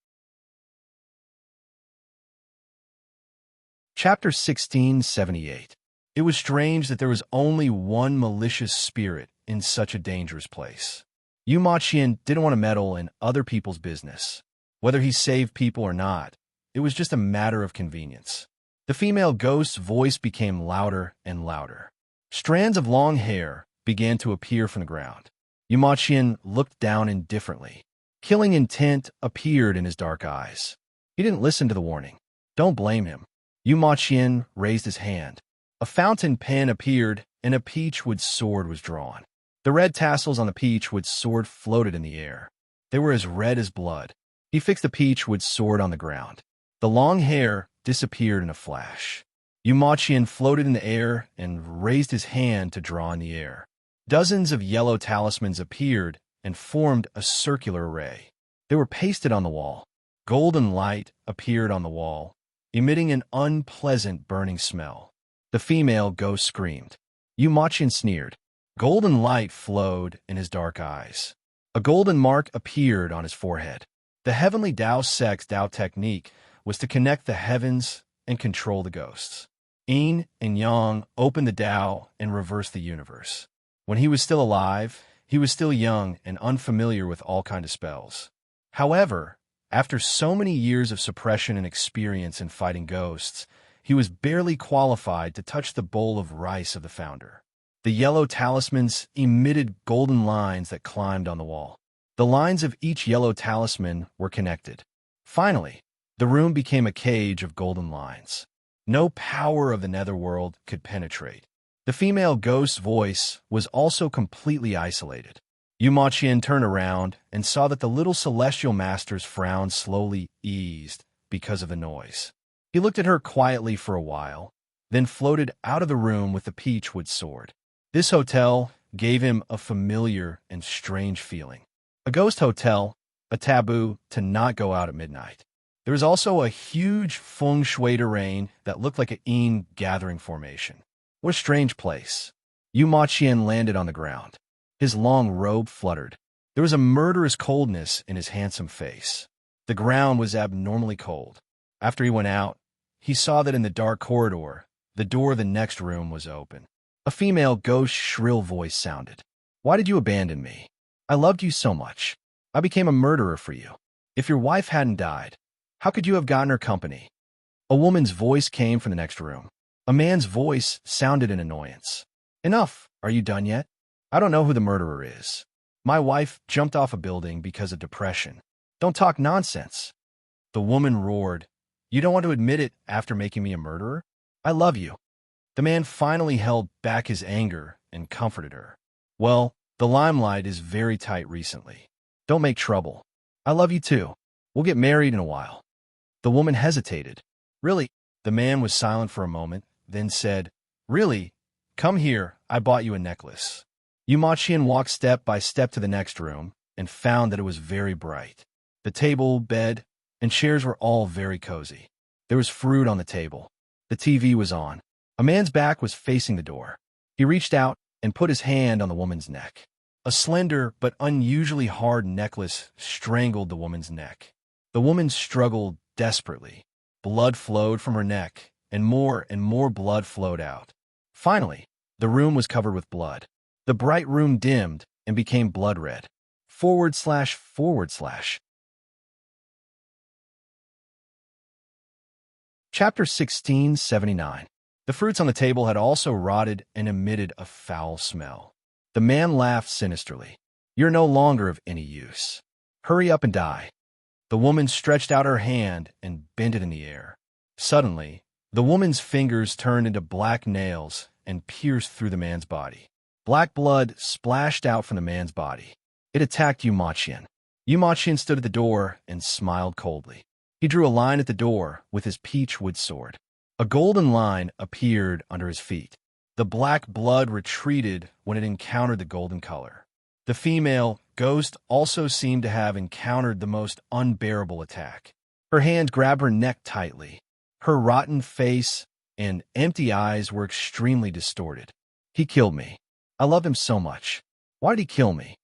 Chapter 1678. It was strange that there was only one malicious spirit in such a dangerous place. Yu Ma Qian didn't want to meddle in other people's business. Whether he saved people or not, it was just a matter of convenience. The female ghost's voice became louder and louder. Strands of long hair began to appear from the ground. Yu Ma Qian looked down indifferently. Killing intent appeared in his dark eyes. He didn't listen to the warning. Don't blame him. Yu Ma Qian raised his hand. A fountain pen appeared, and a peachwood sword was drawn. The red tassels on the peachwood sword floated in the air. They were as red as blood. He fixed the peachwood sword on the ground. The long hair disappeared in a flash. Yu Ma Qian floated in the air and raised his hand to draw in the air. Dozens of yellow talismans appeared and formed a circular array. They were pasted on the wall. Golden light appeared on the wall, emitting an unpleasant burning smell. The female ghost screamed. Yu Ma Qian sneered. Golden light flowed in his dark eyes. A golden mark appeared on his forehead. The heavenly Dao Sex Dao technique was to connect the heavens and control the ghosts. Yin and Yang opened the Dao and reversed the universe. When he was still alive, he was still young and unfamiliar with all kinds of spells. However, after so many years of suppression and experience in fighting ghosts, he was barely qualified to touch the bowl of rice of the founder. The yellow talismans emitted golden lines that climbed on the wall. The lines of each yellow talisman were connected. Finally, the room became a cage of golden lines. No power of the netherworld could penetrate. The female ghost's voice was also completely isolated. Yu Ma Qian turned around and saw that the little celestial master's frown slowly eased because of the noise. He looked at her quietly for a while, then floated out of the room with the peachwood sword. This hotel gave him a familiar and strange feeling. A ghost hotel, a taboo to not go out at midnight. There was also a huge feng shui terrain that looked like a Yin gathering formation. What a strange place. Yu Ma Qian landed on the ground. His long robe fluttered. There was a murderous coldness in his handsome face. The ground was abnormally cold. After he went out, he saw that in the dark corridor, the door of the next room was open. A female ghost's shrill voice sounded. Why did you abandon me? I loved you so much. I became a murderer for you. If your wife hadn't died, how could you have gotten her company? A woman's voice came from the next room. A man's voice sounded in annoyance. Enough. Are you done yet? I don't know who the murderer is. My wife jumped off a building because of depression. Don't talk nonsense. The woman roared. You don't want to admit it after making me a murderer? I love you. The man finally held back his anger and comforted her. Well, the limelight is very tight recently. Don't make trouble. I love you too. We'll get married in a while. The woman hesitated. Really? The man was silent for a moment, then said, Really? Come here, I bought you a necklace. Yu Ma Qian walked step by step to the next room and found that it was very bright. The table, bed, and chairs were all very cozy. There was fruit on the table. The TV was on. A man's back was facing the door. He reached out and put his hand on the woman's neck. A slender but unusually hard necklace strangled the woman's neck. The woman struggled desperately. Blood flowed from her neck, and more blood flowed out. Finally, the room was covered with blood. The bright room dimmed and became blood red. // Chapter 1679. The fruits on the table had also rotted and emitted a foul smell. The man laughed sinisterly. You're no longer of any use. Hurry up and die. The woman stretched out her hand and bent it in the air. Suddenly, the woman's fingers turned into black nails and pierced through the man's body. Black blood splashed out from the man's body. It attacked Yu Ma-Qian. Yu Ma-Qian stood at the door and smiled coldly. He drew a line at the door with his peach wood sword. A golden line appeared under his feet. The black blood retreated when it encountered the golden color. The female ghost also seemed to have encountered the most unbearable attack. Her hand grabbed her neck tightly. Her rotten face and empty eyes were extremely distorted. He killed me. I loved him so much. Why did he kill me?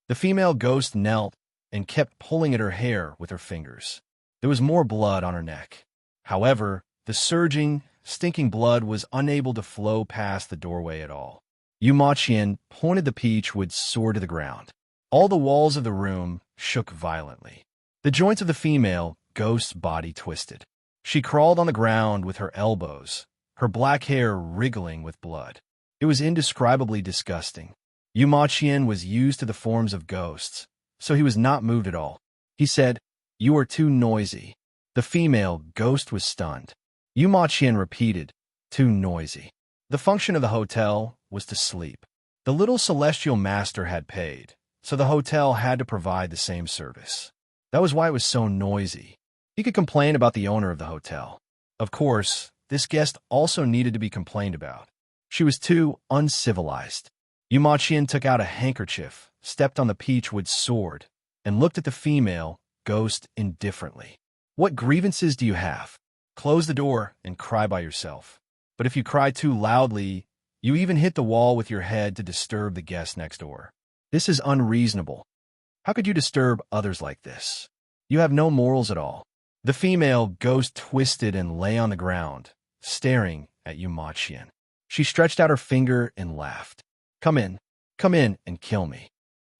The female ghost knelt and kept pulling at her hair with her fingers. There was more blood on her neck. However, the surging, stinking blood was unable to flow past the doorway at all. Yu Ma-Qian pointed the peach wood sword to the ground. All the walls of the room shook violently. The joints of the female ghost's body twisted. She crawled on the ground with her elbows, her black hair wriggling with blood. It was indescribably disgusting. Yu Ma-Qian was used to the forms of ghosts, so he was not moved at all. He said, "You are too noisy." The female ghost was stunned. Yu Ma-Qian repeated, "Too noisy." The function of the hotel was to sleep. The little celestial master had paid, so the hotel had to provide the same service. That was why it was so noisy. He could complain about the owner of the hotel. Of course, this guest also needed to be complained about. She was too uncivilized. Yu Ma-Qian took out a handkerchief, stepped on the peach wood sword, and looked at the female ghost indifferently. What grievances do you have? Close the door and cry by yourself. But if you cry too loudly, you even hit the wall with your head to disturb the guest next door. This is unreasonable. How could you disturb others like this? You have no morals at all. The female ghost twisted and lay on the ground, staring at Yu Ma-Qian. She stretched out her finger and laughed. Come in and kill me."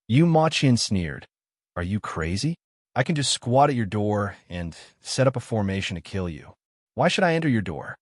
Yu Ma-Qian sneered. "Are you crazy? I can just squat at your door and set up a formation to kill you. Why should I enter your door?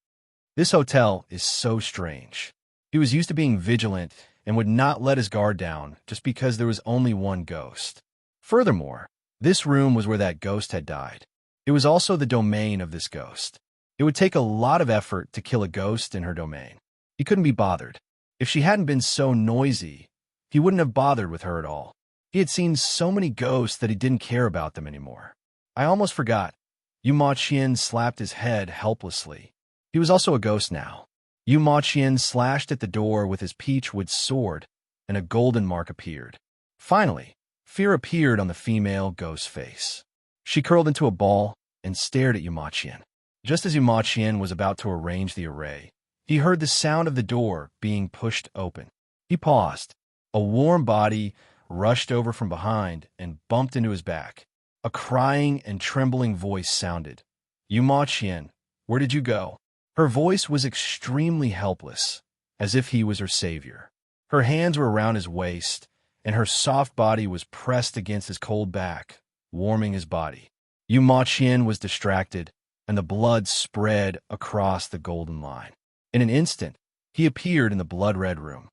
This hotel is so strange." He was used to being vigilant and would not let his guard down just because there was only one ghost. Furthermore, this room was where that ghost had died. It was also the domain of this ghost. It would take a lot of effort to kill a ghost in her domain. He couldn't be bothered. If she hadn't been so noisy, he wouldn't have bothered with her at all. He had seen so many ghosts that he didn't care about them anymore. I almost forgot. Yu Ma-Qian slapped his head helplessly. He was also a ghost now. Yu Ma-Qian slashed at the door with his peach wood sword, and a golden mark appeared. Finally, fear appeared on the female ghost's face. She curled into a ball and stared at Yu Ma-Qian. Just as Yu Ma-Qian was about to arrange the array, he heard the sound of the door being pushed open. He paused. A warm body rushed over from behind and bumped into his back. A crying and trembling voice sounded. "Yu Ma-Qian, where did you go?" Her voice was extremely helpless, as if he was her savior. Her hands were around his waist, and her soft body was pressed against his cold back, warming his body. Yu Ma-Qian was distracted, and the blood spread across the golden line. In an instant, he appeared in the blood-red room.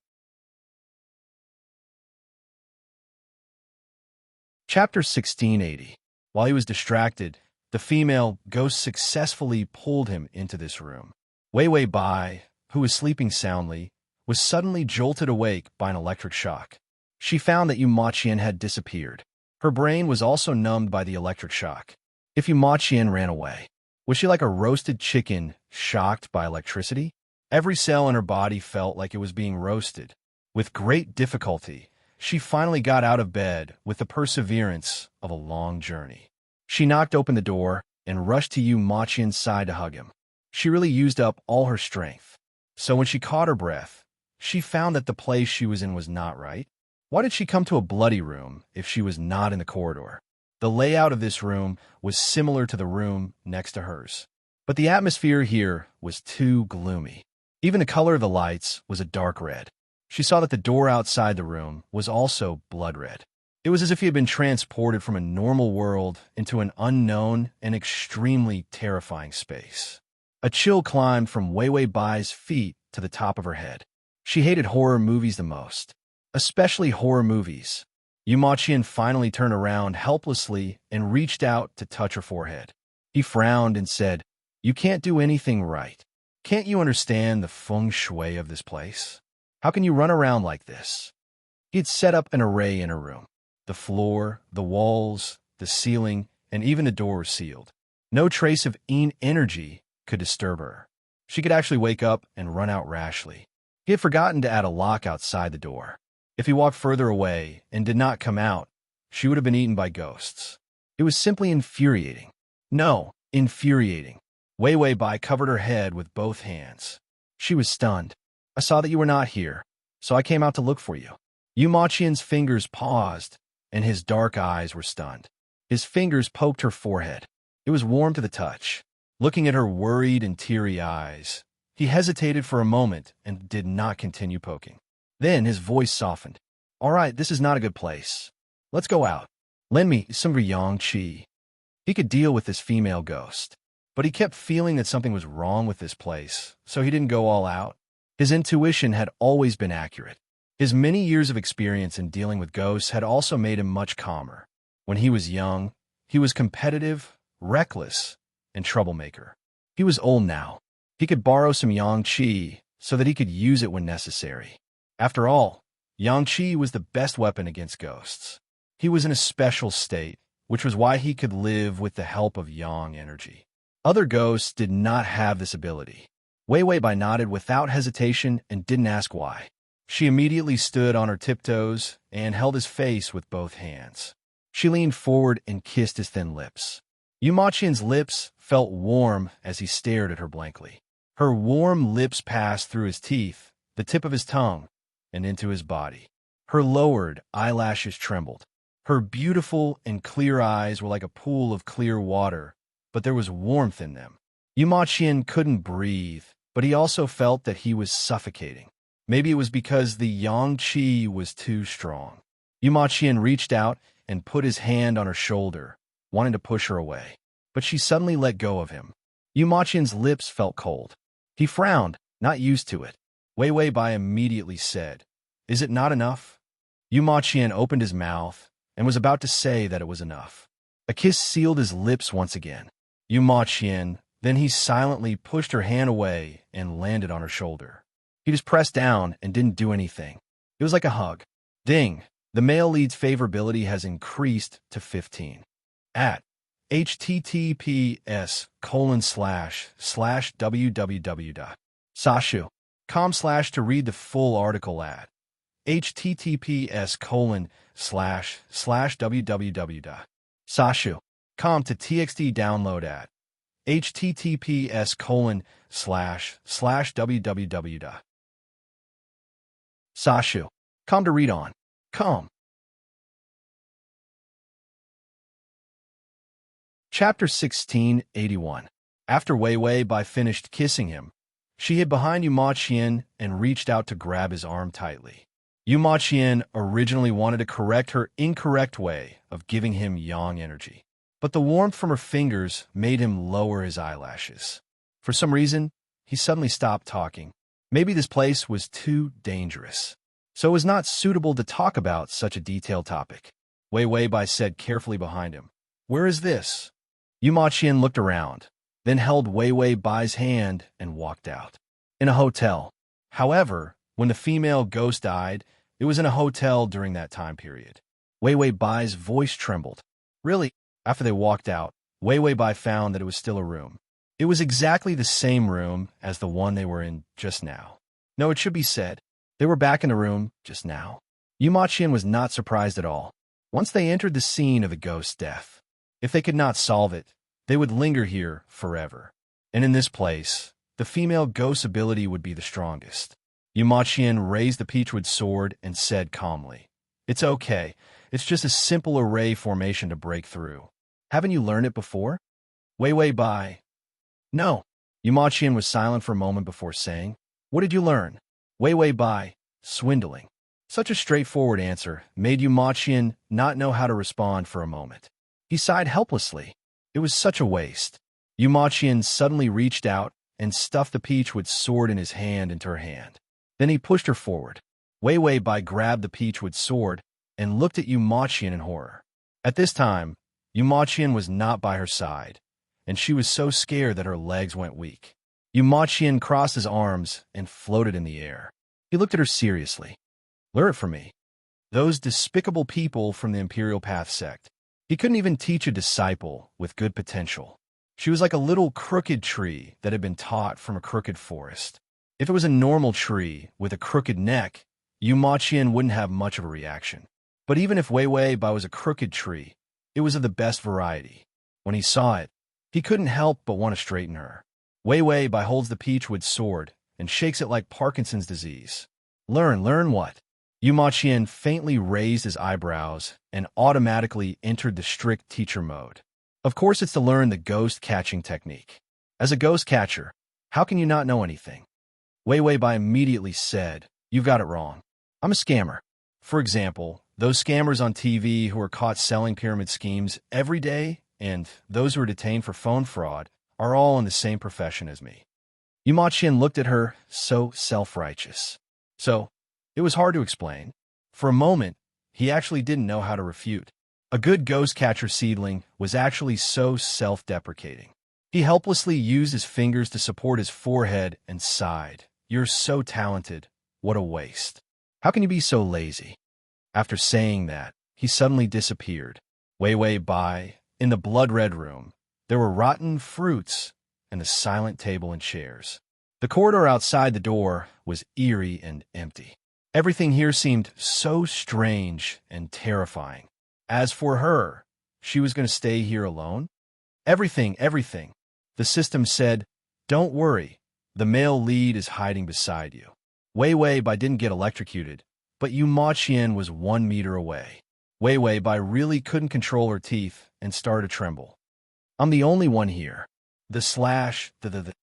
Chapter 1680. While he was distracted, the female ghost successfully pulled him into this room. Wei Bai, who was sleeping soundly, was suddenly jolted awake by an electric shock. She found that Yu Ma-Qian had disappeared. Her brain was also numbed by the electric shock. If Yu Ma-Qian ran away, was she like a roasted chicken shocked by electricity? Every cell in her body felt like it was being roasted. With great difficulty, she finally got out of bed with the perseverance of a long journey. She knocked open the door and rushed to Yu Ma-Qian's side to hug him. She really used up all her strength. So when she caught her breath, she found that the place she was in was not right. Why did she come to a bloody room if she was not in the corridor? The layout of this room was similar to the room next to hers. But the atmosphere here was too gloomy. Even the color of the lights was a dark red. She saw that the door outside the room was also blood red. It was as if he had been transported from a normal world into an unknown and extremely terrifying space. A chill climbed from Wei Wei Bai's feet to the top of her head. She hated horror movies the most, especially horror movies. Yu Maqian finally turned around helplessly and reached out to touch her forehead. He frowned and said, "You can't do anything right. Can't you understand the feng shui of this place? How can you run around like this?" He had set up an array in her room. The floor, the walls, the ceiling, and even the door were sealed. No trace of energy could disturb her. She could actually wake up and run out rashly. He had forgotten to add a lock outside the door. If he walked further away and did not come out, she would have been eaten by ghosts. It was simply infuriating. No, infuriating. Wei Wei Bai covered her head with both hands. She was stunned. "I saw that you were not here, so I came out to look for you." Yu Maqian's fingers paused, and his dark eyes were stunned. His fingers poked her forehead. It was warm to the touch. Looking at her worried and teary eyes, he hesitated for a moment and did not continue poking. Then his voice softened. "All right, this is not a good place. Let's go out. Lend me some of your yang qi." He could deal with this female ghost, but he kept feeling that something was wrong with this place, so he didn't go all out. His intuition had always been accurate. His many years of experience in dealing with ghosts had also made him much calmer. When he was young, he was competitive, reckless, and troublemaker. He was old now. He could borrow some yang qi so that he could use it when necessary. After all, yang qi was the best weapon against ghosts. He was in a special state, which was why he could live with the help of yang energy. Other ghosts did not have this ability. Wei Wei Bai nodded without hesitation and didn't ask why. She immediately stood on her tiptoes and held his face with both hands. She leaned forward and kissed his thin lips. Yu Maqian's lips felt warm as he stared at her blankly. Her warm lips passed through his teeth, the tip of his tongue, and into his body. Her lowered eyelashes trembled. Her beautiful and clear eyes were like a pool of clear water, but there was warmth in them. Yu Maqian couldn't breathe, but he also felt that he was suffocating. Maybe it was because the yang qi was too strong. Yu Maqian reached out and put his hand on her shoulder, wanting to push her away. But she suddenly let go of him. Yu Maqian's lips felt cold. He frowned, not used to it. Wei Wei Bai immediately said, "Is it not enough?" Yu Maqian opened his mouth and was about to say that it was enough. A kiss sealed his lips once again. Yu Maqian, then he silently pushed her hand away and landed on her shoulder. He just pressed down and didn't do anything. It was like a hug. Ding! The male lead's favorability has increased to 15. At https://www.sashu.com/ to read the full article at https://www.sashu.com to txt download at https://www.sashu.com to read on. Come. Chapter 1681. After Wei Wei Bai finished kissing him, she hid behind Yu Maqian and reached out to grab his arm tightly. Yu Maqian originally wanted to correct her incorrect way of giving him yang energy, but the warmth from her fingers made him lower his eyelashes. For some reason, he suddenly stopped talking. Maybe this place was too dangerous, so it was not suitable to talk about such a detailed topic. Wei Wei Bai said carefully behind him, "Where is this?" Yu Maqian looked around, then held Wei Wei Bai's hand and walked out. In a hotel. However, when the female ghost died, it was in a hotel during that time period. Wei Wei Bai's voice trembled. Really? After they walked out, Wei Wei Bai found that it was still a room. It was exactly the same room as the one they were in just now. No, it should be said, they were back in the room just now. Yu Maqian was not surprised at all. Once they entered the scene of the ghost's death, if they could not solve it, they would linger here forever. And in this place, the female ghost's ability would be the strongest. Yu Maqian raised the peachwood sword and said calmly, "It's okay. It's just a simple array formation to break through. Haven't you learned it before?" Wei Wei Bai. No. Yumachian was silent for a moment before saying, "What did you learn?" Wei Wei Bai, swindling. Such a straightforward answer made Yumachian not know how to respond for a moment. He sighed helplessly. It was such a waste. Yumachian suddenly reached out and stuffed the Peachwood sword in his hand into her hand. Then he pushed her forward. Wei Wei Bai grabbed the Peachwood sword and looked at Yumachian in horror. At this time, Yumachian was not by her side, and she was so scared that her legs went weak. Yumachian crossed his arms and floated in the air. He looked at her seriously. "Learn it from me. Those despicable people from the Imperial Path sect." He couldn't even teach a disciple with good potential. She was like a little crooked tree that had been taught from a crooked forest. If it was a normal tree with a crooked neck, Yumachian wouldn't have much of a reaction. But even if Wei Wei Bai was a crooked tree, it was of the best variety. When he saw it, he couldn't help but want to straighten her. Wei Wei Bai holds the Peachwood sword and shakes it like Parkinson's disease. Learn what?" Yumachian faintly raised his eyebrows and automatically entered the strict teacher mode. Of course, it's to learn the ghost catching technique. As a ghost catcher, how can you not know anything? Wei Wei Bai immediately said, "You've got it wrong. I'm a scammer." For example, those scammers on TV who are caught selling pyramid schemes every day and those who are detained for phone fraud are all in the same profession as me. Yumachian looked at her, so self-righteous. So, it was hard to explain. For a moment, he actually didn't know how to refute. A good ghost catcher seedling was actually so self-deprecating. He helplessly used his fingers to support his forehead and sighed. "You're so talented. What a waste. How can you be so lazy?" After saying that, he suddenly disappeared. Wei Wei Bai, in the blood-red room, there were rotten fruits and the silent table and chairs. The corridor outside the door was eerie and empty. Everything here seemed so strange and terrifying. As for her, she was going to stay here alone? Everything. The system said, "Don't worry, the male lead is hiding beside you." Wei Wei Bai didn't get electrocuted, but Yumachian was 1 meter away. Wei Wei Bai really couldn't control her teeth and started to tremble. "I'm the only one here. The.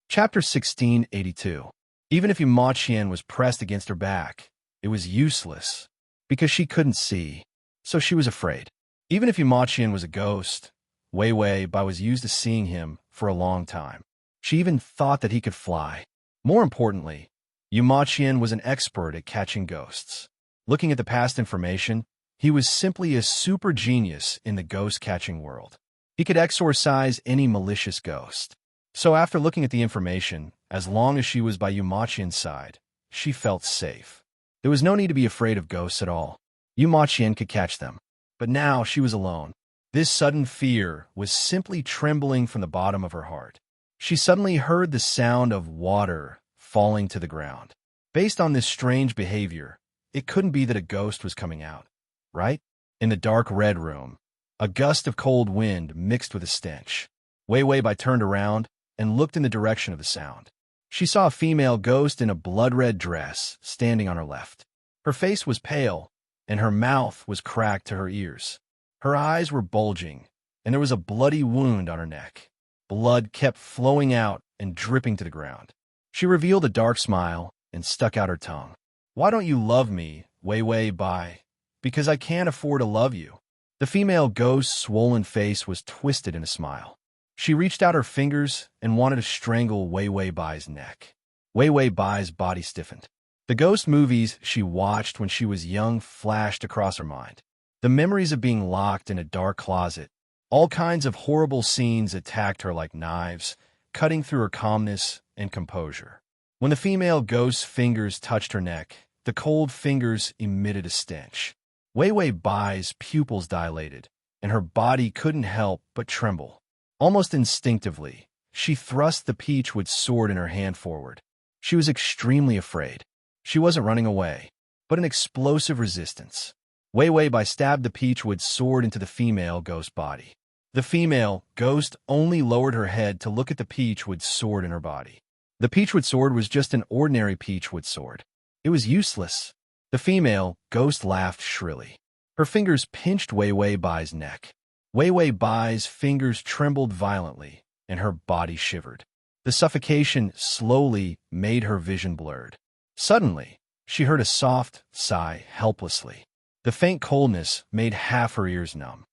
Chapter 1682. Even if Yumachian was pressed against her back, it was useless, because she couldn't see, so she was afraid. Even if Yumachian was a ghost, Wei Wei Bai was used to seeing him for a long time. She even thought that he could fly. More importantly, Yumachian was an expert at catching ghosts. Looking at the past information, he was simply a super genius in the ghost-catching world. He could exorcise any malicious ghost. So after looking at the information, as long as she was by Yumachian's side, she felt safe. There was no need to be afraid of ghosts at all. Yumachian could catch them. But now she was alone. This sudden fear was simply trembling from the bottom of her heart. She suddenly heard the sound of water falling to the ground. Based on this strange behavior, it couldn't be that a ghost was coming out, right? In the dark red room, a gust of cold wind mixed with a stench. Wei Wei Bai turned around and looked in the direction of the sound. She saw a female ghost in a blood-red dress standing on her left. Her face was pale, and her mouth was cracked to her ears. Her eyes were bulging, and there was a bloody wound on her neck. Blood kept flowing out and dripping to the ground. She revealed a dark smile and stuck out her tongue. "Why don't you love me, Wei Wei Bai?" "Because I can't afford to love you." The female ghost's swollen face was twisted in a smile. She reached out her fingers and wanted to strangle Wei Wei Bai's neck. Wei Wei Bai's body stiffened. The ghost movies she watched when she was young flashed across her mind. The memories of being locked in a dark closet. All kinds of horrible scenes attacked her like knives, cutting through her calmness and composure. When the female ghost's fingers touched her neck, the cold fingers emitted a stench. Wei Wei Bai's pupils dilated, and her body couldn't help but tremble. Almost instinctively, she thrust the Peachwood sword in her hand forward. She was extremely afraid. She wasn't running away, but an explosive resistance. Wei Wei Bai stabbed the Peachwood sword into the female ghost body. The female ghost only lowered her head to look at the Peachwood sword in her body. The Peachwood sword was just an ordinary Peachwood sword. It was useless. The female ghost laughed shrilly. Her fingers pinched Wei Wei Bai's neck. Wei Wei Bai's fingers trembled violently, and her body shivered. The suffocation slowly made her vision blurred. Suddenly, she heard a soft sigh helplessly. The faint coldness made half her ears numb.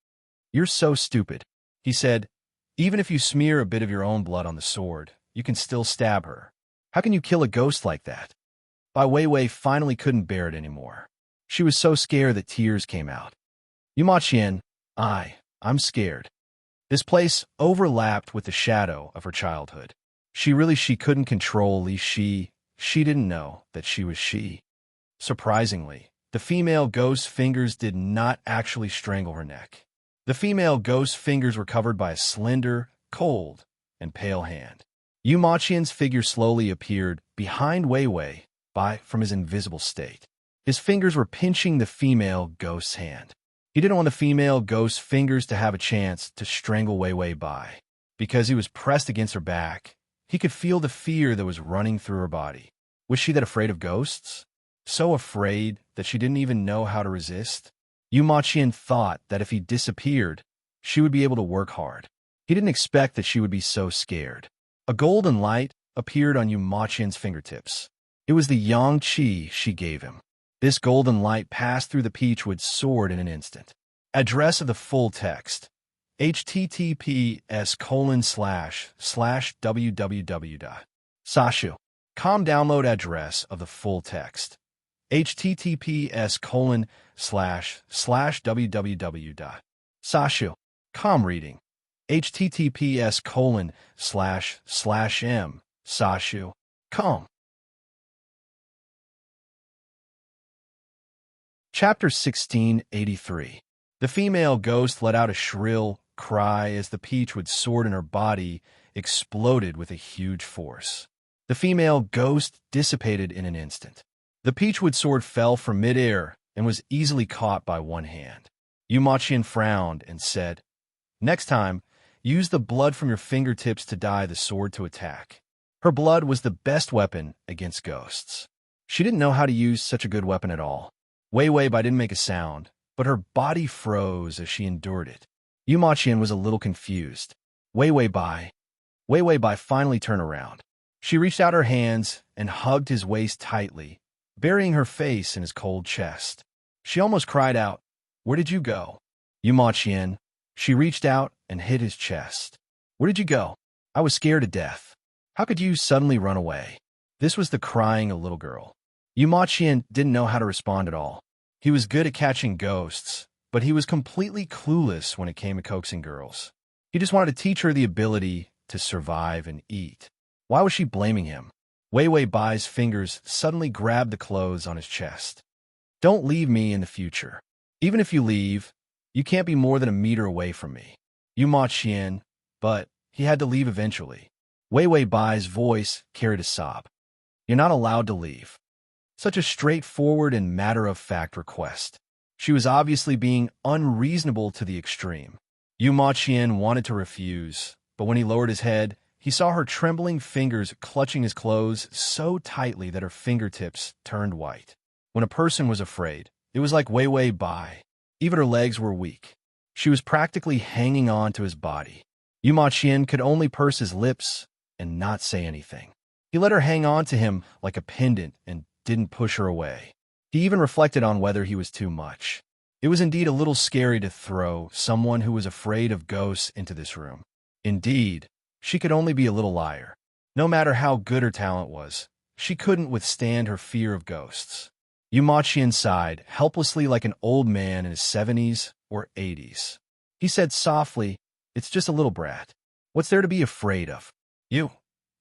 "You're so stupid," he said. "Even if you smear a bit of your own blood on the sword, you can still stab her. How can you kill a ghost like that?" Bai Weiwei finally couldn't bear it anymore. She was so scared that tears came out. "Yu Ma Qian, I'm scared." This place overlapped with the shadow of her childhood. She couldn't control Li Shi. She didn't know that she was she. Surprisingly, the female ghost's fingers did not actually strangle her neck. The female ghost's fingers were covered by a slender, cold, and pale hand. Yu Ma Qian's figure slowly appeared behind Wei Wei from his invisible state. His fingers were pinching the female ghost's hand. He didn't want the female ghost's fingers to have a chance to strangle Wei Wei Bai. Because he was pressed against her back, he could feel the fear that was running through her body. Was she that afraid of ghosts? So afraid that she didn't even know how to resist? Yu Ma Qian thought that if he disappeared, she would be able to work hard. He didn't expect that she would be so scared. A golden light appeared on Yu Ma Qian's fingertips. It was the yang qi she gave him. This golden light passed through the Peachwood sword in an instant. Address of the full text: https://www.sashu. Com download address of the full text: https://www.sashu. Com reading: https://m/sashu.com. Chapter 1683. The female ghost let out a shrill cry as the Peachwood sword in her body exploded with a huge force. The female ghost dissipated in an instant. The Peachwood sword fell from midair and was easily caught by one hand. Yu Ma Qian frowned and said, "Next time, use the blood from your fingertips to dye the sword to attack." Her blood was the best weapon against ghosts. She didn't know how to use such a good weapon at all. Wei Wei Bai didn't make a sound, but her body froze as she endured it. Yu Ma Qian was a little confused. Wei Wei Bai finally turned around. She reached out her hands and hugged his waist tightly, burying her face in his cold chest. She almost cried out, "Where did you go?" "Yu Ma Qian." She reached out and hit his chest. "Where did you go? I was scared to death. How could you suddenly run away?" This was the crying a little girl. Yu Ma Qian didn't know how to respond at all. He was good at catching ghosts, but he was completely clueless when it came to coaxing girls. He just wanted to teach her the ability to survive and eat. Why was she blaming him? Wei Wei Bai's fingers suddenly grabbed the clothes on his chest. "Don't leave me in the future. Even if you leave, you can't be more than a meter away from me." Yu Ma Qian, but he had to leave eventually. Wei Wei Bai's voice carried a sob. "You're not allowed to leave." Such a straightforward and matter-of-fact request. She was obviously being unreasonable to the extreme. Yu Ma Qian wanted to refuse, but when he lowered his head, he saw her trembling fingers clutching his clothes so tightly that her fingertips turned white. When a person was afraid, it was like Wei Wei Bai. Even her legs were weak. She was practically hanging on to his body. Yu Ma Qian could only purse his lips and not say anything. He let her hang on to him like a pendant and didn't push her away. He even reflected on whether he was too much. It was indeed a little scary to throw someone who was afraid of ghosts into this room. Indeed, she could only be a little liar. No matter how good her talent was, she couldn't withstand her fear of ghosts. Yu Ma Qian sighed, helplessly like an old man in his 70s or 80s. He said softly, "It's just a little brat. What's there to be afraid of?" "You."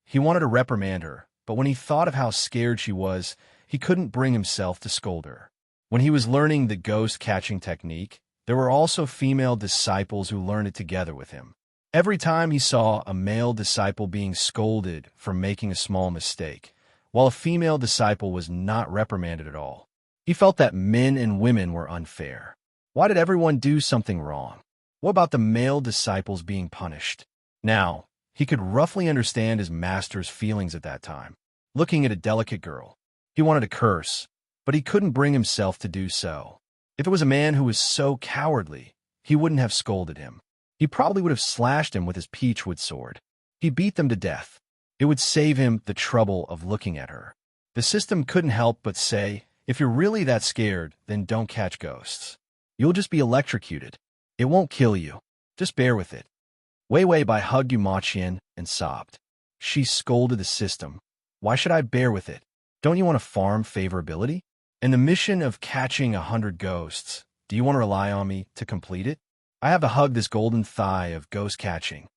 He wanted to reprimand her, but when he thought of how scared she was, he couldn't bring himself to scold her. When he was learning the ghost-catching technique, there were also female disciples who learned it together with him. Every time he saw a male disciple being scolded for making a small mistake, while a female disciple was not reprimanded at all, he felt that men and women were unfair. Why did everyone do something wrong? What about the male disciples being punished? Now, he could roughly understand his master's feelings at that time. Looking at a delicate girl, he wanted to curse, but he couldn't bring himself to do so. If it was a man who was so cowardly, he wouldn't have scolded him. he probably would have slashed him with his peachwood sword. He beat them to death. It would save him the trouble of looking at her. The system couldn't help but say, if you're really that scared, then don't catch ghosts. You'll just be electrocuted. It won't kill you. Just bear with it. Wei Wei Bai hugged Yumaqian and sobbed. She scolded the system. Why should I bear with it? Don't you want to farm favorability? And the mission of catching 100 ghosts, do you want to rely on me to complete it? I have to hug this golden thigh of ghost catching.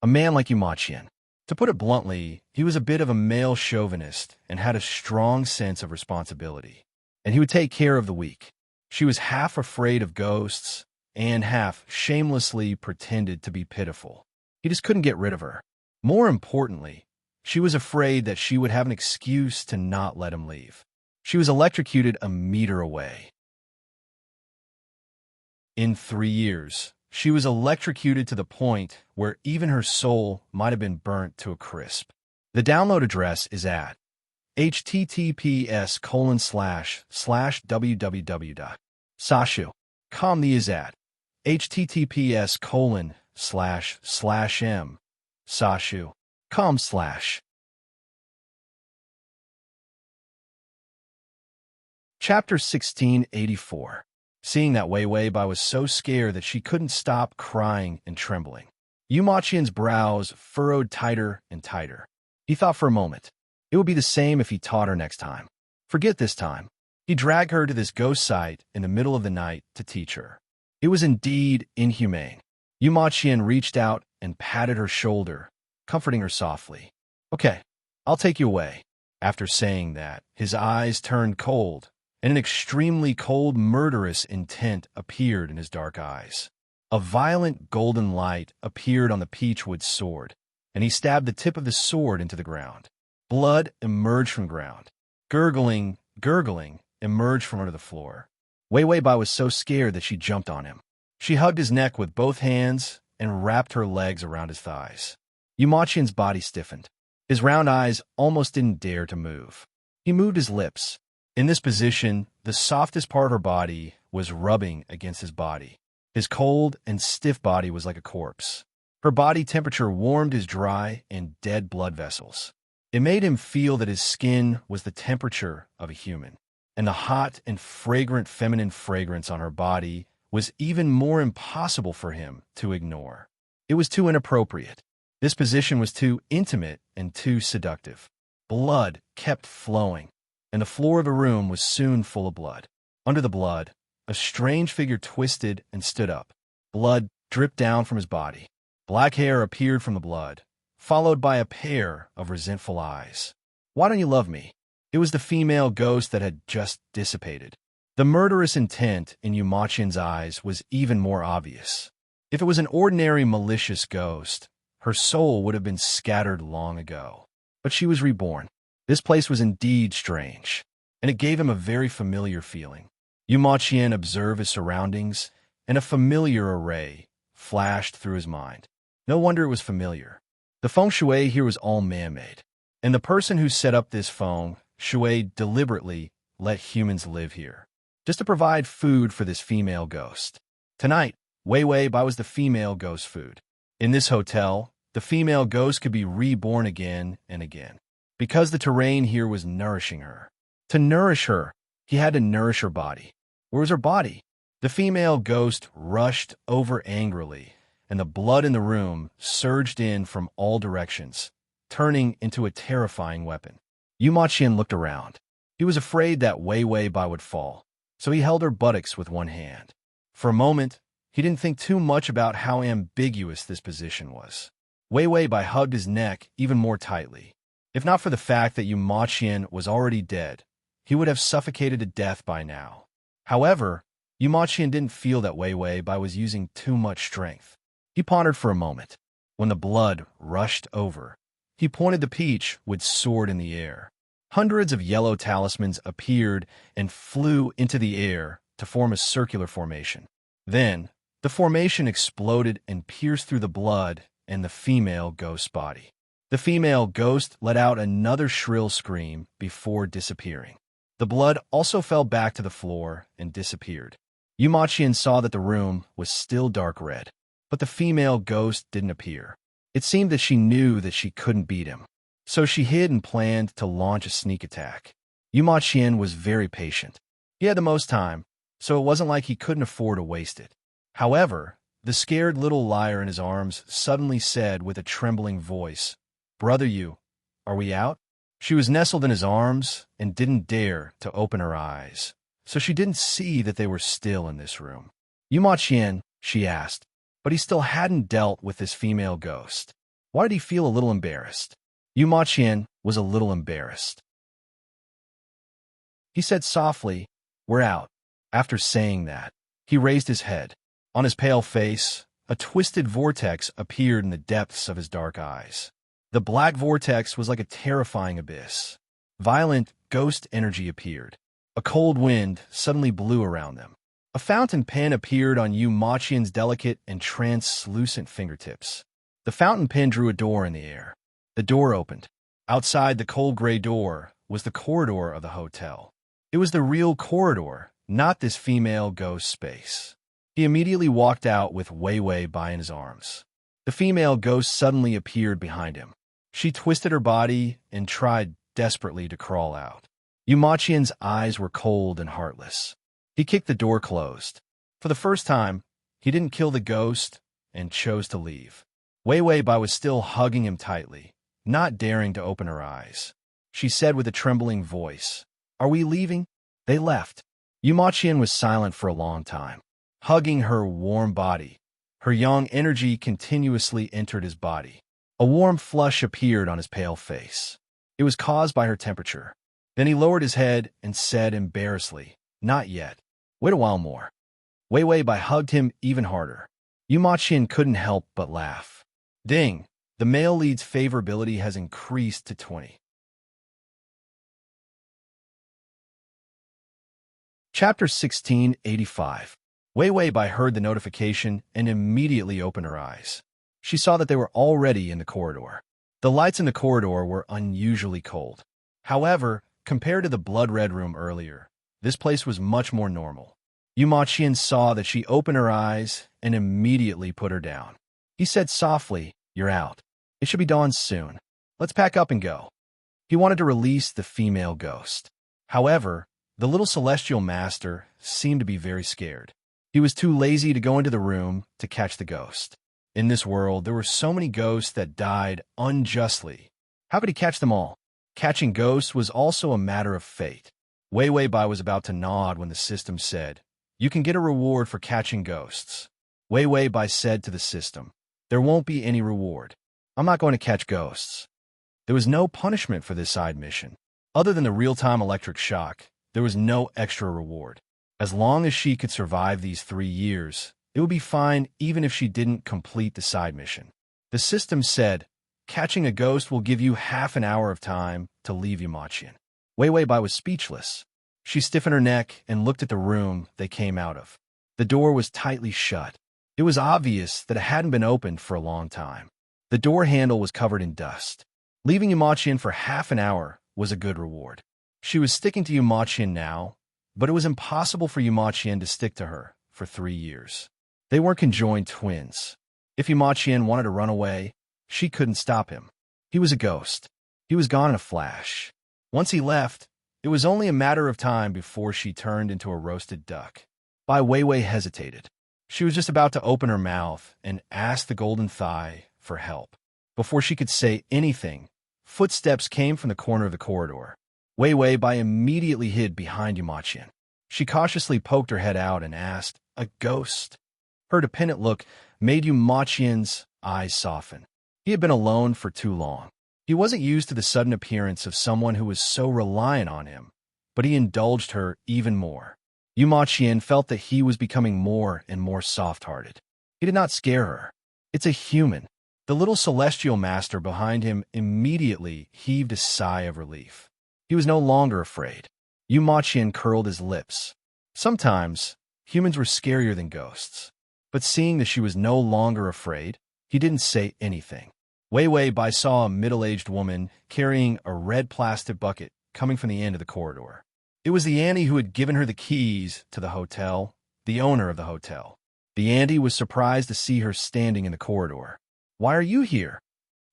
A man like Yumaqian. To put it bluntly, he was a bit of a male chauvinist and had a strong sense of responsibility. And he would take care of the weak. She was half afraid of ghosts and half shamelessly pretended to be pitiful. He just couldn't get rid of her. More importantly, she was afraid that she would have an excuse to not let him leave. She was electrocuted a meter away. In 3 years, she was electrocuted to the point where even her soul might have been burnt to a crisp. The download address is at https://www.sashu.com. The is at https://m/sashu.com/. Chapter 1684. Seeing that Wei Wei Bai was so scared that she couldn't stop crying and trembling. Yumaqian's brows furrowed tighter and tighter. He thought for a moment. It would be the same if he taught her next time. Forget this time. He dragged her to this ghost site in the middle of the night to teach her. It was indeed inhumane. Yumaqian reached out and patted her shoulder, comforting her softly. Okay, I'll take you away. After saying that, his eyes turned cold, and an extremely cold, murderous intent appeared in his dark eyes. A violent golden light appeared on the peachwood sword, and he stabbed the tip of the sword into the ground. Blood emerged from the ground. Gurgling, emerged from under the floor. Wei Wei Bai was so scared that she jumped on him. She hugged his neck with both hands and wrapped her legs around his thighs. Yumaqian's body stiffened. His round eyes almost didn't dare to move. He moved his lips. In this position, the softest part of her body was rubbing against his body. His cold and stiff body was like a corpse. Her body temperature warmed his dry and dead blood vessels. It made him feel that his skin was the temperature of a human, and the hot and fragrant feminine fragrance on her body was even more impossible for him to ignore. It was too inappropriate. This position was too intimate and too seductive. Blood kept flowing, and the floor of the room was soon full of blood. Under the blood, a strange figure twisted and stood up. Blood dripped down from his body. Black hair appeared from the blood, followed by a pair of resentful eyes. Why don't you love me? It was the female ghost that had just dissipated. The murderous intent in Yumaqian's eyes was even more obvious. If it was an ordinary malicious ghost, her soul would have been scattered long ago. But she was reborn. This place was indeed strange, and it gave him a very familiar feeling. Yumaqian observed his surroundings, and a familiar array flashed through his mind. No wonder it was familiar. The feng shui here was all man-made, and the person who set up this feng shui deliberately let humans live here, just to provide food for this female ghost. Tonight, Wei Wei Bai was the female ghost food. In this hotel, the female ghost could be reborn again and again, because the terrain here was nourishing her. To nourish her, he had to nourish her body. Where was her body? The female ghost rushed over angrily, and the blood in the room surged in from all directions, turning into a terrifying weapon. Yumaqian looked around. He was afraid that Wei Wei Bai would fall, so he held her buttocks with one hand. For a moment, he didn't think too much about how ambiguous this position was. Wei Wei Bai hugged his neck even more tightly. If not for the fact that Yumaqian was already dead, he would have suffocated to death by now. However, Yumaqian didn't feel that Wei Wei Bai was using too much strength. He pondered for a moment. When the blood rushed over, he pointed the peachwood sword in the air. Hundreds of yellow talismans appeared and flew into the air to form a circular formation. Then, the formation exploded and pierced through the blood and the female ghost's body. The female ghost let out another shrill scream before disappearing. The blood also fell back to the floor and disappeared. Yumaqian saw that the room was still dark red. but the female ghost didn't appear. It seemed that she knew that she couldn't beat him. So she hid and planned to launch a sneak attack. Yu Qian was very patient. He had the most time, so it wasn't like he couldn't afford to waste it. However, the scared little liar in his arms suddenly said with a trembling voice, "Brother Yu, are we out?" She was nestled in his arms and didn't dare to open her eyes, so she didn't see that they were still in this room. "Yu Qian," she asked, but he still hadn't dealt with this female ghost. Why did he feel a little embarrassed? Yu Qian was a little embarrassed. He said softly, "We're out." After saying that, he raised his head. On his pale face, a twisted vortex appeared in the depths of his dark eyes. The black vortex was like a terrifying abyss. Violent ghost energy appeared. A cold wind suddenly blew around them. A fountain pen appeared on Yu Qian's delicate and translucent fingertips. The fountain pen drew a door in the air. The door opened. Outside the cold gray door was the corridor of the hotel. It was the real corridor, not this female ghost space. He immediately walked out with Wei Wei by in his arms. The female ghost suddenly appeared behind him. She twisted her body and tried desperately to crawl out. Yu Qian's eyes were cold and heartless. He kicked the door closed. For the first time, he didn't kill the ghost and chose to leave. Wei Wei Bai was still hugging him tightly, not daring to open her eyes. She said with a trembling voice, "Are we leaving?" They left. Yu Qian was silent for a long time, hugging her warm body. Her young energy continuously entered his body. A warm flush appeared on his pale face. It was caused by her temperature. Then he lowered his head and said embarrassedly, "Not yet. Wait a while more." Wei Wei Bai hugged him even harder. Yu Qian couldn't help but laugh. Ding! The male lead's favorability has increased to 20. Chapter 1685. Wei Wei Bai heard the notification and immediately opened her eyes. She saw that they were already in the corridor. The lights in the corridor were unusually cold. However, compared to the blood-red room earlier, this place was much more normal. Yu Qian saw that she opened her eyes and immediately put her down. He said softly, "You're out. It should be dawn soon. Let's pack up and go." He wanted to release the female ghost. However, the little celestial master seemed to be very scared. He was too lazy to go into the room to catch the ghost. In this world, there were so many ghosts that died unjustly. How could he catch them all? Catching ghosts was also a matter of fate. Wei Wei Bai was about to nod when the system said, "You can get a reward for catching ghosts." Wei Wei Bai said to the system, "There won't be any reward. I'm not going to catch ghosts." There was no punishment for this side mission. Other than the real-time electric shock, there was no extra reward. As long as she could survive these 3 years, it would be fine even if she didn't complete the side mission. The system said, "Catching a ghost will give you half an hour of time to leave Yu Qian." Wei Wei Bai was speechless. She stiffened her neck and looked at the room they came out of. The door was tightly shut. It was obvious that it hadn't been opened for a long time. The door handle was covered in dust. Leaving Yu Qian for half an hour was a good reward. She was sticking to Yu Qian now, but it was impossible for Yu Qian to stick to her for 3 years. They weren't conjoined twins. If Yu Qian wanted to run away, she couldn't stop him. He was a ghost. He was gone in a flash. Once he left, it was only a matter of time before she turned into a roasted duck. Bai Wei Wei hesitated. She was just about to open her mouth and ask the golden thigh for help. Before she could say anything, footsteps came from the corner of the corridor. Wei Wei Bai immediately hid behind Yu Qian. She cautiously poked her head out and asked, "A ghost?" Her dependent look made Yu Qian's eyes soften. He had been alone for too long. He wasn't used to the sudden appearance of someone who was so reliant on him, but he indulged her even more. Yu Qian felt that he was becoming more and more soft-hearted. He did not scare her. "It's a human." The little celestial master behind him immediately heaved a sigh of relief. He was no longer afraid. Yu Qian curled his lips. Sometimes, humans were scarier than ghosts. But seeing that she was no longer afraid, he didn't say anything. Wei Wei Bai saw a middle-aged woman carrying a red plastic bucket coming from the end of the corridor. It was the Annie who had given her the keys to the hotel, the owner of the hotel. The auntie was surprised to see her standing in the corridor. "Why are you here?"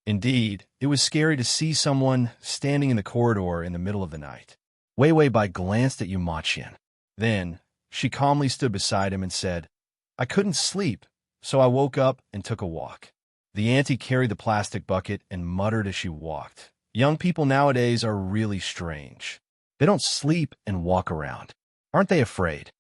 Indeed, it was scary to see someone standing in the corridor in the middle of the night. Wei Wei Bai glanced at Yu Maqian. Then, she calmly stood beside him and said, "I couldn't sleep, so I woke up and took a walk." The auntie carried the plastic bucket and muttered as she walked. "Young people nowadays are really strange. They don't sleep and walk around. Aren't they afraid?"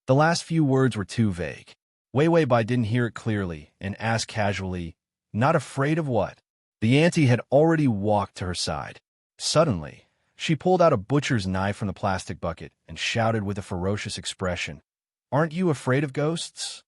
The last few words were too vague. Wei Wei Bai didn't hear it clearly and asked casually, "Not afraid of what?" The auntie had already walked to her side. Suddenly, she pulled out a butcher's knife from the plastic bucket and shouted with a ferocious expression, "Aren't you afraid of ghosts?"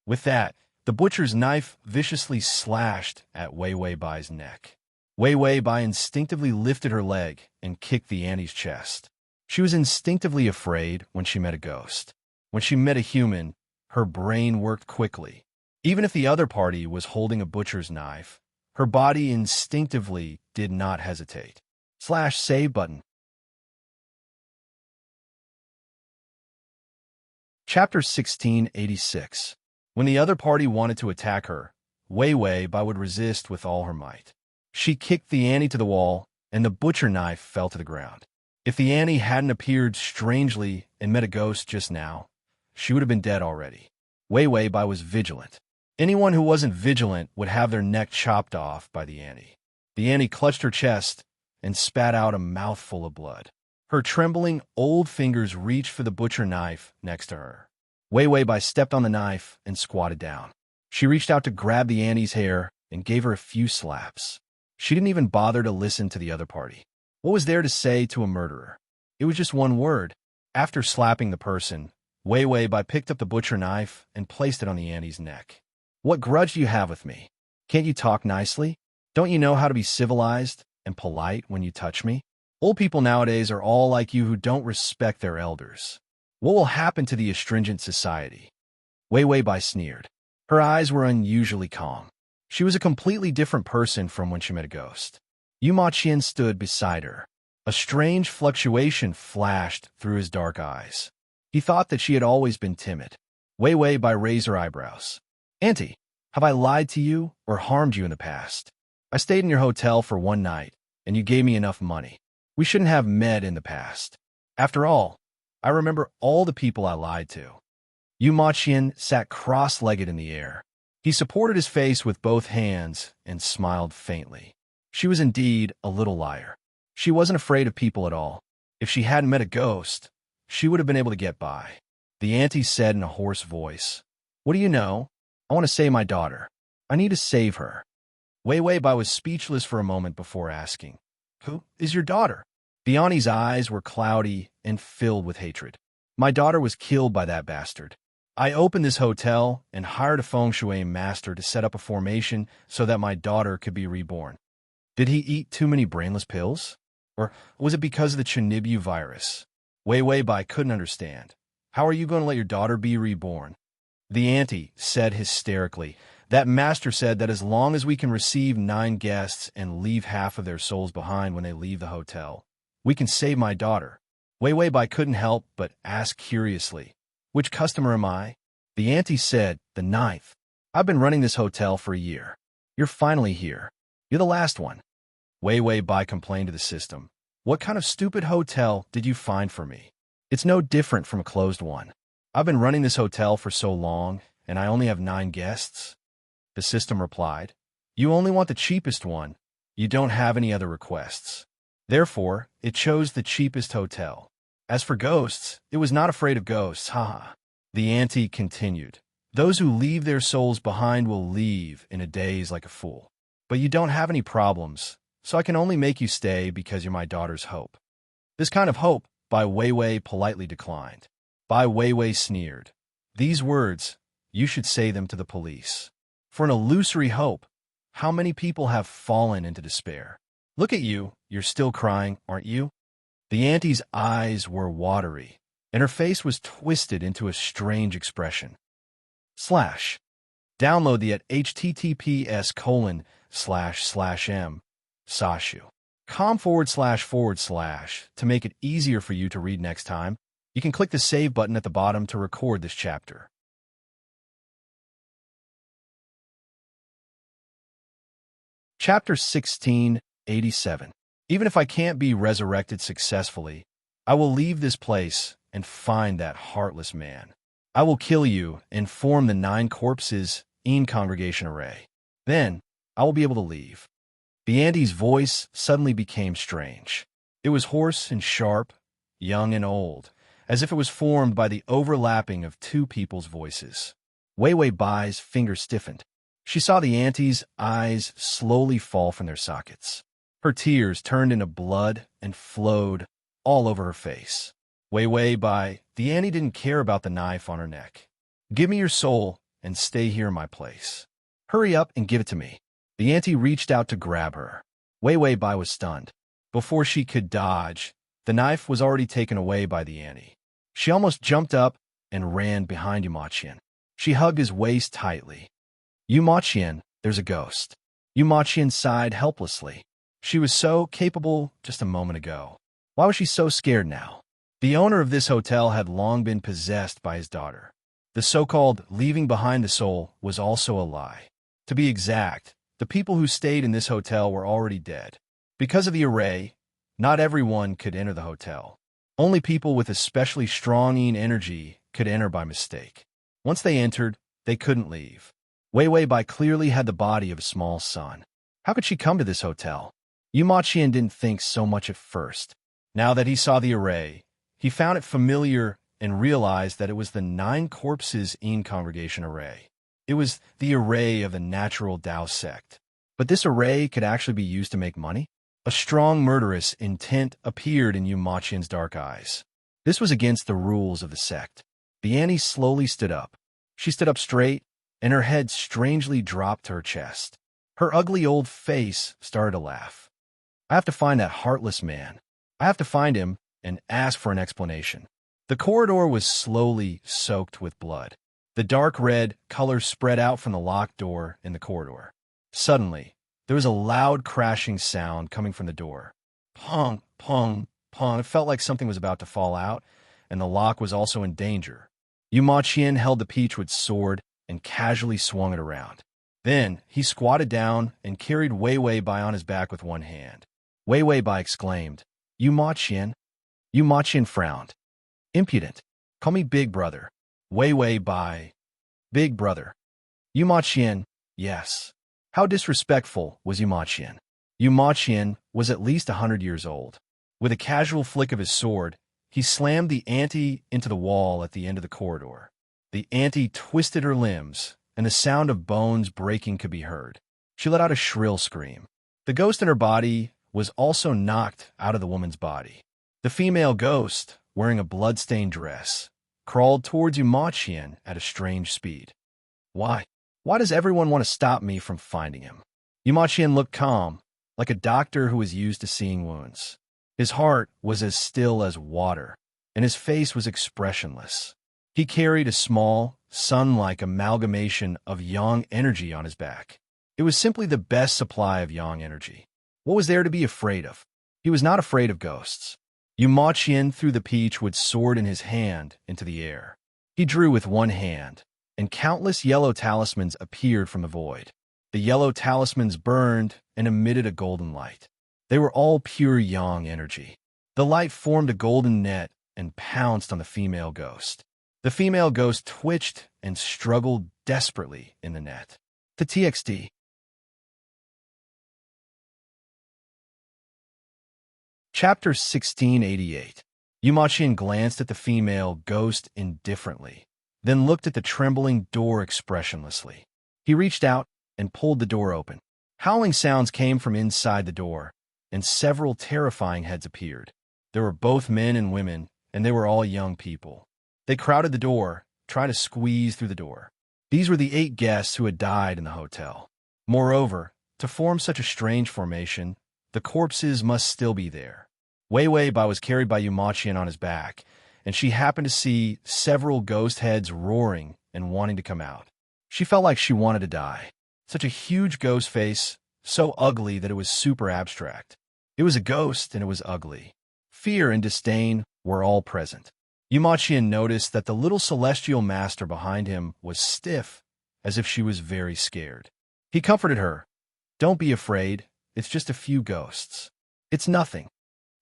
With that, the butcher's knife viciously slashed at Wei Wei Bai's neck. Wei Wei Bai instinctively lifted her leg and kicked the auntie's chest. She was instinctively afraid when she met a ghost. When she met a human, her brain worked quickly. Even if the other party was holding a butcher's knife, her body instinctively did not hesitate. /save button. Chapter 1686. When the other party wanted to attack her, Wei Wei Bai would resist with all her might. She kicked the auntie to the wall, and the butcher knife fell to the ground. If the auntie hadn't appeared strangely and met a ghost just now, she would have been dead already. Wei Wei Bai was vigilant. Anyone who wasn't vigilant would have their neck chopped off by the auntie. The auntie clutched her chest and spat out a mouthful of blood. Her trembling old fingers reached for the butcher knife next to her. Wei Wei Bai stepped on the knife and squatted down. She reached out to grab the auntie's hair and gave her a few slaps. She didn't even bother to listen to the other party. What was there to say to a murderer? It was just one word. After slapping the person, Wei Wei Bai picked up the butcher knife and placed it on the auntie's neck. "What grudge do you have with me? Can't you talk nicely? Don't you know how to be civilized and polite when you touch me? Old people nowadays are all like you who don't respect their elders. What will happen to the astringent society?" Wei Wei Bai sneered. Her eyes were unusually calm. She was a completely different person from when she met a ghost. Yu Maqian stood beside her. A strange fluctuation flashed through his dark eyes. He thought that she had always been timid. Wei Wei Bai raised her eyebrows. "Auntie, have I lied to you or harmed you in the past? I stayed in your hotel for one night, and you gave me enough money. We shouldn't have met in the past. After all, I remember all the people I lied to." Yu Maqian sat cross-legged in the air. He supported his face with both hands and smiled faintly. She was indeed a little liar. She wasn't afraid of people at all. If she hadn't met a ghost, she would have been able to get by. The auntie said in a hoarse voice, "What do you know? I want to save my daughter. I need to save her." Wei Wei Bai was speechless for a moment before asking, "Who is your daughter?" The auntie's eyes were cloudy and filled with hatred. "My daughter was killed by that bastard. I opened this hotel and hired a feng shui master to set up a formation so that my daughter could be reborn. Did he eat too many brainless pills? Or was it because of the Chinibu virus?" Wei Wei Bai couldn't understand. "How are you going to let your daughter be reborn?" The auntie said hysterically, "That master said that as long as we can receive 9 guests and leave half of their souls behind when they leave the hotel, we can save my daughter." Wei Wei Bai couldn't help but ask curiously, "Which customer am I?" The auntie said, "The 9th. I've been running this hotel for a year. You're finally here. You're the last one." Wei Wei Bai complained to the system. "What kind of stupid hotel did you find for me? It's no different from a closed one. I've been running this hotel for so long, and I only have 9 guests." The system replied, "You only want the cheapest one. You don't have any other requests." Therefore, it chose the cheapest hotel. As for ghosts, it was not afraid of ghosts, haha. The auntie continued, "Those who leave their souls behind will leave in a daze like a fool. But you don't have any problems, so I can only make you stay because you're my daughter's hope." This kind of hope, Bai Weiwei politely declined. Bai Weiwei sneered. "These words, you should say them to the police. For an illusory hope, how many people have fallen into despair? Look at you, you're still crying, aren't you?" The auntie's eyes were watery, and her face was twisted into a strange expression. Download the at https://m/sashu.com// to make it easier for you to read next time. You can click the save button at the bottom to record this chapter. Chapter 1687. Even if I can't be resurrected successfully, I will leave this place and find that heartless man. I will kill you and form the 9 corpses in congregation array. Then I will be able to leave. The Auntie's voice suddenly became strange. It was hoarse and sharp, young and old, as if it was formed by the overlapping of 2 people's voices. Wei Wei Bai's fingers stiffened. She saw the Auntie's eyes slowly fall from their sockets. Her tears turned into blood and flowed all over her face. Wei Wei Bai, the Auntie didn't care about the knife on her neck. Give me your soul and stay here in my place. Hurry up and give it to me. The Auntie reached out to grab her. Wei Wei Bai was stunned. Before she could dodge, the knife was already taken away by the Auntie. She almost jumped up and ran behind Yu Qian. She hugged his waist tightly. Yu Qian, there's a ghost. Yu Qian sighed helplessly. She was so capable just a moment ago. Why was she so scared now? The owner of this hotel had long been possessed by his daughter. The so-called leaving behind the soul was also a lie. To be exact, the people who stayed in this hotel were already dead. Because of the array, not everyone could enter the hotel. Only people with especially strong yin energy could enter by mistake. Once they entered, they couldn't leave. Wei Wei Bai clearly had the body of a small son. How could she come to this hotel? Yu Qian didn't think so much at first. Now that he saw the array, he found it familiar and realized that it was the 9 corpses in congregation array. It was the array of the natural Tao sect. But this array could actually be used to make money? A strong murderous intent appeared in Yu Qian's dark eyes. This was against the rules of the sect. The Auntie slowly stood up. She stood up straight, and her head strangely dropped to her chest. Her ugly old face started to laugh. I have to find that heartless man. I have to find him and ask for an explanation. The corridor was slowly soaked with blood. The dark red color spread out from the locked door in the corridor. Suddenly, there was a loud crashing sound coming from the door. Pong, pong, pong. It felt like something was about to fall out, and the lock was also in danger. Yu Qian held the peachwood sword and casually swung it around. Then he squatted down and carried Wei Wei Bai on his back with one hand. Wei Wei Bai exclaimed, Yu Qian. Yu Qian frowned. Impudent. Call me Big Brother. Wei Wei Bai. Big Brother. Yu Qian, yes. How disrespectful was Yu Qian? Yu Qian was at least 100 years old. With a casual flick of his sword, he slammed the Auntie into the wall at the end of the corridor. The Auntie twisted her limbs, and the sound of bones breaking could be heard. She let out a shrill scream. The ghost in her body was also knocked out of the woman's body. The female ghost, wearing a blood-stained dress, crawled towards Yu Qian at a strange speed. Why? Why does everyone want to stop me from finding him? Yu Qian looked calm, like a doctor who is used to seeing wounds. His heart was as still as water, and his face was expressionless. He carried a small, sun-like amalgamation of yang energy on his back. It was simply the best supply of yang energy. What was there to be afraid of? He was not afraid of ghosts. Yu Qian threw the peachwood sword in his hand into the air. He drew with one hand, and countless yellow talismans appeared from the void. The yellow talismans burned and emitted a golden light. They were all pure yang energy. The light formed a golden net and pounced on the female ghost. The female ghost twitched and struggled desperately in the net. To TXT. Chapter 1688. Yu Qian glanced at the female ghost indifferently, then looked at the trembling door expressionlessly. He reached out and pulled the door open. Howling sounds came from inside the door, and several terrifying heads appeared. There were both men and women, and they were all young people. They crowded the door, trying to squeeze through the door. These were the 8 guests who had died in the hotel. Moreover, to form such a strange formation, the corpses must still be there. Wei Wei Bai was carried by Yu Qian on his back, and she happened to see several ghost heads roaring and wanting to come out. She felt like she wanted to die. Such a huge ghost face, so ugly that it was super abstract. It was a ghost and it was ugly. Fear and disdain were all present. Yu Qian noticed that the little celestial master behind him was stiff, as if she was very scared. He comforted her. Don't be afraid. It's just a few ghosts. It's nothing.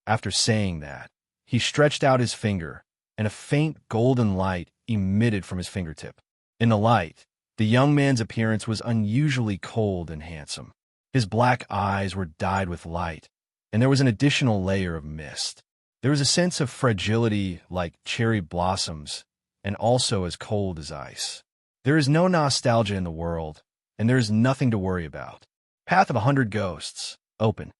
After saying that, he stretched out his finger, and a faint golden light emitted from his fingertip. In the light, the young man's appearance was unusually cold and handsome. His black eyes were dyed with light, and there was an additional layer of mist. There was a sense of fragility like cherry blossoms, and also as cold as ice. There is no nostalgia in the world, and there is nothing to worry about. Path of 100 Ghosts, open.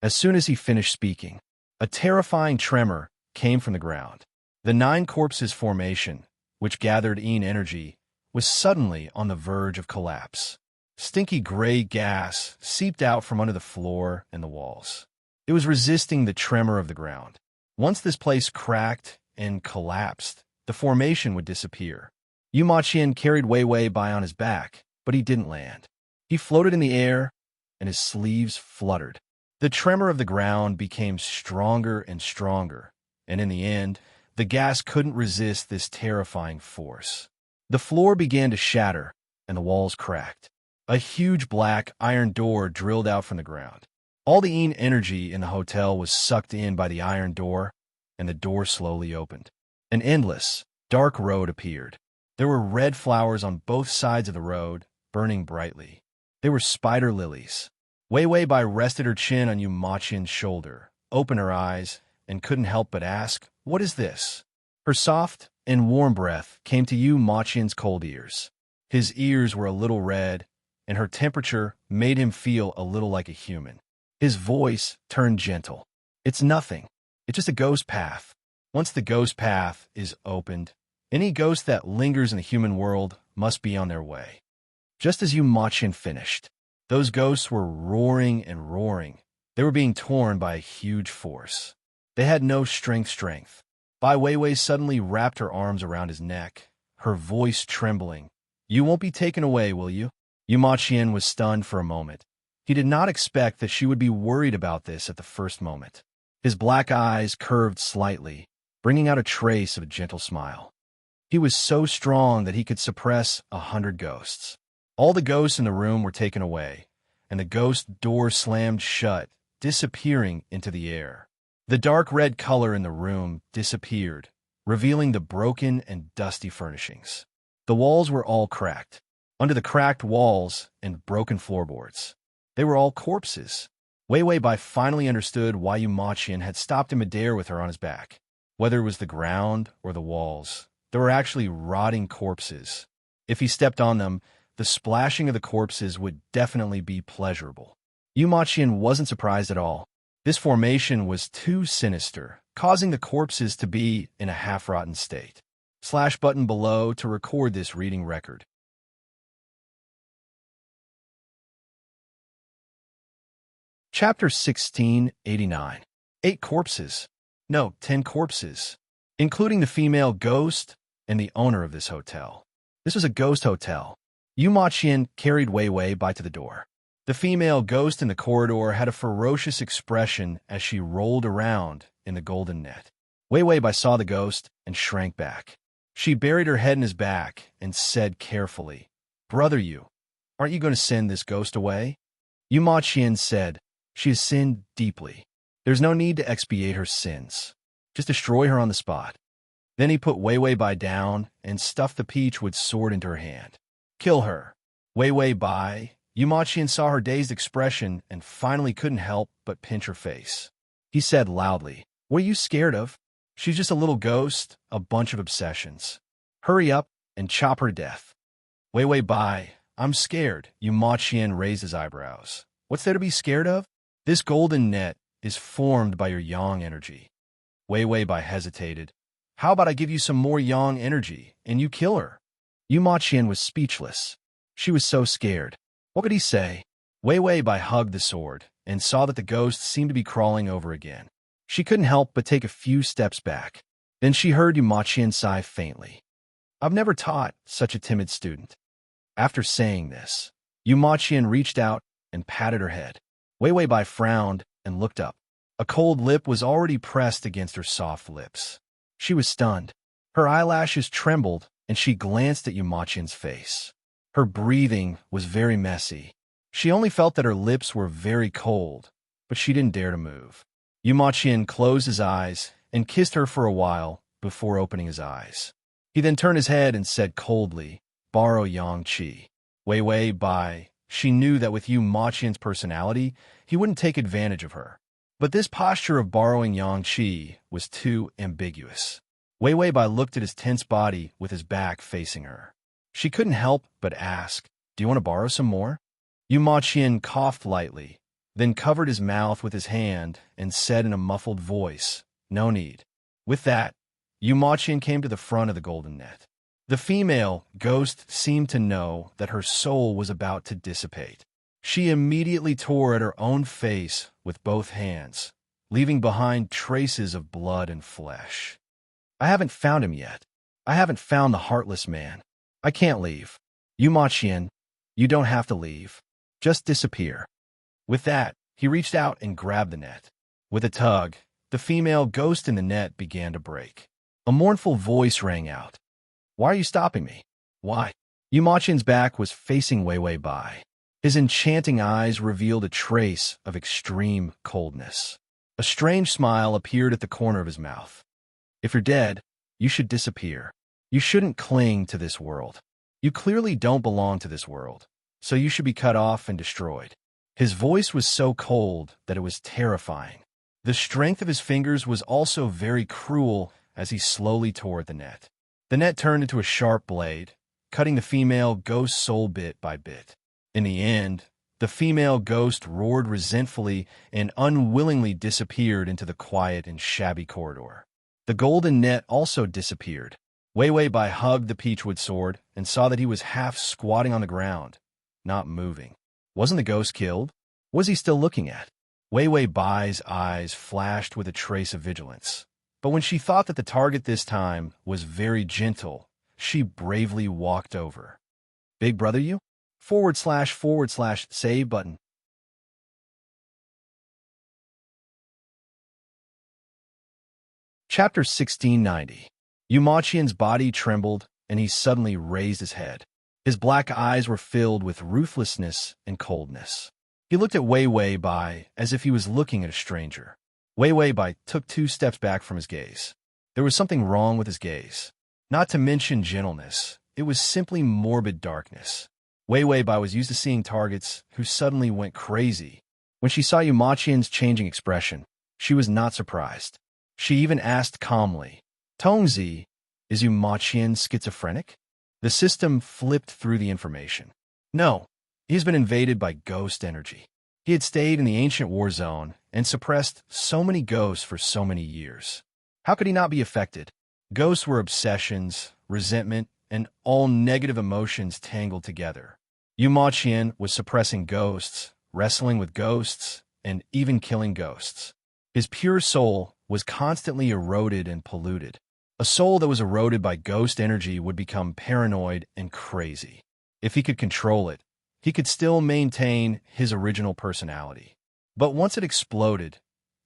As soon as he finished speaking, a terrifying tremor came from the ground. The 9 corpses formation, which gathered energy, was suddenly on the verge of collapse. Stinky gray gas seeped out from under the floor and the walls. It was resisting the tremor of the ground. Once this place cracked and collapsed, the formation would disappear. Yu Machien carried Wei Wei by on his back, but he didn't land. He floated in the air, and his sleeves fluttered. The tremor of the ground became stronger and stronger, and in the end, the gas couldn't resist this terrifying force. The floor began to shatter, and the walls cracked. A huge black iron door drilled out from the ground. All the energy in the hotel was sucked in by the iron door, and the door slowly opened. An endless, dark road appeared. There were red flowers on both sides of the road, burning brightly. They were spider lilies. Wei Wei Bai rested her chin on Yu Maqian's shoulder, opened her eyes, and couldn't help but ask, "What is this?" Her soft and warm breath came to Yu Maqian's cold ears. His ears were a little red, and her temperature made him feel a little like a human. His voice turned gentle. "It's nothing. It's just a ghost path. Once the ghost path is opened, any ghost that lingers in the human world must be on their way." Just as Yu Maqian finished, those ghosts were roaring and roaring. They were being torn by a huge force. They had no strength. Bai Weiwei suddenly wrapped her arms around his neck, her voice trembling. "You won't be taken away, will you?" Yu Maqian was stunned for a moment. He did not expect that she would be worried about this at the first moment. His black eyes curved slightly, bringing out a trace of a gentle smile. He was so strong that he could suppress 100 ghosts. All the ghosts in the room were taken away, and the ghost door slammed shut, disappearing into the air. The dark red color in the room disappeared, revealing the broken and dusty furnishings. The walls were all cracked. Under the cracked walls and broken floorboards, they were all corpses. Wei Wei Bai finally understood why Yu Maqian had stopped in midair with her on his back. Whether it was the ground or the walls, there were actually rotting corpses. If he stepped on them, the splashing of the corpses would definitely be pleasurable. Yu Maqian wasn't surprised at all. This formation was too sinister, causing the corpses to be in a half-rotten state. / button below to record this reading record. Chapter 1689. 8 corpses. No, 10 corpses, including the female ghost and the owner of this hotel. This was a ghost hotel. Yu Maqian carried Wei Wei Bai to the door. The female ghost in the corridor had a ferocious expression as she rolled around in the golden net. Wei Wei Bai saw the ghost and shrank back. She buried her head in his back and said carefully, "Brother Yu, aren't you going to send this ghost away?" Yu Maqian said, "She has sinned deeply. There's no need to expiate her sins. Just destroy her on the spot." Then he put Wei Wei Bai down and stuffed the peachwood sword into her hand. "Kill her." Wei Wei Bai. Yu Maqian saw her dazed expression and finally couldn't help but pinch her face. He said loudly, "What are you scared of? She's just a little ghost, a bunch of obsessions. Hurry up and chop her to death." Wei Wei Bai, "I'm scared." Yu Maqian raised his eyebrows. "What's there to be scared of? This golden net is formed by your yang energy." Wei Wei Bai hesitated. "How about I give you some more yang energy and you kill her?" Yu Maqian was speechless. She was so scared. What could he say? Wei Wei Bai hugged the sword and saw that the ghost seemed to be crawling over again. She couldn't help but take a few steps back. Then she heard Yu Maqian sigh faintly. "I've never taught such a timid student." After saying this, Yu Maqian reached out and patted her head. Wei Wei Bai frowned and looked up. A cold lip was already pressed against her soft lips. She was stunned. Her eyelashes trembled, and she glanced at Yu Maqian's face. Her breathing was very messy. She only felt that her lips were very cold, but she didn't dare to move. Yu Qian closed his eyes and kissed her for a while before opening his eyes. He then turned his head and said coldly, "Borrow Yang Qi." Wei Wei Bai. She knew that with Yu Qian's personality, he wouldn't take advantage of her. But this posture of borrowing Yang Qi was too ambiguous. Wei Wei Bai looked at his tense body with his back facing her. She couldn't help but ask, "Do you want to borrow some more?" Yu Qian coughed lightly, then covered his mouth with his hand and said in a muffled voice, "No need." With that, Yu Qian came to the front of the golden net. The female ghost seemed to know that her soul was about to dissipate. She immediately tore at her own face with both hands, leaving behind traces of blood and flesh. "I haven't found him yet. I haven't found the heartless man. I can't leave. Yu Qian, you don't have to leave. Just disappear." With that, he reached out and grabbed the net. With a tug, the female ghost in the net began to break. A mournful voice rang out. "Why are you stopping me? Why?" Yu Qian's back was facing Wei Wei Bai. His enchanting eyes revealed a trace of extreme coldness. A strange smile appeared at the corner of his mouth. "If you're dead, you should disappear. You shouldn't cling to this world. You clearly don't belong to this world, so you should be cut off and destroyed." His voice was so cold that it was terrifying. The strength of his fingers was also very cruel as he slowly tore at the net. The net turned into a sharp blade, cutting the female ghost's soul bit by bit. In the end, the female ghost roared resentfully and unwillingly disappeared into the quiet and shabby corridor. The golden net also disappeared. Wei Wei Bai hugged the peachwood sword and saw that he was half squatting on the ground, not moving. Wasn't the ghost killed? What was he still looking at? Wei Wei Bai's eyes flashed with a trace of vigilance. But when she thought that the target this time was very gentle, she bravely walked over. "Big brother you? // save button." Chapter 1690. Yu Qian's body trembled, and he suddenly raised his head. His black eyes were filled with ruthlessness and coldness. He looked at Wei Wei Bai as if he was looking at a stranger. Wei Wei Bai took 2 steps back from his gaze. There was something wrong with his gaze. Not to mention gentleness, it was simply morbid darkness. Wei Wei Bai was used to seeing targets who suddenly went crazy. When she saw Yu Qian's changing expression, she was not surprised. She even asked calmly, "Tongzi, is Yu Qian schizophrenic?" The system flipped through the information. No, he's been invaded by ghost energy. He had stayed in the ancient war zone and suppressed so many ghosts for so many years. How could he not be affected? Ghosts were obsessions, resentment, and all negative emotions tangled together. Yu Qian was suppressing ghosts, wrestling with ghosts, and even killing ghosts. His pure soul was constantly eroded and polluted. A soul that was eroded by ghost energy would become paranoid and crazy. If he could control it, he could still maintain his original personality. But once it exploded,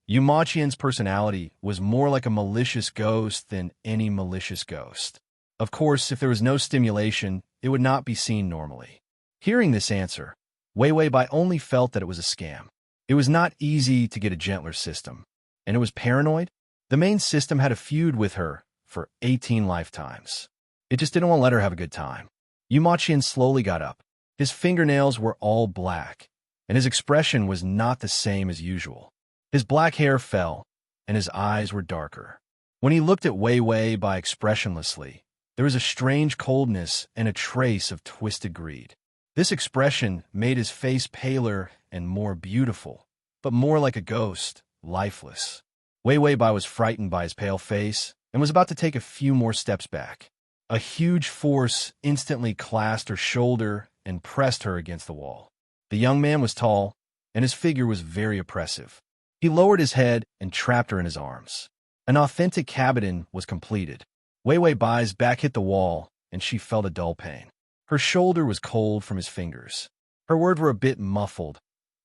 Yu Qian's personality was more like a malicious ghost than any malicious ghost. Of course, if there was no stimulation, it would not be seen normally. Hearing this answer, Wei Wei Bai only felt that it was a scam. It was not easy to get a gentler system. And it was paranoid? The main system had a feud with her for 18 lifetimes. It just didn't want to let her have a good time. Yu Qian slowly got up. His fingernails were all black, and his expression was not the same as usual. His black hair fell, and his eyes were darker. When he looked at Wei Wei Bai expressionlessly, there was a strange coldness and a trace of twisted greed. This expression made his face paler and more beautiful, but more like a ghost, lifeless. Wei Wei Bai was frightened by his pale face and was about to take a few more steps back. A huge force instantly clasped her shoulder and pressed her against the wall. The young man was tall, and his figure was very oppressive. He lowered his head and trapped her in his arms. An authentic cabinet was completed. Wei Wei Bai's back hit the wall, and she felt a dull pain. Her shoulder was cold from his fingers. Her words were a bit muffled.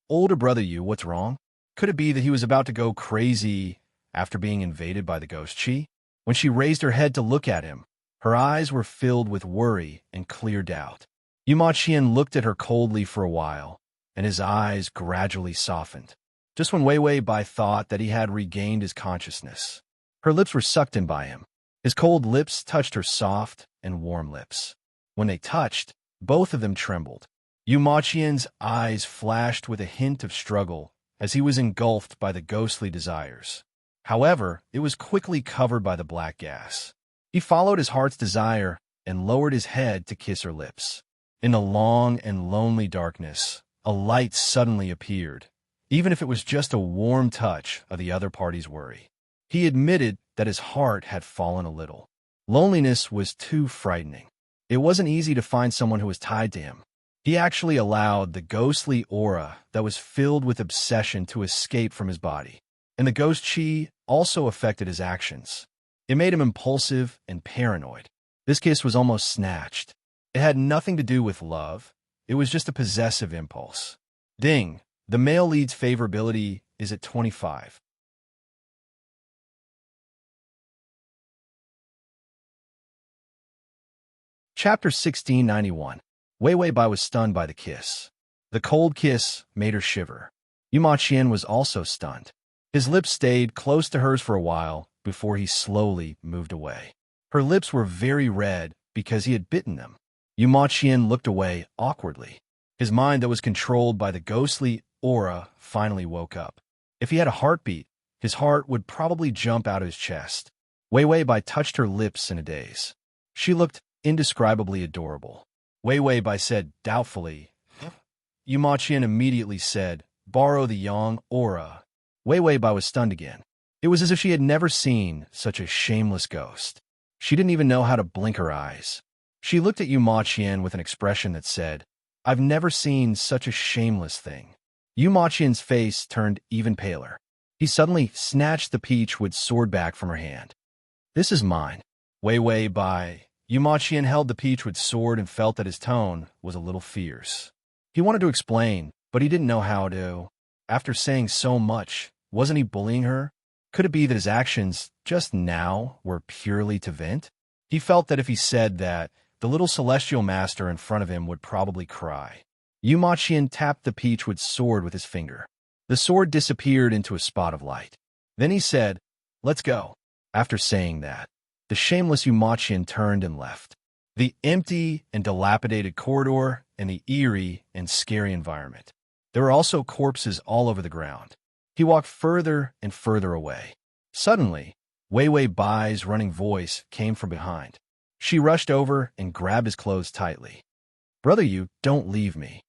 "Older brother Yu, what's wrong?" Could it be that he was about to go crazy after being invaded by the ghost Qi? When she raised her head to look at him, her eyes were filled with worry and clear doubt. Yu Qian looked at her coldly for a while, and his eyes gradually softened. Just when Wei Wei Bai thought that he had regained his consciousness, her lips were sucked in by him. His cold lips touched her soft and warm lips. When they touched, both of them trembled. Yu Maqian's eyes flashed with a hint of struggle as he was engulfed by the ghostly desires. However, it was quickly covered by the black gas. He followed his heart's desire and lowered his head to kiss her lips. In the long and lonely darkness, a light suddenly appeared, even if it was just a warm touch of the other party's worry. He admitted that his heart had fallen a little. Loneliness was too frightening. It wasn't easy to find someone who was tied to him. He actually allowed the ghostly aura that was filled with obsession to escape from his body. And the ghost chi also affected his actions. It made him impulsive and paranoid. This kiss was almost snatched. It had nothing to do with love. It was just a possessive impulse. Ding! The male lead's favorability is at 25. Chapter 1691. Wei Wei Bai was stunned by the kiss. The cold kiss made her shiver. Yu Maqian was also stunned. His lips stayed close to hers for a while before he slowly moved away. Her lips were very red because he had bitten them. Yu Maqian looked away awkwardly. His mind that was controlled by the ghostly aura finally woke up. If he had a heartbeat, his heart would probably jump out of his chest. Wei Wei Bai touched her lips in a daze. She looked indescribably adorable. Wei Wei Bai said doubtfully. Yu Maqian immediately said, "Borrow the yang aura." Wei Wei Bai was stunned again. It was as if she had never seen such a shameless ghost. She didn't even know how to blink her eyes. She looked at Yu Maqian with an expression that said, "I've never seen such a shameless thing." Yu Maqian's face turned even paler. He suddenly snatched the peachwood sword back from her hand. "This is mine." Wei Wei Bai. Yu Maqian held the peachwood sword and felt that his tone was a little fierce. He wanted to explain, but he didn't know how to. After saying so much, wasn't he bullying her? Could it be that his actions just now were purely to vent? He felt that if he said that, the little celestial master in front of him would probably cry. Yu Maqian tapped the peachwood sword with his finger. The sword disappeared into a spot of light. Then he said, "Let's go." After saying that, the shameless Yu Maqian turned and left. The empty and dilapidated corridor and the eerie and scary environment. There were also corpses all over the ground. He walked further and further away. Suddenly, Wei Wei Bai's running voice came from behind. She rushed over and grabbed his clothes tightly. "Brother Yu, don't leave me."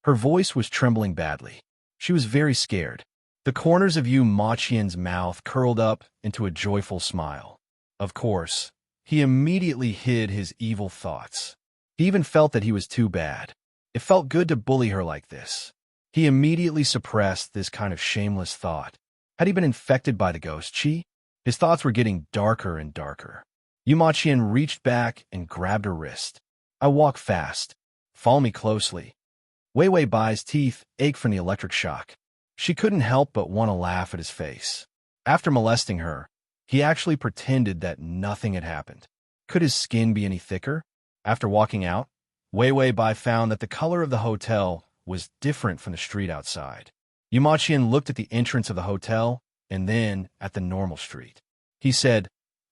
Her voice was trembling badly. She was very scared. The corners of Yu Maqian's mouth curled up into a joyful smile. Of course, he immediately hid his evil thoughts. He even felt that he was too bad. It felt good to bully her like this. He immediately suppressed this kind of shameless thought. Had he been infected by the ghost chi? His thoughts were getting darker and darker. Yu Maqian reached back and grabbed her wrist. "I walk fast. Follow me closely." Wei Wei Bai's teeth ached from the electric shock. She couldn't help but want to laugh at his face. After molesting her, he actually pretended that nothing had happened. Could his skin be any thicker? After walking out, Wei Wei Bai found that the color of the hotel was different from the street outside. Yu Maqian looked at the entrance of the hotel and then at the normal street. He said,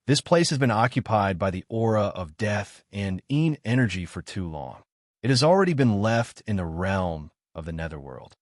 "This place has been occupied by the aura of death and energy for too long. It has already been left in the realm of the netherworld."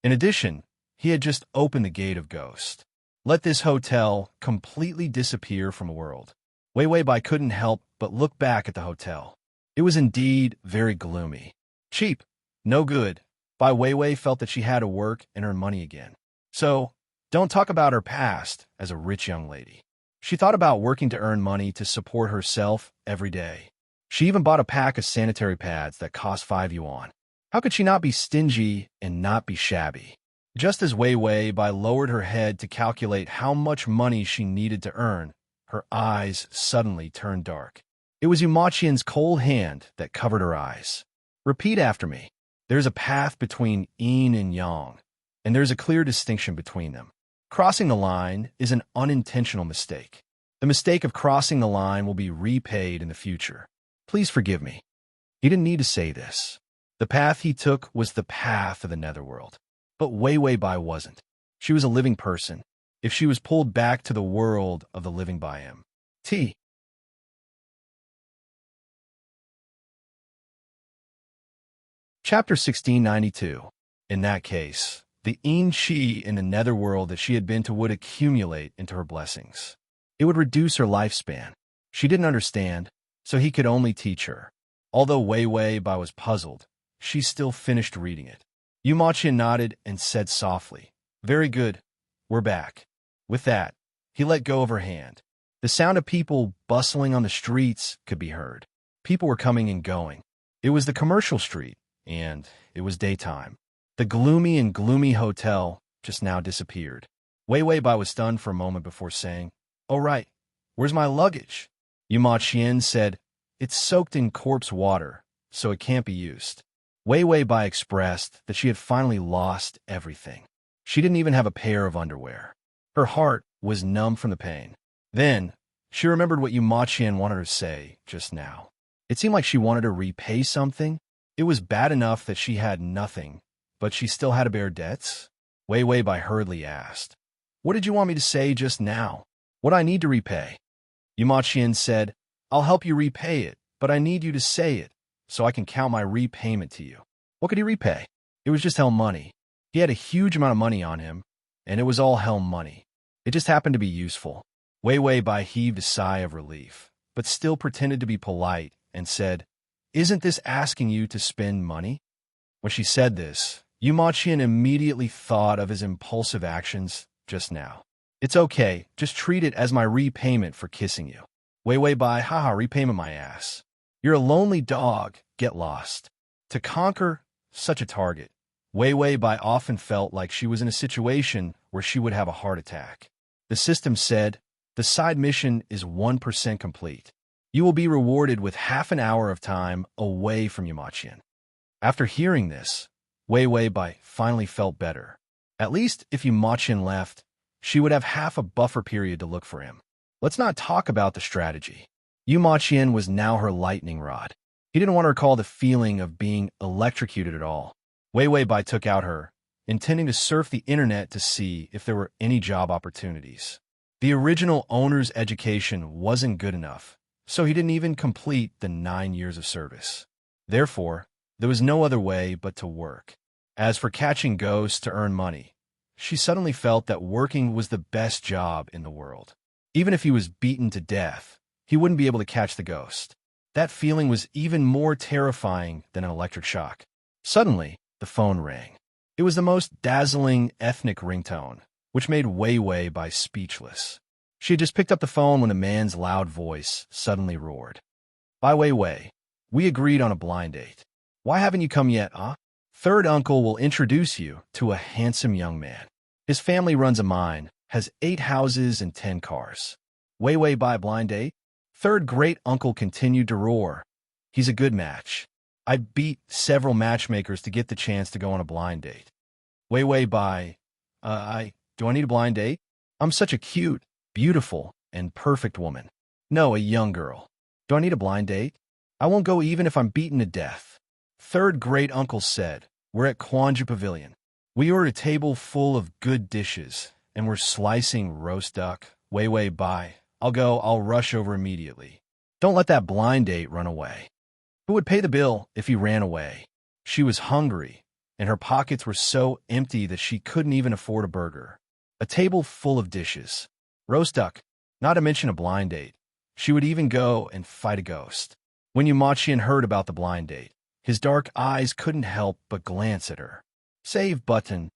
In addition, he had just opened the gate of ghost. Let this hotel completely disappear from the world. Wei Wei Bai couldn't help but look back at the hotel. It was indeed very gloomy. Cheap, no good. Bai Weiwei felt that she had to work and earn money again. So, don't talk about her past as a rich young lady. She thought about working to earn money to support herself every day. She even bought a pack of sanitary pads that cost 5 yuan. How could she not be stingy and not be shabby? Just as Wei Wei Bai lowered her head to calculate how much money she needed to earn, her eyes suddenly turned dark. It was Yu Maqian's cold hand that covered her eyes. "Repeat after me. There's a path between yin and yang, and there's a clear distinction between them. Crossing the line is an unintentional mistake. The mistake of crossing the line will be repaid in the future. Please forgive me." He didn't need to say this. The path he took was the path of the netherworld. But Wei Wei Bai wasn't. She was a living person. If she was pulled back to the world of the living by him. T. Chapter 1692. In that case, the Chi in the netherworld that she had been to would accumulate into her blessings. It would reduce her lifespan. She didn't understand, so he could only teach her. Although Wei Wei Bai was puzzled, she still finished reading it. Yu Maqian nodded and said softly, "Very good. We're back." With that, he let go of her hand. The sound of people bustling on the streets could be heard. People were coming and going. It was the commercial street, and it was daytime. The gloomy hotel just now disappeared. Wei Wei Bai was stunned for a moment before saying, "Oh right, where's my luggage?" Yu Maqian said, "It's soaked in corpse water, so it can't be used." Wei Wei Bai expressed that she had finally lost everything. She didn't even have a pair of underwear. Her heart was numb from the pain. Then, she remembered what Yu Maqian wanted her to say just now. It seemed like she wanted to repay something. It was bad enough that she had nothing, but she still had to bear debts? Wei Wei Bai hurriedly asked, "What did you want me to say just now? What I need to repay?" Yu Maqian said, "I'll help you repay it, but I need you to say it, so I can count my repayment to you." What could he repay? It was just Helm money. He had a huge amount of money on him, and it was all Helm money. It just happened to be useful. Wei Wei Bai heaved a sigh of relief, but still pretended to be polite and said, "Isn't this asking you to spend money?" When she said this, Yu Maqian immediately thought of his impulsive actions just now. "It's okay, just treat it as my repayment for kissing you." Wei Wei Bai, haha, repayment my ass. You're a lonely dog, get lost. To conquer such a target, Wei Wei Bai often felt like she was in a situation where she would have a heart attack. The system said, "The side mission is 1% complete. You will be rewarded with half an hour of time away from Yu Maqian." After hearing this, Wei Wei Bai finally felt better. At least if Yu Maqian left, she would have half a buffer period to look for him. Let's not talk about the strategy. Yu Maqian was now her lightning rod. He didn't want to recall the feeling of being electrocuted at all. Wei Wei Bai took out her, intending to surf the internet to see if there were any job opportunities. The original owner's education wasn't good enough, so he didn't even complete the 9 years of service. Therefore, there was no other way but to work. As for catching ghosts to earn money, she suddenly felt that working was the best job in the world. Even if he was beaten to death, he wouldn't be able to catch the ghost. That feeling was even more terrifying than an electric shock. Suddenly, the phone rang. It was the most dazzling ethnic ringtone, which made Wei Wei Bai speechless. She had just picked up the phone when the man's loud voice suddenly roared. "By Wei Wei, we agreed on a blind date. Why haven't you come yet, huh? Third uncle will introduce you to a handsome young man. His family runs a mine, has 8 houses and 10 cars. Wei Wei Bai blind date?" Third great uncle continued to roar. "He's a good match. I beat several matchmakers to get the chance to go on a blind date." Wei Wei Bai, do I need a blind date? I'm such a cute, beautiful, and perfect woman. No, a young girl. Do I need a blind date? I won't go even if I'm beaten to death. Third great uncle said, "We're at Quanju Pavilion. We ordered a table full of good dishes, and we're slicing roast duck." Wei Wei Bai, I'll rush over immediately. Don't let that blind date run away. Who would pay the bill if he ran away? She was hungry, and her pockets were so empty that she couldn't even afford a burger. A table full of dishes. Roast duck, not to mention a blind date. She would even go and fight a ghost. When Yu Maqian heard about the blind date, his dark eyes couldn't help but glance at her. Save button.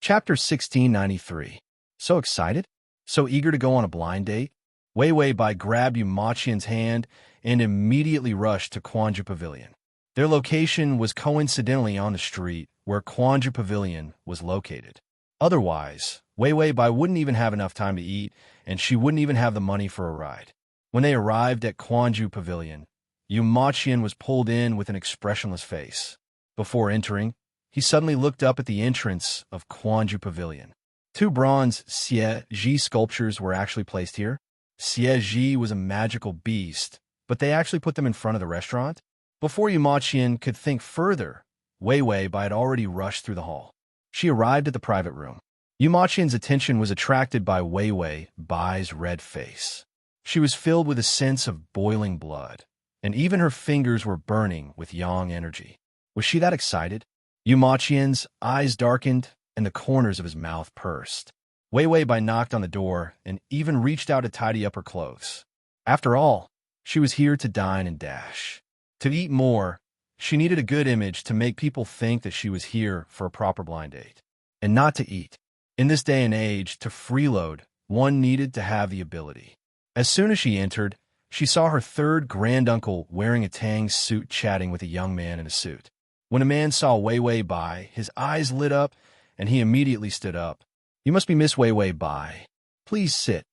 Chapter 1693. So excited? So eager to go on a blind date? Wei Wei Bai grabbed Yu Maqian's hand and immediately rushed to Quanju Pavilion. Their location was coincidentally on the street where Quanju Pavilion was located. Otherwise, Wei Wei Bai wouldn't even have enough time to eat, and she wouldn't even have the money for a ride. When they arrived at Quanju Pavilion, Yu Maqian was pulled in with an expressionless face. Before entering, he suddenly looked up at the entrance of Quanju Pavilion. 2 bronze Xie Ji sculptures were actually placed here. Xie was a magical beast, but they actually put them in front of the restaurant? Before Yumaqian could think further, Wei Wei Bai had already rushed through the hall. She arrived at the private room. Yumaqian's attention was attracted by Wei Wei Bai's red face. She was filled with a sense of boiling blood, and even her fingers were burning with yang energy. Was she that excited? Yumaqian's eyes darkened, and the corners of his mouth pursed. Wei Wei Bai knocked on the door and even reached out to tidy up her clothes. After all, she was here to dine and dash. To eat more, she needed a good image to make people think that she was here for a proper blind date. And not to eat. In this day and age, to freeload, one needed to have the ability. As soon as she entered, she saw her third granduncle wearing a Tang suit chatting with a young man in a suit. When a man saw Wei Wei Bai, his eyes lit up, and he immediately stood up. "You must be Miss Wei Wei Bai. Please sit."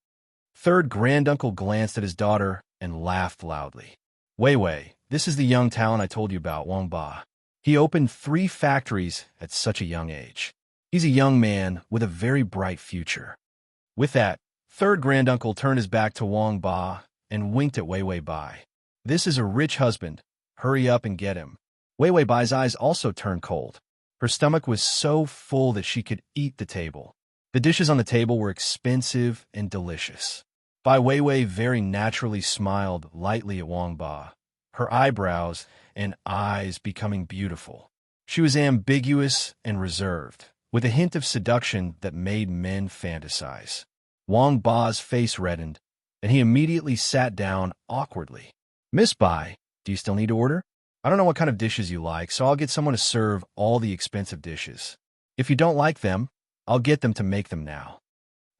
Third granduncle glanced at his daughter and laughed loudly. "Wei Wei, this is the young talent I told you about, Wang Ba. He opened 3 factories at such a young age. He's a young man with a very bright future." With that, third granduncle turned his back to Wang Ba and winked at Wei Wei Bai. "This is a rich husband. Hurry up and get him." Wei Wei Bai's eyes also turned cold. Her stomach was so full that she could eat the table. The dishes on the table were expensive and delicious. Bai Weiwei very naturally smiled lightly at Wang Ba, her eyebrows and eyes becoming beautiful. She was ambiguous and reserved, with a hint of seduction that made men fantasize. Wang Ba's face reddened, and he immediately sat down awkwardly. "Miss Bai, do you still need to order? I don't know what kind of dishes you like, so I'll get someone to serve all the expensive dishes. If you don't like them, I'll get them to make them now."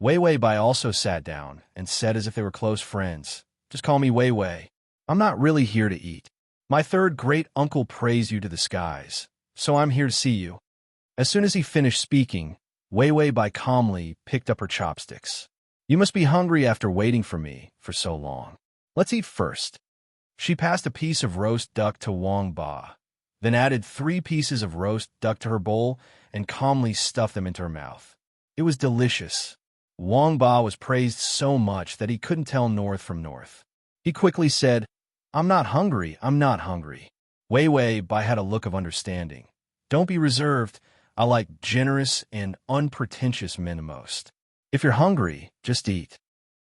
Wei Wei Bai also sat down and said as if they were close friends, "Just call me Wei Wei. I'm not really here to eat. My third great uncle praised you to the skies, so I'm here to see you." As soon as he finished speaking, Wei Wei Bai calmly picked up her chopsticks. "You must be hungry after waiting for me for so long. Let's eat first." She passed a piece of roast duck to Wang Ba, then added 3 pieces of roast duck to her bowl and calmly stuffed them into her mouth. It was delicious. Wang Ba was praised so much that he couldn't tell north from north. He quickly said, I'm not hungry. Wei Wei Bai had a look of understanding. "Don't be reserved. I like generous and unpretentious men the most. If you're hungry, just eat."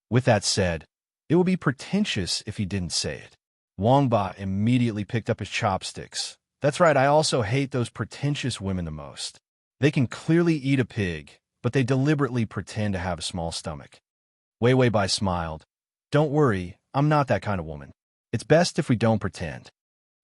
With that said, it would be pretentious if he didn't say it. Wang Ba immediately picked up his chopsticks. "That's right, I also hate those pretentious women the most. They can clearly eat a pig, but they deliberately pretend to have a small stomach." Wei Wei Bai smiled. "Don't worry, I'm not that kind of woman. It's best if we don't pretend."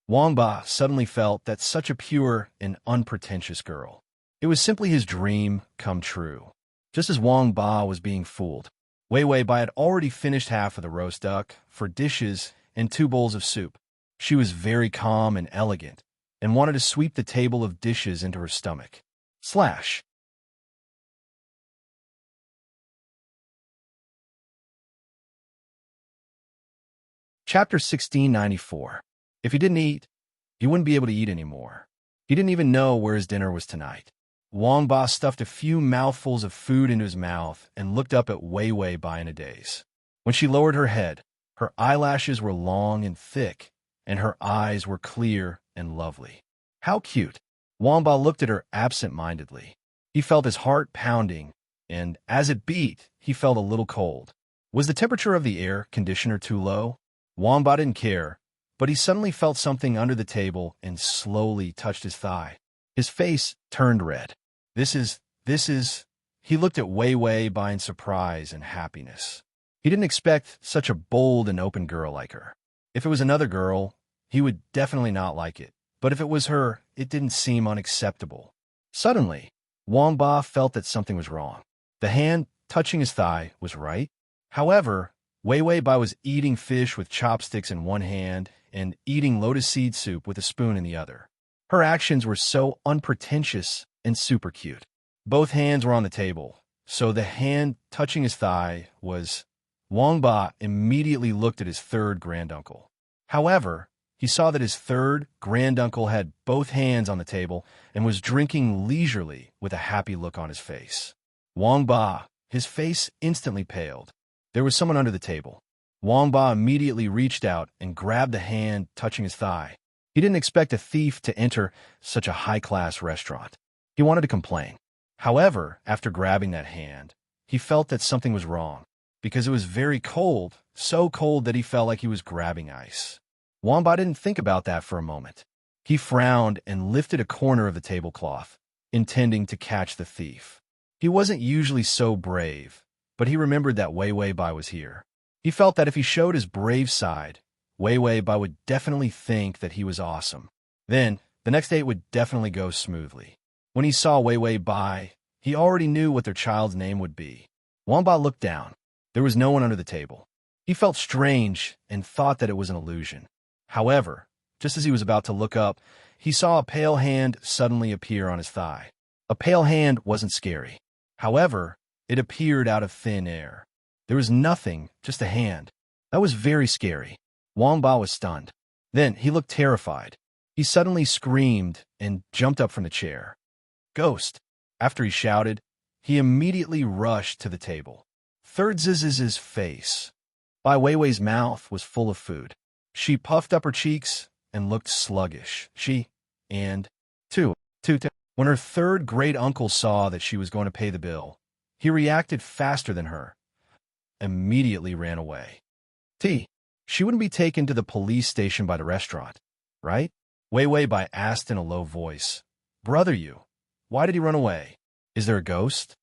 Wang Ba suddenly felt that such a pure and unpretentious girl. It was simply his dream come true. Just as Wang Ba was being fooled, Wei Wei Bai had already finished half of the roast duck, 4 dishes, and 2 bowls of soup. She was very calm and elegant, and wanted to sweep the table of dishes into her stomach. Slash. Chapter 1694. If he didn't eat, he wouldn't be able to eat anymore. He didn't even know where his dinner was tonight. Wang Ba stuffed a few mouthfuls of food into his mouth and looked up at Wei Wei Bai in a daze. When she lowered her head, her eyelashes were long and thick, and her eyes were clear and lovely. How cute! Wang Ba looked at her absent-mindedly. He felt his heart pounding, and as it beat, he felt a little cold. Was the temperature of the air conditioner too low? Wang Ba didn't care, but he suddenly felt something under the table and slowly touched his thigh. His face turned red. This is... He looked at Wei Wei Bai in surprise and happiness. He didn't expect such a bold and open girl like her. If it was another girl, he would definitely not like it. But if it was her, it didn't seem unacceptable. Suddenly, Wang Ba felt that something was wrong. The hand touching his thigh was right. However, Wei Wei Bai was eating fish with chopsticks in one hand and eating lotus seed soup with a spoon in the other. Her actions were so unpretentious and super cute. Both hands were on the table, so the hand touching his thigh was... Wang Ba immediately looked at his third granduncle. However, he saw that his third granduncle had both hands on the table and was drinking leisurely with a happy look on his face. Wang Ba, his face instantly paled. There was someone under the table. Wang Ba immediately reached out and grabbed the hand touching his thigh. He didn't expect a thief to enter such a high-class restaurant. He wanted to complain. However, after grabbing that hand, he felt that something was wrong, because it was very cold, so cold that he felt like he was grabbing ice. Wang Ba didn't think about that for a moment. He frowned and lifted a corner of the tablecloth, intending to catch the thief. He wasn't usually so brave, but he remembered that Wei Wei Bai was here. He felt that if he showed his brave side, Wei Wei Bai would definitely think that he was awesome. Then, the next date would definitely go smoothly. When he saw Wei Wei Bai, he already knew what their child's name would be. Wang Ba looked down. There was no one under the table. He felt strange and thought that it was an illusion. However, just as he was about to look up, he saw a pale hand suddenly appear on his thigh. A pale hand wasn't scary. However, it appeared out of thin air. There was nothing, just a hand. That was very scary. Wang Ba was stunned. Then he looked terrified. He suddenly screamed and jumped up from the chair. Ghost! After he shouted, he immediately rushed to the table. Third Ziz's face. Bai Weiwei's mouth was full of food. She puffed up her cheeks and looked sluggish. When her third great-uncle saw that she was going to pay the bill, he reacted faster than her, immediately ran away. She wouldn't be taken to the police station by the restaurant, right? Wei Wei Bai asked in a low voice. Brother you, why did he run away? Is there a ghost?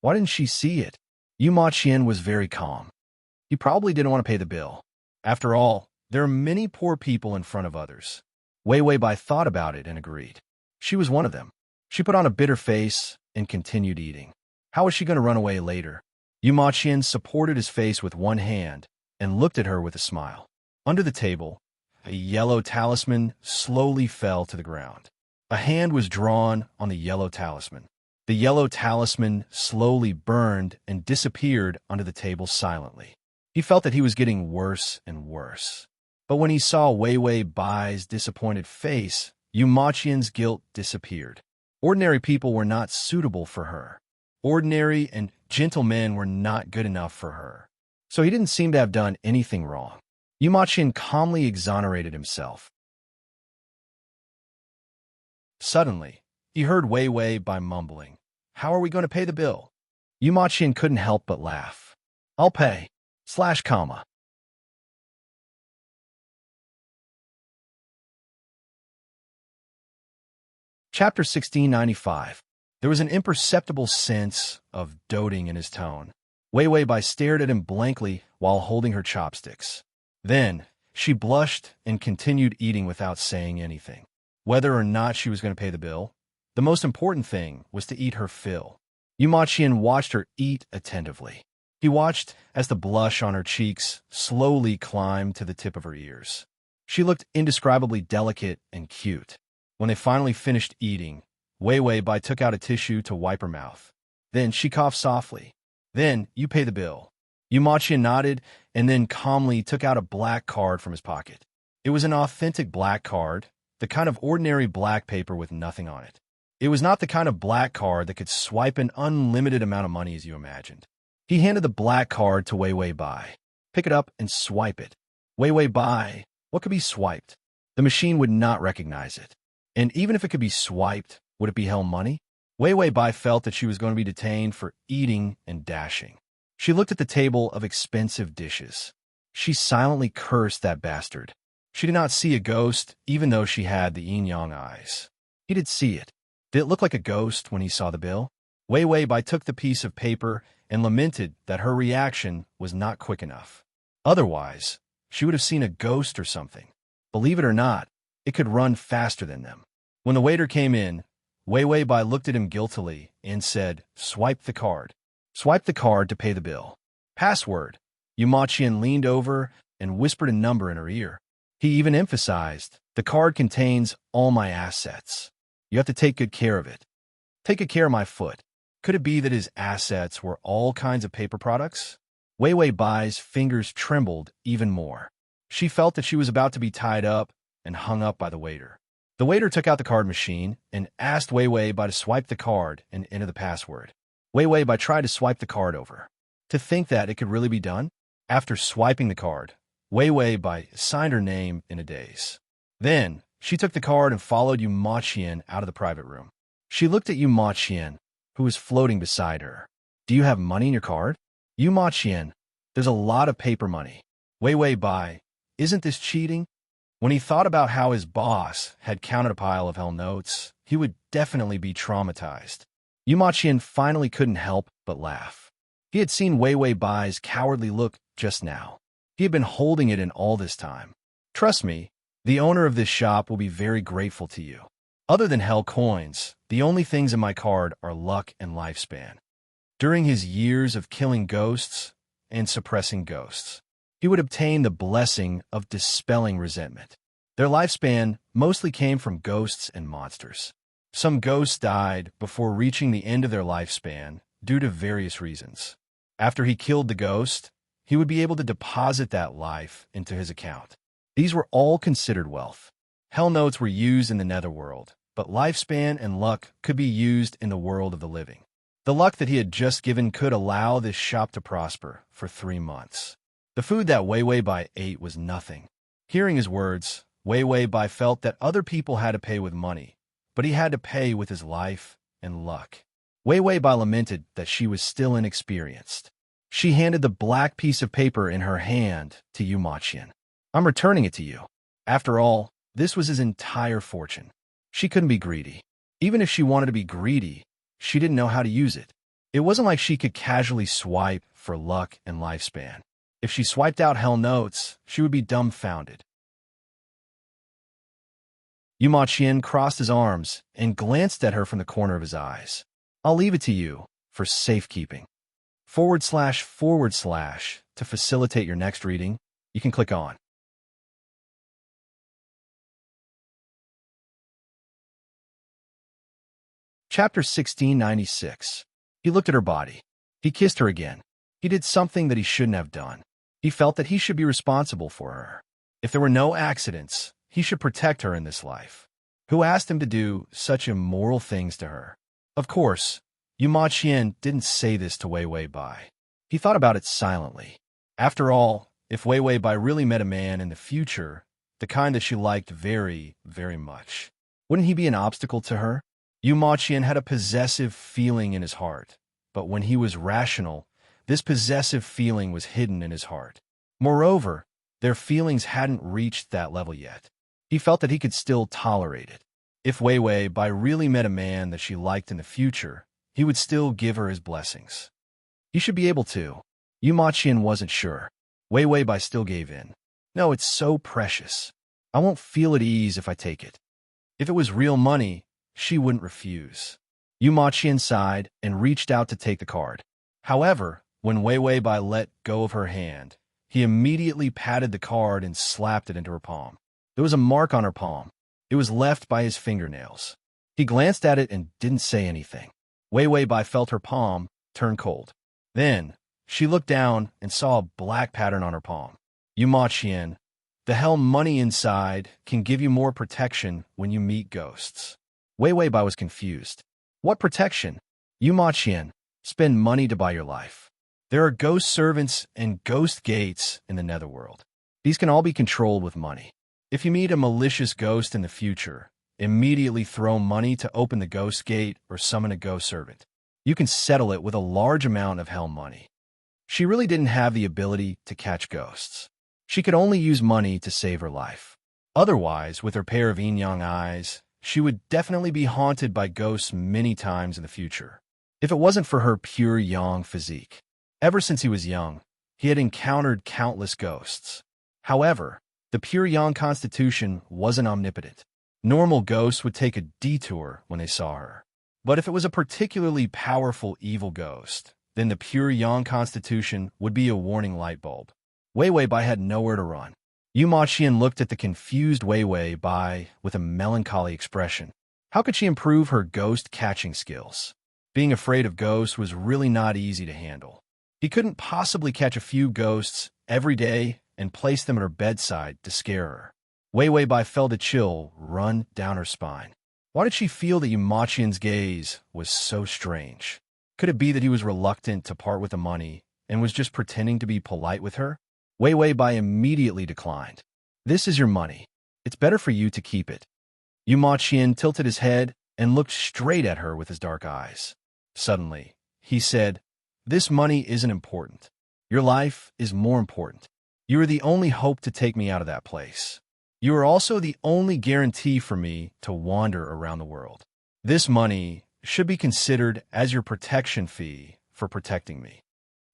Why didn't she see it? Yu Ma Qian was very calm. He probably didn't want to pay the bill. After all, there are many poor people in front of others. Wei Wei Bai thought about it and agreed. She was one of them. She put on a bitter face and continued eating. How was she going to run away later? Yu Ma Qian supported his face with one hand and looked at her with a smile. Under the table, a yellow talisman slowly fell to the ground. A hand was drawn on the yellow talisman. The yellow talisman slowly burned and disappeared under the table silently. He felt that he was getting worse and worse. But when he saw Wei Wei Bai's disappointed face, Yu Ma Qian's guilt disappeared. Ordinary people were not suitable for her. Ordinary and gentle men were not good enough for her. So he didn't seem to have done anything wrong. Yu Ma Qian calmly exonerated himself. Suddenly, he heard Wei Wei Bai mumbling, How are we going to pay the bill? Yu Ma Qian couldn't help but laugh. I'll pay. /. Chapter 1695. There was an imperceptible sense of doting in his tone. Wei Wei Bai stared at him blankly while holding her chopsticks. Then, she blushed and continued eating without saying anything. Whether or not she was going to pay the bill, the most important thing was to eat her fill. Yu Ma Qian watched her eat attentively. He watched as the blush on her cheeks slowly climbed to the tip of her ears. She looked indescribably delicate and cute. When they finally finished eating, Wei Wei Bai took out a tissue to wipe her mouth. Then she coughed softly. Then, you pay the bill. Yu Ma Qian nodded and then calmly took out a black card from his pocket. It was an authentic black card, the kind of ordinary black paper with nothing on it. It was not the kind of black card that could swipe an unlimited amount of money as you imagined. He handed the black card to Wei Wei Bai. Pick it up and swipe it. Wei Wei Bai, what could be swiped? The machine would not recognize it. And even if it could be swiped, would it be hell money? Wei Wei Bai felt that she was going to be detained for eating and dashing. She looked at the table of expensive dishes. She silently cursed that bastard. She did not see a ghost, even though she had the yin-yang eyes. He did see it. Did it look like a ghost when he saw the bill? Wei Wei Bai took the piece of paper and lamented that her reaction was not quick enough. Otherwise, she would have seen a ghost or something. Believe it or not, it could run faster than them. When the waiter came in, Wei Wei Bai looked at him guiltily and said, Swipe the card. Swipe the card to pay the bill. Password. Yu Ma Qian leaned over and whispered a number in her ear. He even emphasized, the card contains all my assets. You have to take good care of it. Take good care of my foot. Could it be that his assets were all kinds of paper products? Wei Wei Bai's fingers trembled even more. She felt that she was about to be tied up and hung up by the waiter. The waiter took out the card machine and asked Wei Wei Bai to swipe the card and enter the password. Wei Wei Bai tried to swipe the card over. To think that it could really be done? After swiping the card, Wei Wei Bai signed her name in a daze. Then, she took the card and followed Yu Ma Qian out of the private room. She looked at Yu Ma Qian, who was floating beside her. Do you have money in your card? Yu Ma Qian, there's a lot of paper money. Wei Wei Bai, isn't this cheating? When he thought about how his boss had counted a pile of hell notes, he would definitely be traumatized. Yu Ma Qian finally couldn't help but laugh. He had seen Wei Wei Bai's cowardly look just now. He had been holding it in all this time. Trust me, the owner of this shop will be very grateful to you. Other than hell coins, the only things in my card are luck and lifespan. During his years of killing ghosts and suppressing ghosts, he would obtain the blessing of dispelling resentment. Their lifespan mostly came from ghosts and monsters. Some ghosts died before reaching the end of their lifespan due to various reasons. After he killed the ghost, he would be able to deposit that life into his account. These were all considered wealth. Hell notes were used in the netherworld, but lifespan and luck could be used in the world of the living. The luck that he had just given could allow this shop to prosper for 3 months. The food that Wei Wei Bai ate was nothing. Hearing his words, Wei Wei Bai felt that other people had to pay with money, but he had to pay with his life and luck. Wei Wei Bai lamented that she was still inexperienced. She handed the black piece of paper in her hand to Yu Ma Qian. I'm returning it to you. After all, this was his entire fortune. She couldn't be greedy. Even if she wanted to be greedy, she didn't know how to use it. It wasn't like she could casually swipe for luck and lifespan. If she swiped out hell notes, she would be dumbfounded. Yu Ma Qian crossed his arms and glanced at her from the corner of his eyes. I'll leave it to you for safekeeping. / to facilitate your next reading, you can click on. Chapter 1696. He looked at her body. He kissed her again. He did something that he shouldn't have done. He felt that he should be responsible for her. If there were no accidents, he should protect her in this life. Who asked him to do such immoral things to her? Of course, Yu Ma Qian didn't say this to Wei Wei Bai. He thought about it silently. After all, if Wei Wei Bai really met a man in the future, the kind that she liked very, very much, wouldn't he be an obstacle to her? Yu Ma Qian had a possessive feeling in his heart, but when he was rational, this possessive feeling was hidden in his heart. Moreover, their feelings hadn't reached that level yet. He felt that he could still tolerate it. If Wei Wei Bai really met a man that she liked in the future, he would still give her his blessings. He should be able to. Yu Ma Qian wasn't sure. Wei Wei Bai still gave in. No, it's so precious. I won't feel at ease if I take it. If it was real money, she wouldn't refuse. Yu Ma Qian sighed and reached out to take the card. However, when Wei Wei Bai let go of her hand, he immediately patted the card and slapped it into her palm. There was a mark on her palm. It was left by his fingernails. He glanced at it and didn't say anything. Wei Wei Bai felt her palm turn cold. Then, she looked down and saw a black pattern on her palm. Yu Ma Qian, the hell money inside can give you more protection when you meet ghosts. Wei Wei Bai was confused. What protection? Yu Ma Qian, spend money to buy your life. There are ghost servants and ghost gates in the netherworld. These can all be controlled with money. If you meet a malicious ghost in the future, immediately throw money to open the ghost gate or summon a ghost servant. You can settle it with a large amount of hell money. She really didn't have the ability to catch ghosts. She could only use money to save her life. Otherwise, with her pair of yin-yang eyes, she would definitely be haunted by ghosts many times in the future. If it wasn't for her pure yang physique. Ever since he was young, he had encountered countless ghosts. However, the pure yang constitution wasn't omnipotent. Normal ghosts would take a detour when they saw her. But if it was a particularly powerful evil ghost, then the pure yang constitution would be a warning light bulb. Wei Wei Bai had nowhere to run. Yu Ma Qian looked at the confused Wei Wei Bai with a melancholy expression. How could she improve her ghost-catching skills? Being afraid of ghosts was really not easy to handle. He couldn't possibly catch a few ghosts every day and place them at her bedside to scare her. Wei Wei Bai felt a chill run down her spine. Why did she feel that Yu Ma Qian's gaze was so strange? Could it be that he was reluctant to part with the money and was just pretending to be polite with her? Wei Wei Bai immediately declined. This is your money. It's better for you to keep it. Yu Ma Qian tilted his head and looked straight at her with his dark eyes. Suddenly, he said, "This money isn't important. Your life is more important. You are the only hope to take me out of that place. You are also the only guarantee for me to wander around the world. This money should be considered as your protection fee for protecting me."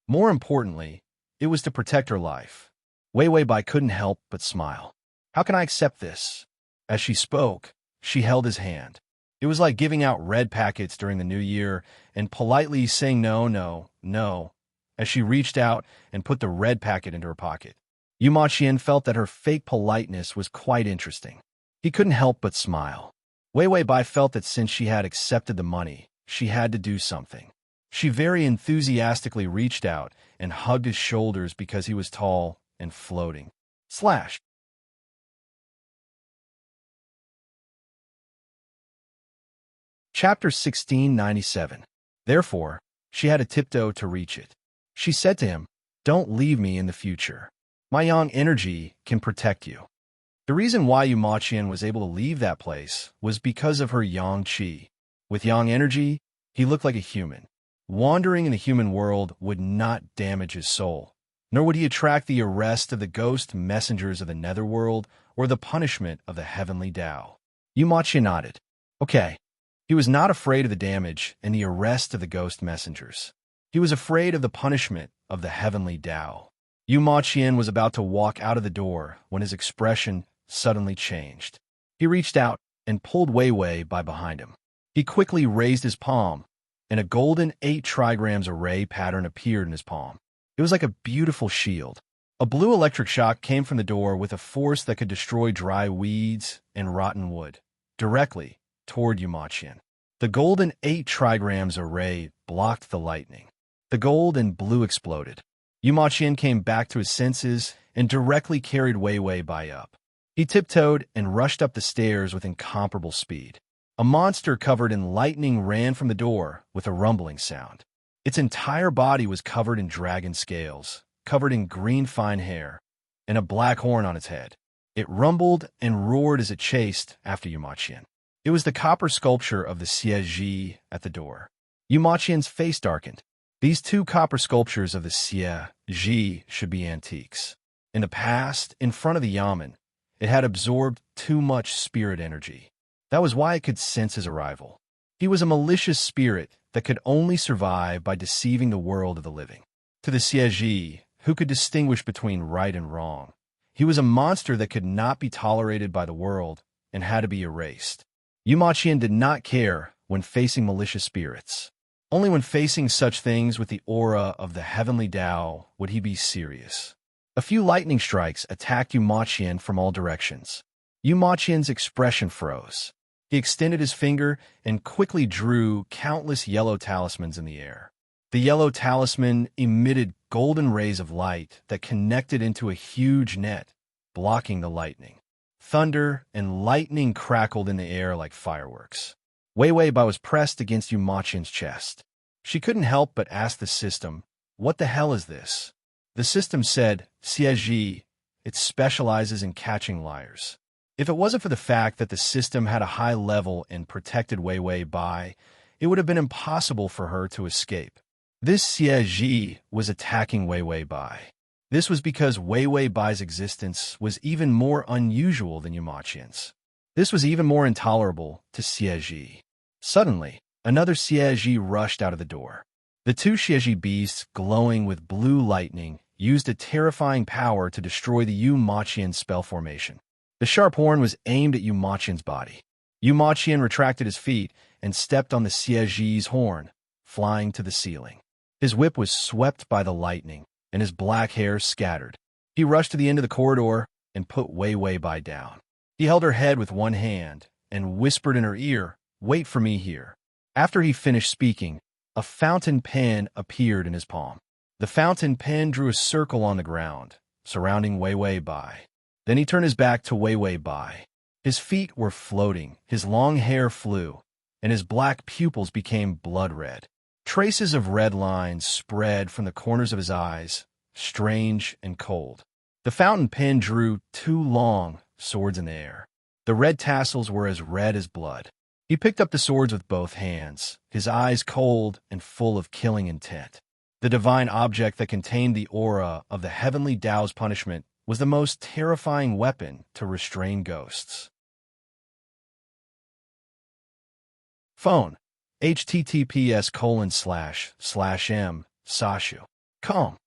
More importantly, it was to protect her life. Wei Wei Bai couldn't help but smile. "How can I accept this?" As she spoke, she held his hand. It was like giving out red packets during the new year and politely saying no, no, no, as she reached out and put the red packet into her pocket. Yu Ma Qian felt that her fake politeness was quite interesting. He couldn't help but smile. Wei Wei Bai felt that since she had accepted the money, she had to do something. She very enthusiastically reached out and hugged his shoulders because he was tall and floating. Slash. Chapter 1697. Therefore, she had to tiptoe to reach it. She said to him, "Don't leave me in the future. My yang energy can protect you." The reason why Yu Ma Qian was able to leave that place was because of her yang qi. With yang energy, he looked like a human. Wandering in the human world would not damage his soul, nor would he attract the arrest of the ghost messengers of the netherworld or the punishment of the heavenly Tao. Yu Ma Qian nodded. Okay. He was not afraid of the damage and the arrest of the ghost messengers. He was afraid of the punishment of the heavenly Tao. Yu Ma Qian was about to walk out of the door when his expression suddenly changed. He reached out and pulled Wei Wei Bai behind him. He quickly raised his palm, and a golden 8 trigrams array pattern appeared in his palm. It was like a beautiful shield. A blue electric shock came from the door with a force that could destroy dry weeds and rotten wood, directly toward Yu Ma Qian. The golden 8 trigrams array blocked the lightning. The gold and blue exploded. Yu Ma Qian came back to his senses and directly carried Wei Wei Bai up. He tiptoed and rushed up the stairs with incomparable speed. A monster covered in lightning ran from the door with a rumbling sound. Its entire body was covered in dragon scales, covered in green fine hair, and a black horn on its head. It rumbled and roared as it chased after Yu Ma Qian. It was the copper sculpture of the Xie at the door. Yu Ma Qian's face darkened. These 2 copper sculptures of the Xie should be antiques. In the past, in front of the Yamen, it had absorbed too much spirit energy. That was why it could sense his arrival. He was a malicious spirit that could only survive by deceiving the world of the living. To the Xie, who could distinguish between right and wrong, he was a monster that could not be tolerated by the world and had to be erased. Yu Ma Qian did not care when facing malicious spirits. Only when facing such things with the aura of the heavenly Tao would he be serious. A few lightning strikes attacked Yu Ma Qian from all directions. Yu Ma Qian's expression froze. He extended his finger and quickly drew countless yellow talismans in the air. The yellow talisman emitted golden rays of light that connected into a huge net, blocking the lightning. Thunder and lightning crackled in the air like fireworks. Wei Wei Bai was pressed against Yu Ma Qian's chest. She couldn't help but ask the system, "What the hell is this?" The system said, "Xie, it specializes in catching liars." If it wasn't for the fact that the system had a high level and protected Wei Wei Bai, it would have been impossible for her to escape. This Xie was attacking Wei Wei Bai. This was because Wei Wei Bai's existence was even more unusual than Yu Ma Qian's. This was even more intolerable to Xie. Suddenly, another Xie rushed out of the door. The 2 Xie beasts, glowing with blue lightning, used a terrifying power to destroy the Yu Ma Qian spell formation. The sharp horn was aimed at Yu Ma Qian's body. Yu Ma Qian retracted his feet and stepped on the Xie's horn, flying to the ceiling. His whip was swept by the lightning, and his black hair scattered. He rushed to the end of the corridor and put Wei Wei Bai down. He held her head with one hand and whispered in her ear, "Wait for me here." After he finished speaking, a fountain pen appeared in his palm. The fountain pen drew a circle on the ground, surrounding Wei Wei Bai. Then he turned his back to Wei Wei Bai. His feet were floating, his long hair flew, and his black pupils became blood red. Traces of red lines spread from the corners of his eyes, strange and cold. The fountain pen drew two long swords in the air. The red tassels were as red as blood. He picked up the swords with both hands, his eyes cold and full of killing intent. The divine object that contained the aura of the heavenly Tao's punishment was the most terrifying weapon to restrain ghosts. Phone. https://m. Sashu. Com.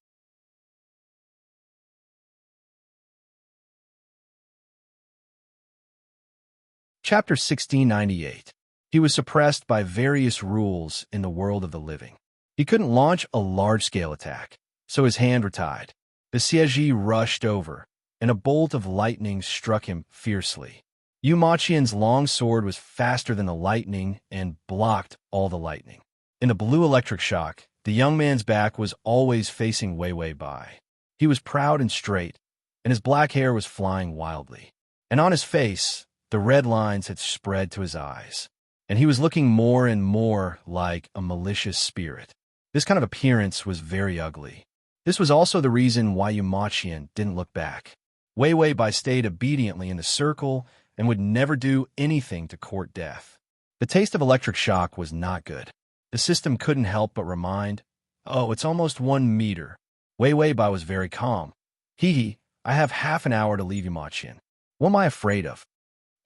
Chapter 1698. He was suppressed by various rules in the world of the living. He couldn't launch a large-scale attack, so his hand were tied. The Siege rushed over, and a bolt of lightning struck him fiercely. Yu Maqian's long sword was faster than the lightning and blocked all the lightning. In a blue electric shock, the young man's back was always facing Wei Wei Bai. He was proud and straight, and his black hair was flying wildly. And on his face, the red lines had spread to his eyes, and he was looking more and more like a malicious spirit. This kind of appearance was very ugly. This was also the reason why Yu Maqian didn't look back. Wei Wei Bai stayed obediently in the circle and would never do anything to court death. The taste of electric shock was not good. The system couldn't help but remind, "Oh, it's almost 1 meter." Wei Wei Bai was very calm. "Hee, I have half an hour to leave Yu Maqian. What am I afraid of?"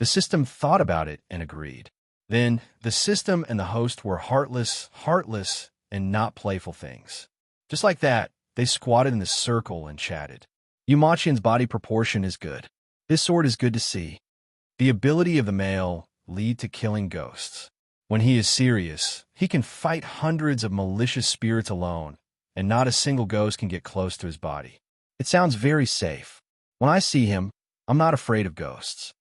The system thought about it and agreed. Then, the system and the host were heartless, and not playful things. Just like that, they squatted in the circle and chatted. Yu Maqian's body proportion is good. This sword is good to see. The ability of the male lead to killing ghosts. When he is serious, he can fight hundreds of malicious spirits alone, and not a single ghost can get close to his body. It sounds very safe. When I see him, I'm not afraid of ghosts.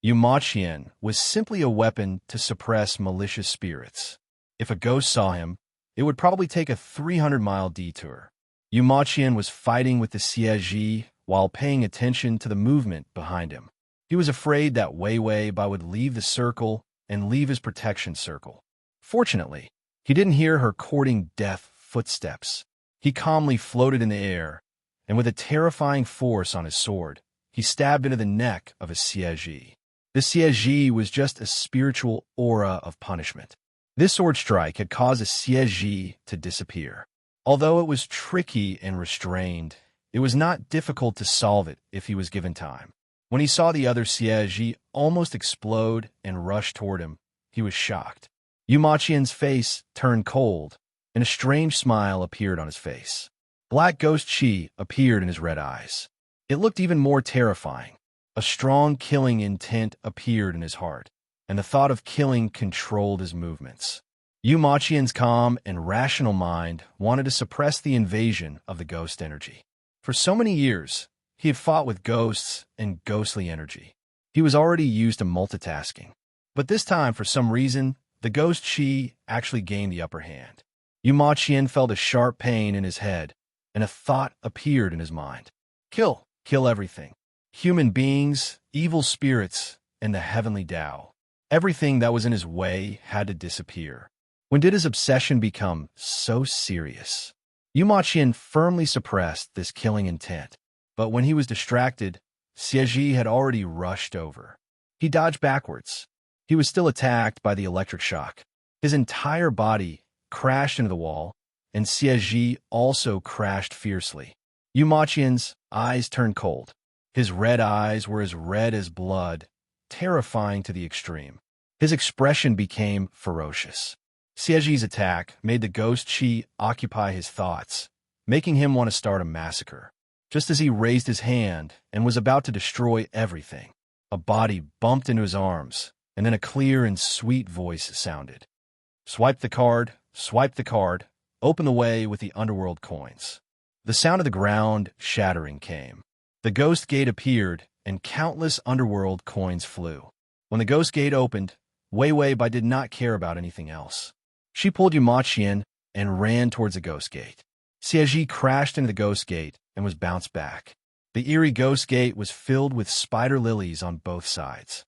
Yu Maqian was simply a weapon to suppress malicious spirits. If a ghost saw him, it would probably take a 300-mile detour. Yu Maqian was fighting with the Siege while paying attention to the movement behind him. He was afraid that Wei Wei Bai would leave the circle and leave his protection circle. Fortunately, he didn't hear her courting death footsteps. He calmly floated in the air, and with a terrifying force on his sword, he stabbed into the neck of a Siege. The Siege was just a spiritual aura of punishment. This sword strike had caused a Siege to disappear. Although it was tricky and restrained, it was not difficult to solve it if he was given time. When he saw the other Siege almost explode and rush toward him, he was shocked. Yu Maqian's face turned cold, and a strange smile appeared on his face. Black ghost chi appeared in his red eyes. It looked even more terrifying. A strong killing intent appeared in his heart, and the thought of killing controlled his movements. Yu Maqian's calm and rational mind wanted to suppress the invasion of the ghost energy. For so many years, he had fought with ghosts and ghostly energy. He was already used to multitasking. But this time, for some reason, the ghost chi actually gained the upper hand. Yu Maqian felt a sharp pain in his head, and a thought appeared in his mind. Kill everything. Human beings, evil spirits, and the heavenly Tao. Everything that was in his way had to disappear. When did his obsession become so serious? Yu Maqian firmly suppressed this killing intent, but when he was distracted, Siege had already rushed over. He dodged backwards. He was still attacked by the electric shock. His entire body crashed into the wall, and Siege also crashed fiercely. Yu Maqian's eyes turned cold. His red eyes were as red as blood, terrifying to the extreme. His expression became ferocious. Siege's attack made the ghost chi occupy his thoughts, making him want to start a massacre. Just as he raised his hand and was about to destroy everything, a body bumped into his arms, and then a clear and sweet voice sounded. Swipe the card, open the way with the underworld coins. The sound of the ground shattering came. The ghost gate appeared, and countless underworld coins flew. When the ghost gate opened, Wei Wei Bai did not care about anything else. She pulled Yu Maqian and ran towards the ghost gate. Siege crashed into the ghost gate and was bounced back. The eerie ghost gate was filled with spider lilies on both sides.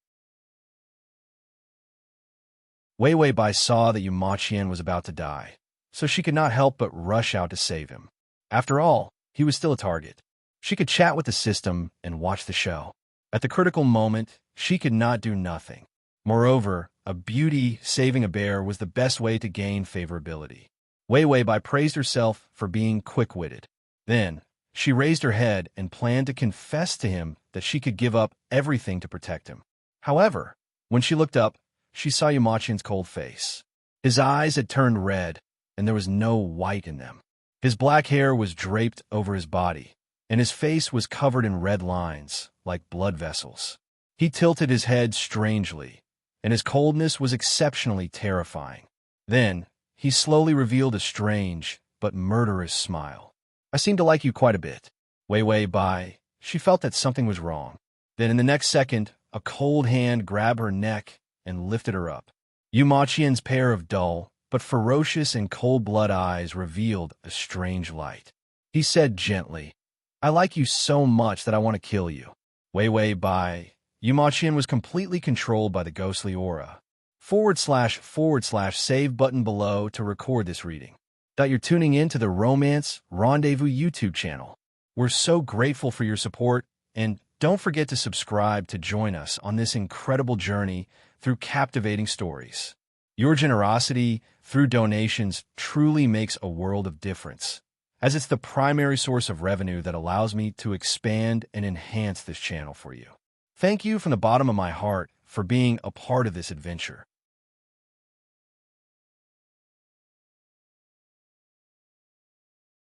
Wei Wei Bai saw that Yu Maqian was about to die, so she could not help but rush out to save him. After all, he was still a target. She could chat with the system and watch the show. At the critical moment, she could not do nothing. Moreover, a beauty saving a bear was the best way to gain favorability. Wei Wei Bai praised herself for being quick-witted. Then, she raised her head and planned to confess to him that she could give up everything to protect him. However, when she looked up, she saw Yumachian's cold face. His eyes had turned red, and there was no white in them. His black hair was draped over his body, and his face was covered in red lines, like blood vessels. He tilted his head strangely, and his coldness was exceptionally terrifying. Then, he slowly revealed a strange but murderous smile. I seem to like you quite a bit. Wei Wei Bai. She felt that something was wrong. Then in the next second, a cold hand grabbed her neck and lifted her up. Yumachian's pair of dull, but ferocious and cold-blood eyes revealed a strange light. He said gently, I like you so much that I want to kill you. Wei Wei Bai. Yumachian was completely controlled by the ghostly aura. // save button below to record this reading. You're tuning in to the Romance Rendezvous YouTube channel. We're so grateful for your support, and don't forget to subscribe to join us on this incredible journey through captivating stories. Your generosity through donations truly makes a world of difference, as it's the primary source of revenue that allows me to expand and enhance this channel for you. Thank you from the bottom of my heart for being a part of this adventure.